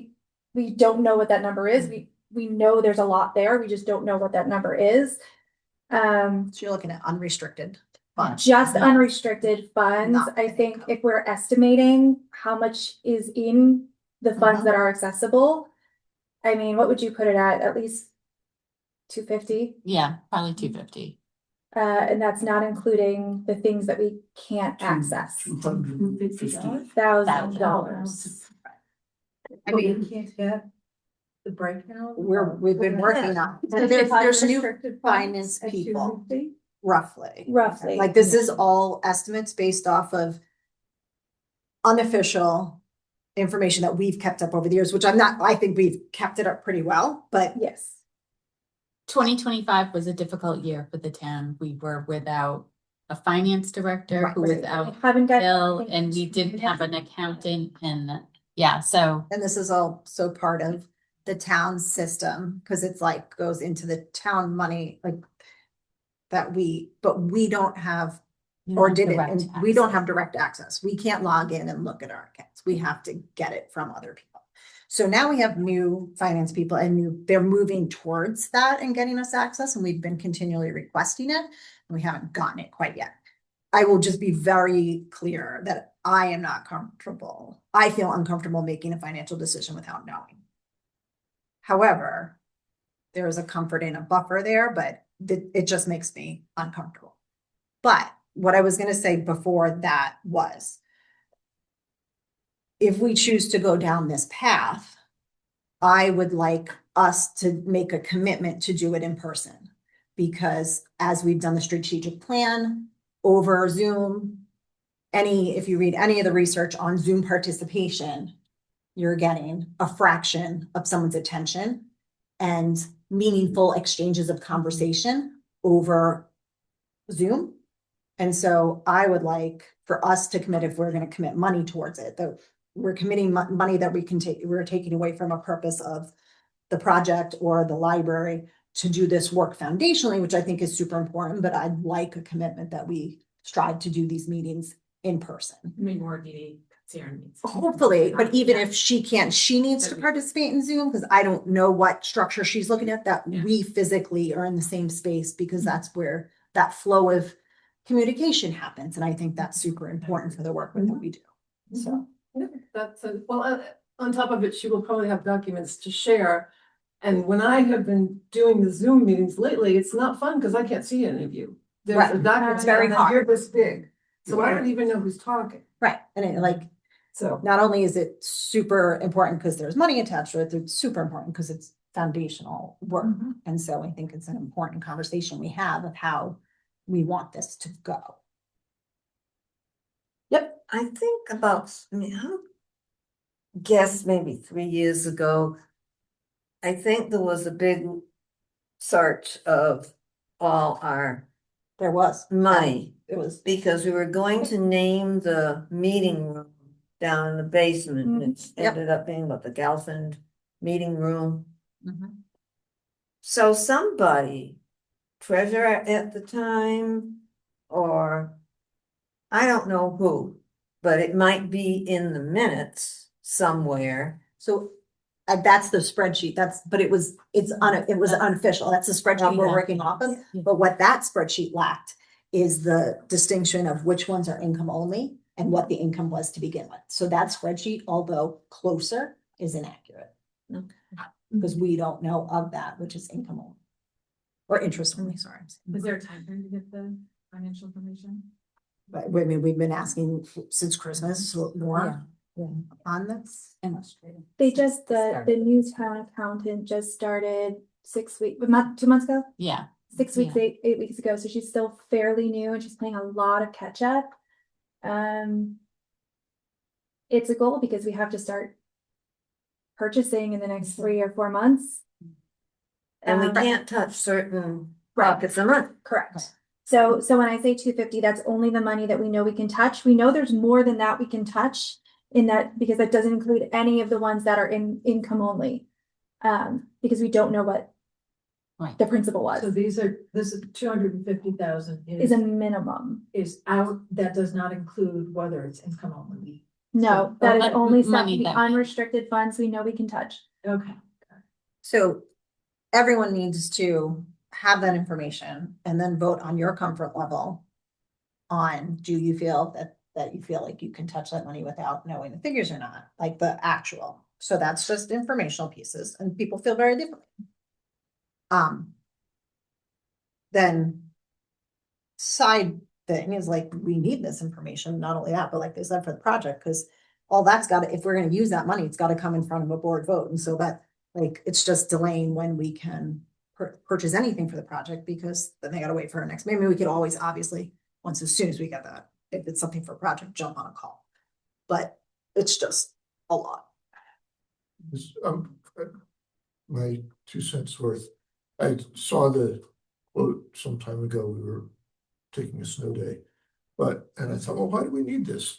we don't know what that number is. We know there's a lot there. We just don't know what that number is. So you're looking at unrestricted funds. Just unrestricted funds. Not I think if we're estimating how much is in the funds that are accessible, I mean, what would you put it at? At least 250? Yeah, probably 250. And that's not including the things that we can't access. $250. $1,000. I mean, You can't get the breakdown. we've been working on. So There's new unrestricted finance funds at people, 250? roughly. Like this is all estimates based off of unofficial information that we've kept up over the years, which I think we've kept it up pretty well, but Yes. 2025 was a difficult year for the town. We were without a finance director who was out Haven't got ill, and we didn't have an accountant, and yeah, so and this is also part of the town system, because it's like goes into the town money, like but we don't have or didn't, and we don't have direct access. We can't log in and look at our accounts. We have to get it from other people. So now we have new finance people and they're moving towards that and getting us access, and we've been continually requesting it, and we haven't gotten it quite yet. I will just be very clear that I am not comfortable. I feel uncomfortable making a financial decision without knowing. However, there is a comfort in a buffer there, but it just makes me uncomfortable. But what I was going to say before that was, if we choose to go down this path, I would like us to make a commitment to do it in person, because as we've done the strategic plan over Zoom, if you read any of the research on Zoom participation, you're getting a fraction of someone's attention and meaningful exchanges of conversation over Zoom. And so I would like for us to commit, if we're going to commit money towards it, that we're committing money that we're taking away from a purpose of the project or the library to do this work foundationally, which I think is super important, but I'd like a commitment that we strive to do these meetings in person. Hopefully, but even if she can't, she needs to participate in Zoom, because I don't know what structure she's looking at, that we physically are in the same space, because that's where that flow of communication happens. And I think that's super important for the work that we do. So. On top of it, she will probably have documents to share. And when I have been doing the Zoom meetings lately, it's not fun because I can't see any of you. There's a document, It's very hard. you're this big, so I don't even know who's talking. Right, and So not only is it super important because there's money attached to it, it's super important because it's foundational work. And so I think it's an important conversation we have of how we want this to go. Yep. I think I guess maybe 3 years ago, I think there was a big search of all our There was money. It was Because we were going to name the meeting room down in the basement, and it ended up being the Galfand meeting room. So somebody, treasurer at the time, or I don't know who, but it might be in the minutes somewhere. So that's the spreadsheet, but it was unofficial, that's the spreadsheet we're Yeah. working off of. But what that spreadsheet lacked is the distinction of which ones are income only and what the income was to begin with. So that spreadsheet, although closer, is inaccurate. Okay. Because we don't know of that, which is income only. Or interest only, sorry. Is there a time frame to get the financial information? But I mean, we've been asking since Christmas, so more on this. They just, the new town accountant just started 2 months ago? Yeah. 6 weeks, 8 weeks ago, so she's still fairly new and she's playing a lot of catch up. It's a goal because we have to start purchasing in the next 3 or 4 months. And we can't touch certain pockets of money. Correct. So when I say 250, that's only the money that we know we can touch. We know there's more than that we can touch in that, because that doesn't include any of the ones that are in income only. Because we don't know what the principal was. So this is 250,000 Is a minimum. is out, that does not include whether it's income only. No, that is only stuff, money the that- unrestricted funds we know we can touch. Okay. So everyone needs to have that information and then vote on your comfort level on, do you feel that you feel like you can touch that money without knowing the figures or not, like the actual. So that's just informational pieces and people feel very differently. Then side thing is like, we need this information, not only that, but like they said, for the project, because all that's got to, if we're going to use that money, it's got to come in front of a board vote. And so that, like, it's just delaying when we can purchase anything for the project, because then they got to wait for our next, maybe we could always, obviously, once as soon as we get that, if it's something for a project, jump on a call. But it's just a lot. My 2 cents worth. I saw the quote some time ago. We were taking a snow day, and I thought, well, why do we need this?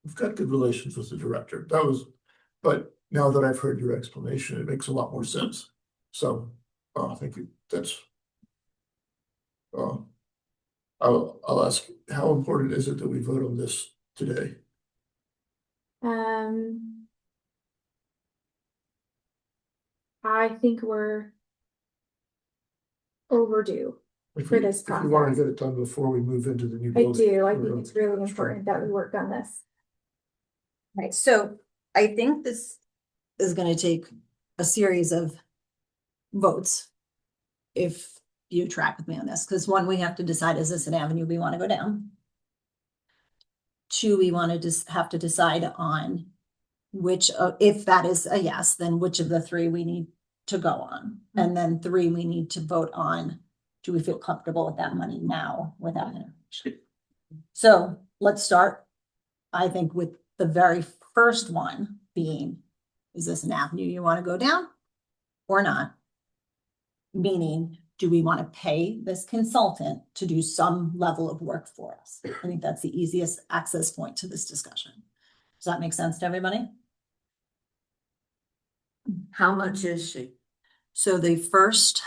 We've got good relations with the director. But now that I've heard your explanation, it makes a lot more sense. So, thank you. I'll ask, how important is it that we vote on this today? I think we're overdue. If For this if we want to process. get it done before we move into the new I building. do, I think it's really important that we work on this. Right, so I think this is gonna take a series of votes. If you track with me on this, because one, we have to decide, is this an avenue we want to go down? Two, we want to just have to decide on which, if that is a yes, then which of the 3 we need to go on. And then 3, we need to vote on, do we feel comfortable with that money now without information? So let's start, I think, with the very first one being, is this an avenue you want to go down or not? Meaning, do we want to pay this consultant to do some level of work for us? I think that's the easiest access point to this discussion. Does that make sense to everybody? How much is she? So the first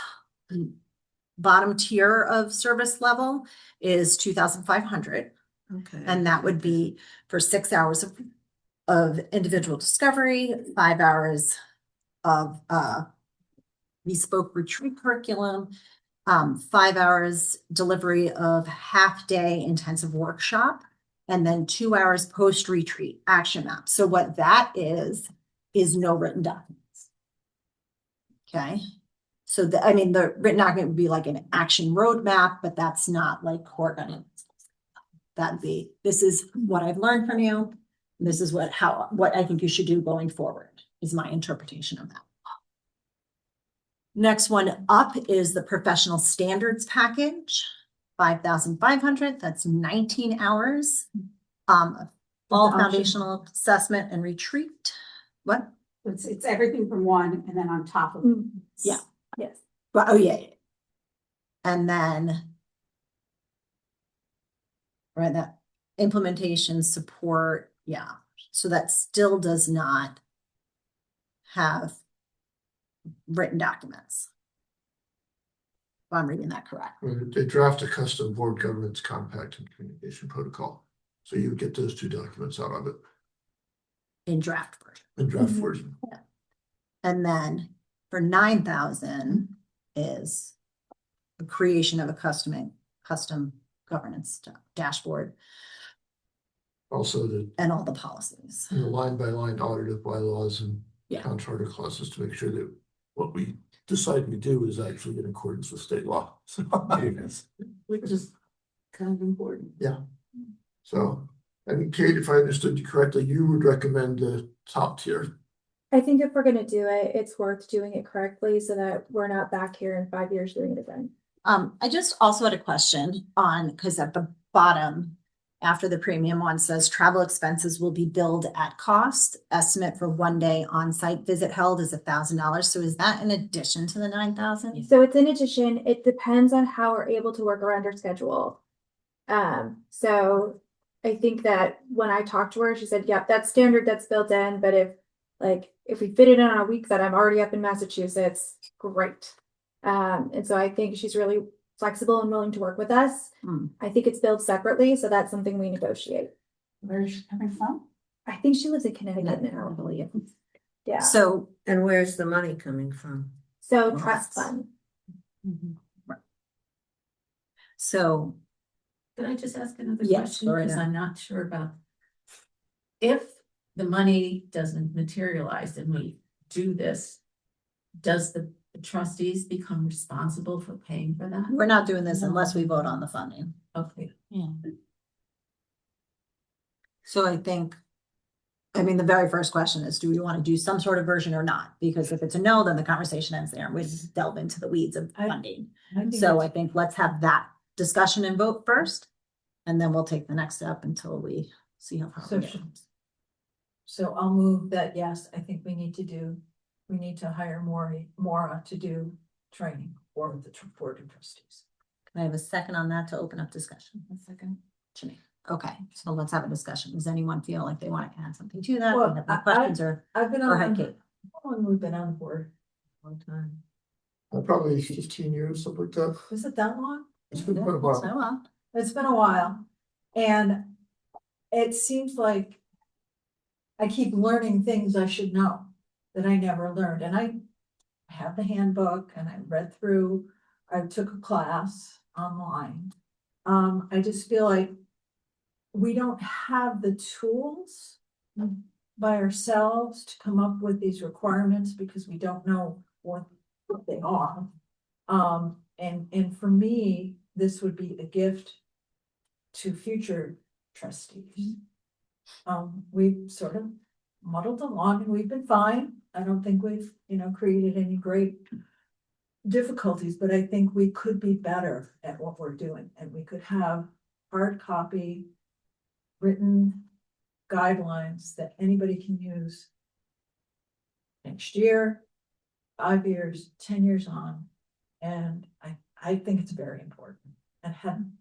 bottom tier of service level is 2,500. Okay. And that would be for 6 hours of individual discovery, 5 hours of bespoke retreat curriculum, 5 hours delivery of half-day intensive workshop, and then 2 hours post-retreat action map. So what that is no written documents. Okay. So the written document would be like an action roadmap, but that's not like core guidance. That'd be, this is what I've learned from you. This is what I think you should do going forward, is my interpretation of that. Next one up is the professional standards package, 5,500. That's 19 hours. All foundational assessment and retreat. What? It's everything from one and then on top of it. Yeah. Yes. But oh yeah. And then right, that implementation support, yeah. So that still does not have written documents. If I'm reading that correct. They draft a custom board governance compact and communication protocol. So you would get those two documents out of it In draft version. in draft Mhm. version. And then for 9,000 is the creation of a custom governance dashboard Also the and all the policies. line by line audit of bylaws and Yeah. town charter clauses to make sure that what we decide we do is actually in accordance with state law. Which is kind of important. So, and Kate, if I understood you correctly, you would recommend the top tier. I think if we're gonna do it, it's worth doing it correctly so that we're not back here in 5 years doing it again. I just also had a question on, because at the bottom, after the premium one says travel expenses will be billed at cost. Estimate for 1 day on-site visit held is $1,000. So is that in addition to the 9,000? So it's in addition, it depends on how we're able to work around our schedule. So I think that when I talked to her, she said, yep, that's standard, that's built in, but if we fit it in on a week that I'm already up in Massachusetts, great. And so I think she's really flexible and willing to work with us. I think it's billed separately, so that's something we negotiate. Where is she coming from? I think she lives in Connecticut now, I believe. Yeah, So, And where's the money coming from? so Well, trust that's- fund. so Can I just ask another Yes, question? go right Because ahead. I'm not sure about. If the money doesn't materialize and we do this, does the trustees become responsible for paying for that? we're not doing this unless we vote on the funding. Okay. Yeah. So I think, I mean, the very first question is, do we want to do some sort of version or not? Because if it's a no, then the conversation ends there and we delve into the weeds of funding. So I think let's have that discussion and vote first. And then we'll take the next step until we see how far So we get. So I'll move that, yes, I think we need to hire Maura to do training for the board of trustees. Can I have a second on that to open up discussion? A second. Janine. Okay, so let's have a discussion. Does anyone feel like they want to add something to that? Well, Have any questions or? I've been Go ahead, on, Kate. how long we've been on the board? Long time. Probably 15 years, something like that. Was it that long? It's been Yeah, quite a while. so, well, It's been a while, and it seems like I keep learning things I should know that I never learned, and I have the handbook and I read through, I took a class online. I just feel like we don't have the tools by ourselves to come up with these requirements because we don't know what they are. And for me, this would be a gift to future trustees. We've sort of muddled along and we've been fine. I don't think we've, created any great difficulties, but I think we could be better at what we're doing, and we could have hard copy, written guidelines that anybody can use next year, 5 years, 10 years on. And I think it's very important. And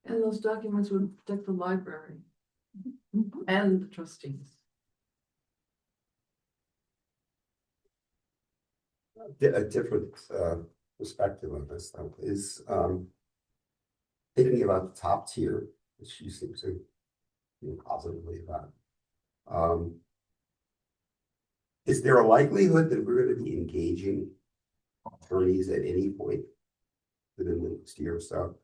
And those documents would protect the library and the trustees. A different perspective on this though is thinking about the top tier, which you seem to feel positively about. Is there a likelihood that we're going to be engaging attorneys at any point within the next year or so?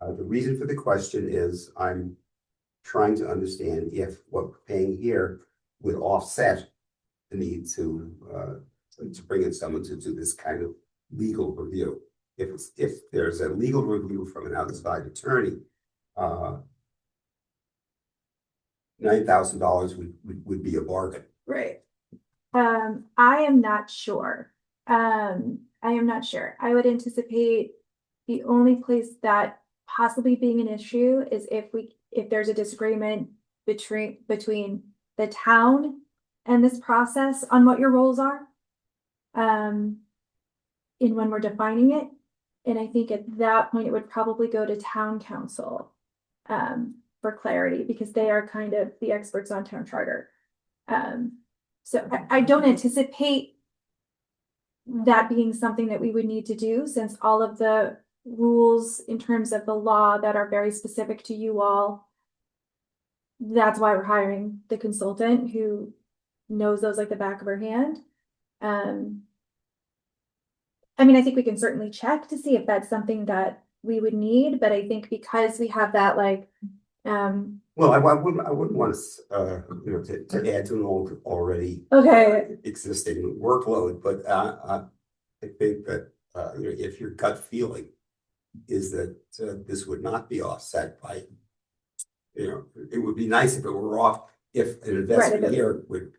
The reason for the question is I'm trying to understand if what we're paying here would offset the need to bring in someone to do this kind of legal review. If there's a legal review from an outside attorney, $9,000 would be a bargain. Right. I am not sure. I would anticipate the only place that possibly being an issue is if there's a disagreement between the town and this process on what your roles are. In when we're defining it. And I think at that point, it would probably go to town council for clarity because they are kind of the experts on town charter. So I don't anticipate that being something that we would need to do since all of the rules in terms of the law that are very specific to you all that's why we're hiring the consultant who knows those like the back of her hand. I mean, I think we can certainly check to see if that's something that we would need, but I think because we have that like, Well, I wouldn't want to add to an already okay, existing workload, but I think that if your gut feeling is that this would not be offset by, it would be nice if it were off, if an investment here would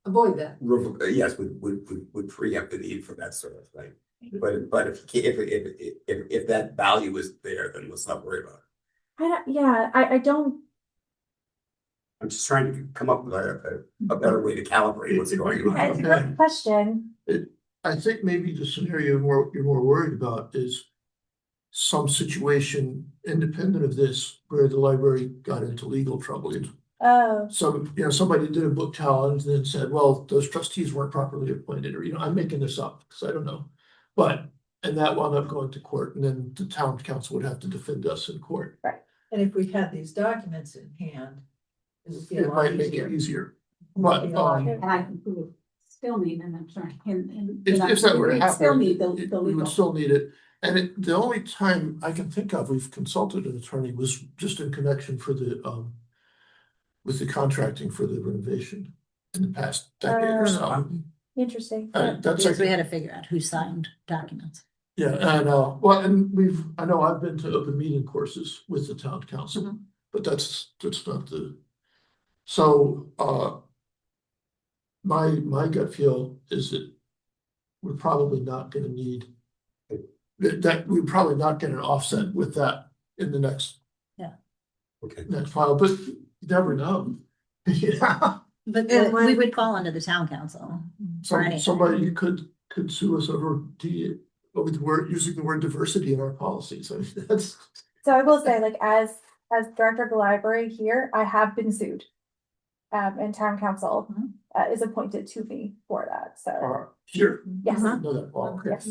Avoid that. yes, would free up the need for that sort of thing. But if that value is there, then let's not worry about it. I don't. I'm just trying to come up with a better way to calibrate what's going It's a on. good question. I think maybe the scenario you're more worried about is some situation independent of this where the library got into legal trouble. Oh, Somebody did a book challenge and then said, well, those trustees weren't properly appointed, or, I'm making this up because I don't know. And that wound up going to court, and then the town council would have to defend us in court. And if we had these documents in hand, it would be a It lot might make easier. it easier. But, And I can prove, still need an attorney, and. if that were to happen, Still need the we would legal. still need it. And the only time I can think of we've consulted an attorney was just in connection for with the contracting for the renovation in the past decade or so. interesting. That's Because we like, had to figure out who signed documents. yeah, and and I know I've been to open meeting courses with the town council, but that's not so my gut feel is that we're probably not gonna need that we're probably not get an offset with that in the next file, but you never know. Yeah. But And we when- would fall under the town council. for anything. Somebody could sue us over using the word diversity in our policies. I mean, that's. So I will say, like, as director of the library here, I have been sued. And town council is appointed to me for that, so, Here. yes. I know that. Oh, okay. Yes.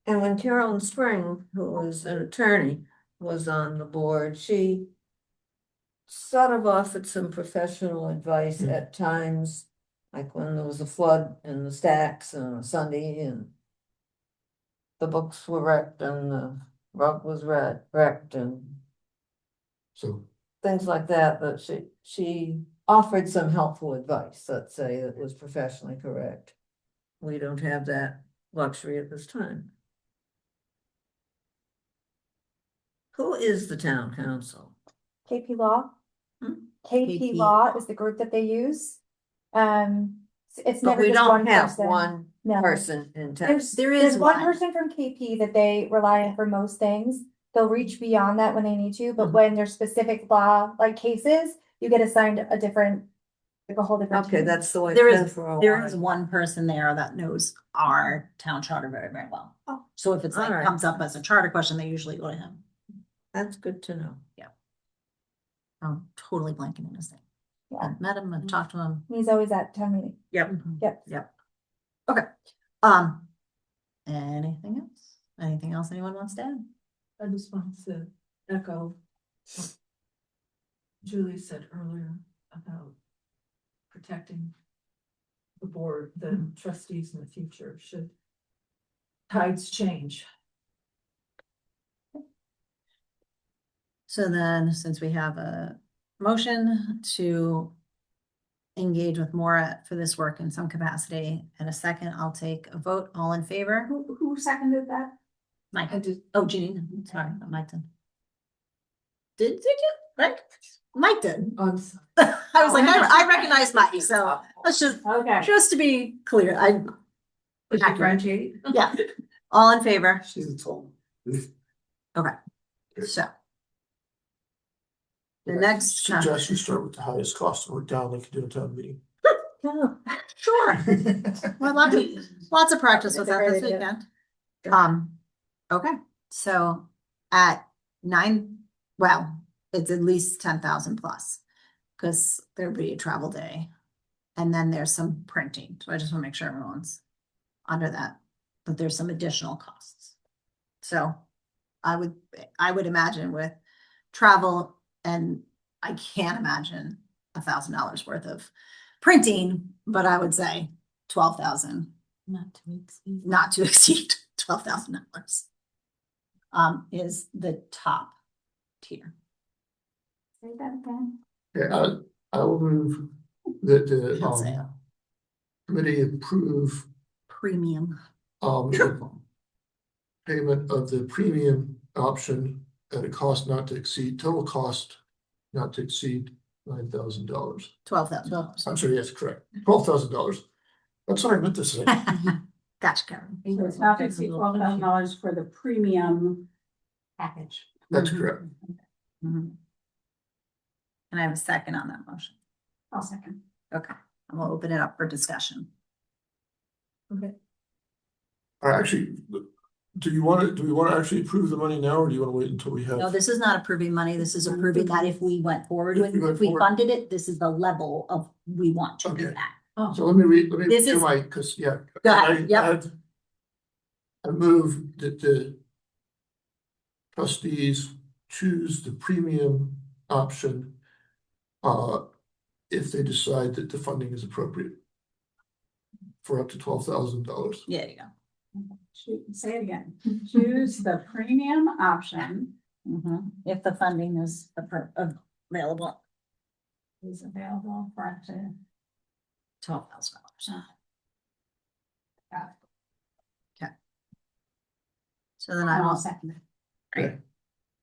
And when Carolyn Spring, who was an attorney, was on the board, she sort of offered some professional advice at times, like when there was a flood in the stacks on a Sunday and the books were wrecked and the rug was wrecked and So, things like that, but she offered some helpful advice, let's say, that was professionally correct. We don't have that luxury at this time. Who is the town council? KP Law. Hmm? KP KP. Law is the group that they use. It's But never we just don't one have person. one No. person in town. There's one person from KP that they rely on for most things. They'll reach beyond that when they need to, but when there's specific law, like cases, you get assigned a different, like a whole different. Okay, team. that's the way There it's been is, for a there is while. one person there that knows our town charter very, very well. Oh. So if it's like Alright. comes up as a charter question, they usually go to him. That's good to know. I'm totally blanking on his name. Yeah. I've met him, I've talked to him. He's always at town meeting. Yep. Yep. Okay. Anything else? Anything else anyone wants to add? I just want to echo what Julie said earlier about protecting the board, the trustees in the future should tides change. So then, since we have a motion to engage with Maura for this work in some capacity, in a second, I'll take a vote. All in favor? Who seconded that? Mike. I did. Oh, Jeannie, sorry, Mike did. Did you? Mike? Mike did. I'm sorry. I was like, I recognize Mike, so let's Okay. just to be clear, Differentiate. yeah, all in favor, She's a total. so. The next. suggest you start with the highest cost and work down like you do a town meeting. No. Sure. Well, lots of practice with That's a that great this idea. weekend. Okay, so at 9, well, it's at least 10,000 plus. Cause there'll be a travel day. And then there's some printing, so I just wanna make sure everyone's under that, but there's some additional costs. So I would imagine with travel And I can't imagine $1,000 worth of printing, but I would say 12,000, Not to exceed. not to exceed $12,000. Is the top tier. Say that again. Yeah, I will move that the He'll say it. committee approve Premium. payment of the premium option at a cost not to exceed, total cost not to exceed $9,000. $12,000. I'm sorry, yes, correct. $12,000. That's what I meant to say. Gotcha, Karen. So it's not to exceed $12,000 for the premium package. That's correct. Mhm. Can I have a second on that motion? I'll second. Okay, and we'll open it up for discussion. Okay. Actually, do we want to actually approve the money now, or do you want to wait until we have? No, this is not approving money. This is approving that if we went forward If with, we went if we forward. funded it, this is the level of, we want to do Okay. that. Oh, So let me This do is- my, because, yeah. Go ahead, yep. I move that the trustees choose the premium option if they decide that the funding is appropriate for up to $12,000. Yeah, you go. Say it again. Choose the premium option If the funding is available, is available for up to. $12,000. Got it. So then I I'll will, second it. great.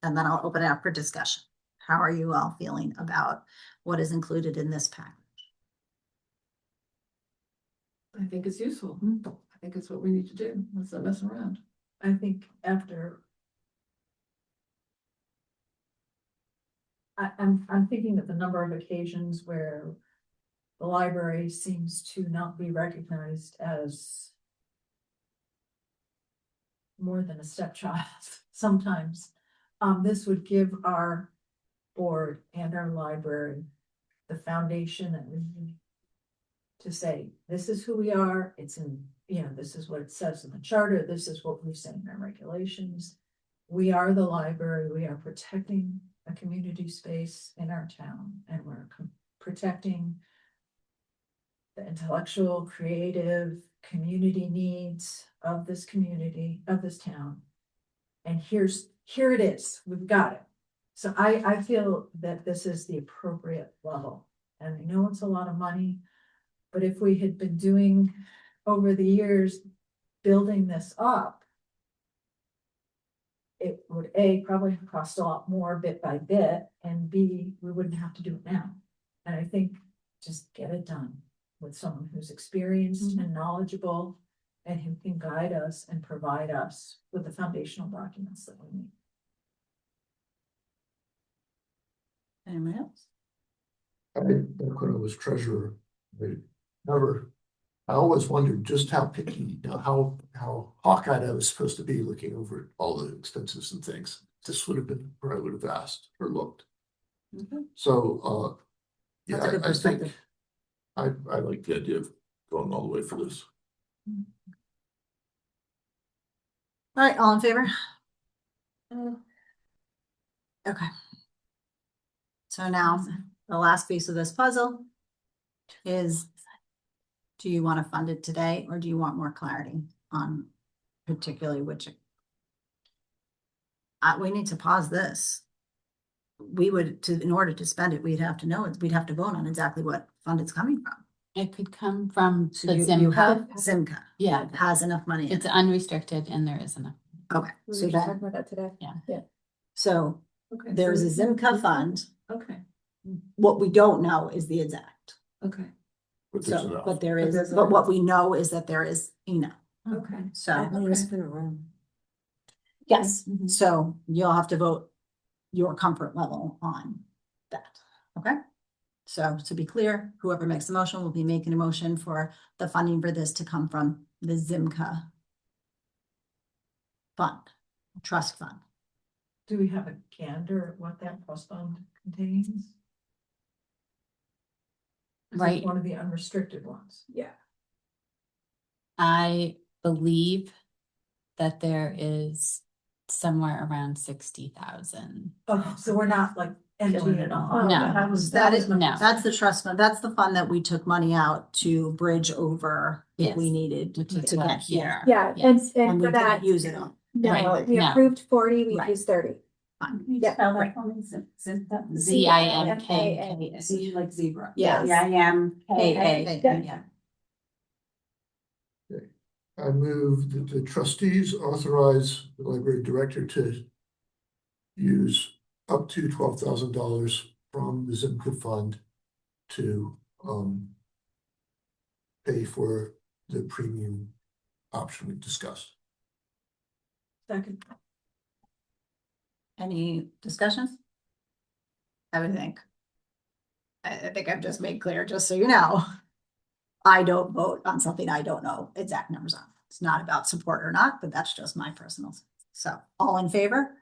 And then I'll open it up for discussion. How are you all feeling about what is included in this package? I think it's useful. I think it's what we need to do. Let's not mess around. I think after. I'm thinking of the number of occasions where the library seems to not be recognized as more than a stepchild sometimes. This would give our board and our library the foundation that we need to say, this is who we are. It's in, this is what it says in the charter. This is what we say in our regulations. We are the library. We are protecting a community space in our town, and we're protecting the intellectual, creative, community needs of this community, of this town. And here it is. We've got it. So I feel that this is the appropriate level. And I know it's a lot of money, but if we had been doing over the years, building this up, it would probably cost a lot more bit by bit, and B, we wouldn't have to do it now. And I think just get it done with someone who's experienced and knowledgeable and who can guide us and provide us with the foundational documents that we need. Anyone else? Back when I was treasurer, I always wondered just how picky, how hawk-eyed I was supposed to be looking over all the expenses and things. This would have been where I would have asked or looked. So, That's a yeah, good I think perspective. I like the idea of going all the way for this. All right, all in favor? Okay. So now, the last piece of this puzzle is, do you want to fund it today, or do you want more clarity on particularly which? We need to pause this. We would, in order to spend it, we'd have to know, we'd have to vote on exactly what fund it's coming from. It could come from So the you have Zimco. Zimca. Yeah, Has enough money in it's it. unrestricted and there is enough. Okay, We so were just that, talking about that today. so Okay. there is so a Zimca fund. Okay, What we don't know is the exact. okay, But there's So, enough. but there But is, there's but what enough. we know is that there is enough. okay. So, Okay. yes, Mm-hmm. so you'll have to vote your comfort level on that, okay? So to be clear, whoever makes the motion will be making a motion for the funding for this to come from the Zimca fund, trust fund. Do we have a gander at what that trust fund contains? Is it Right. one of the unrestricted ones? Yeah. I believe that there is somewhere around 60,000. Okay, so we're not like killing it all. No. That is, No. that's the trust fund. That's the fund that we took money out to bridge over if we Yes. needed to get here. Yeah, Yes. And and we for that, didn't use it on. no, Right, we no. approved 40, we Right. used 30. Yeah. Spell right. that for me. ZIMK. Z like zebra. Yes. ZIMKA. Yeah. I move that the trustees authorize the library director to use up to $12,000 from the Zimca fund to pay for the premium option we discussed. Second. Any discussions? I would think. I think I've just made clear, just so you know. I don't vote on something I don't know exact numbers on. It's not about support or not, but that's just my personal. So, all in favor?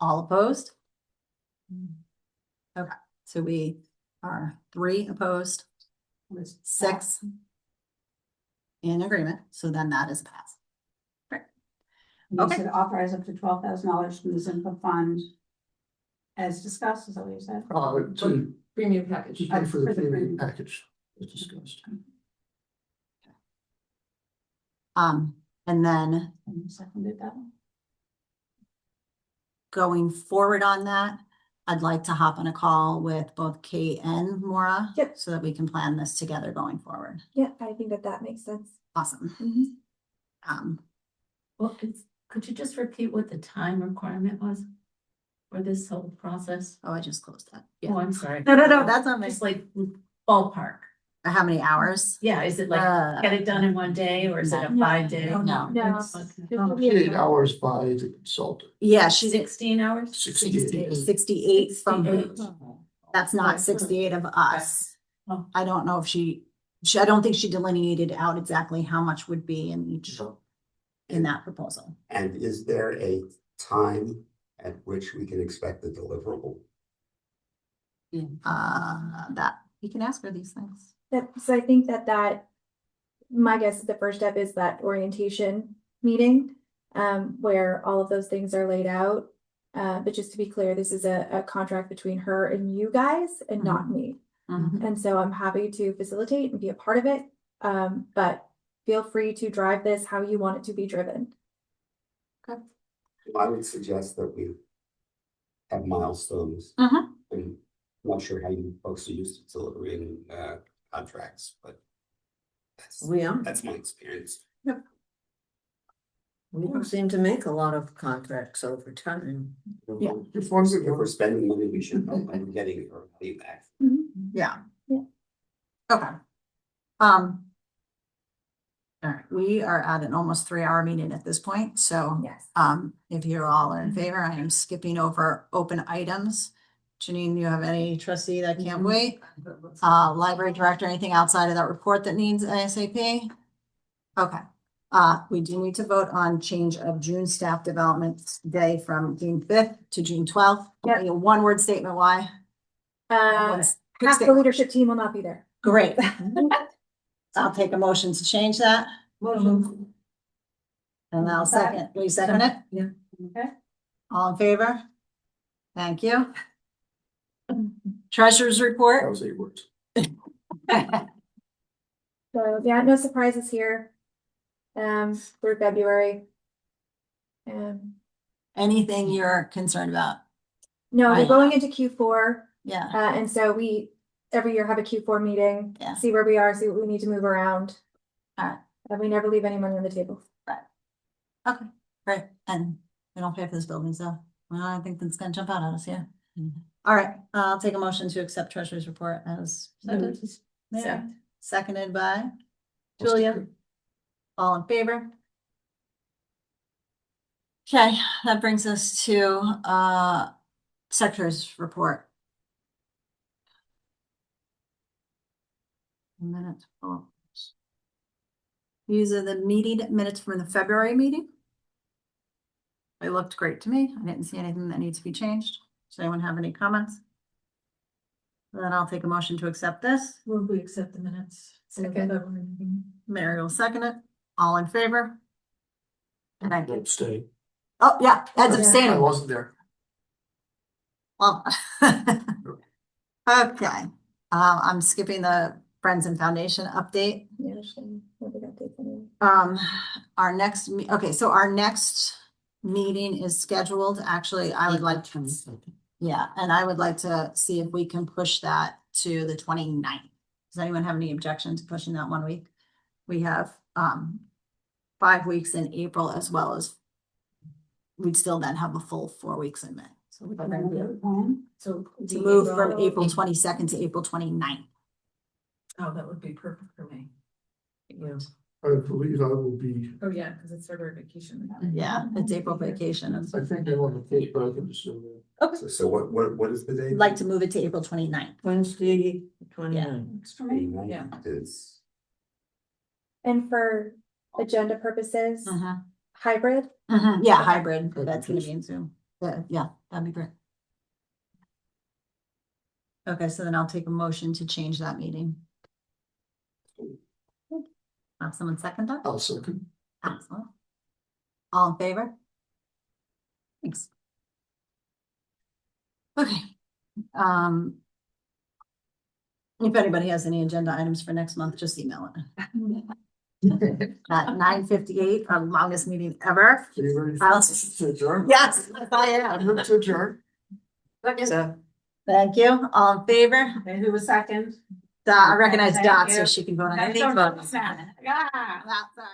All opposed? Okay, so we are 3 opposed, 6 in agreement, so then that is passed. You Okay. said authorize up to $12,000 from the Zimca fund. As discussed, is that what you said? To Premium package. pay for the For the premium premium. package as discussed. And then And you seconded that one? going forward on that, I'd like to hop on a call with both Kate and Maura. Yep. So that we can plan this together going forward. Yeah, I think that makes sense. Awesome. Mhm. Well, could you just repeat what the time requirement was for this whole process? Oh, I just closed that. Oh, Yeah. I'm sorry. No, that's on me. Just like ballpark. How many hours? Yeah, is it like get it done in one day or is it a No. 5-day? No. No. Okay. 48 hours by the consultant. Yeah, she's at 16 hours? 68. 68 from, 68. that's not 68 of us. Oh. I don't know if she, I don't think she delineated out exactly how much would be in each, in that proposal. And is there a time at which we can expect the deliverable? That, you can ask her these things. So I think that my guess is the first step is that orientation meeting, where all of those things are laid out. But just to be clear, this is a contract between her and you guys and not me. And so I'm happy to facilitate and be a part of it. But feel free to drive this how you want it to be driven. I would suggest that we have milestones. Mhm. I'm not sure how you folks are used to delivering contracts, but that's my experience. We don't seem to make a lot of contracts over time. Yeah. If we're spending money, we should know when we're getting our value back. Yeah. Yeah. Okay. All right, we are at an almost 3-hour meeting at this point, so. Yes. If you all are in favor, I am skipping over open items. Janine, you have any trustee that can't wait? Library director, anything outside of that report that needs ASAP? Okay, we do need to vote on change of June staff development day from June 5th to June 12th. Yep. A one-word statement, why? Quick Half the statement. leadership team will not be there. Great. I'll take a motion to change that, and I'll second. Will you second it? Yeah. Okay. All in favor? Thank you. Treasurer's report. That was 8 words. So yeah, no surprises here. Through February. Anything you're concerned about? No, we're Right. going into Q4. Yeah, And so we every year have a Q4 meeting, Yeah. see where we are, see what we need to move around. Alright. And we never leave any money on the table. okay, great. And we don't pay for this building, so well, I think that's gonna jump out at us, yeah. All right, I'll take a motion to accept treasurer's report as presented. Mary, seconded by Julia. All in favor? Okay, that brings us to secretary's report. Minutes. These are the meeting minutes from the February meeting. They looked great to me. I didn't see anything that needs to be changed. Does anyone have any comments? Then I'll take a motion to accept this. Will we accept the minutes? Second. Mary will second it. All in favor? Thank you. Abstain. Oh, yeah, Ed's I abstaining. wasn't there. Well. Okay, I'm skipping the Friends and Foundation update. Our next, okay, so our next meeting is scheduled, actually, I would like to. Yeah, and I would like to see if we can push that to the 29th. Does anyone have any objection to pushing that 1 week? We have 5 weeks in April as well as we'd still then have a full 4 weeks in May. So we're gonna do So. to move from April 22nd to April 29th. Oh, that would be perfect for me. Yeah. I believe I will be, Oh, yeah, because it's February vacation. Yeah, it's April vacation. I think I'm on the Cape, but I can assume that. So what is the date? I'd like to move it to April 29th. Wednesday, 29th. Works for me. Yeah. Is, And for agenda purposes, Mhm. hybrid. Yeah, hybrid, that's gonna be in Zoom. Yeah, that'd be great. Okay, so then I'll take a motion to change that meeting. Have someone second that? I'll second. Excellent. All in favor? Thanks. Okay. If anybody has any agenda items for next month, just email it. At 9:58, our longest meeting ever. Are you ready I'll- to adjourn? Yes, I I'm am. ready to adjourn. So. Thank you. All in favor? And who was second? I recognize Thank Dot, so you. she can vote on That's anything. so sad. Yeah. Sorry.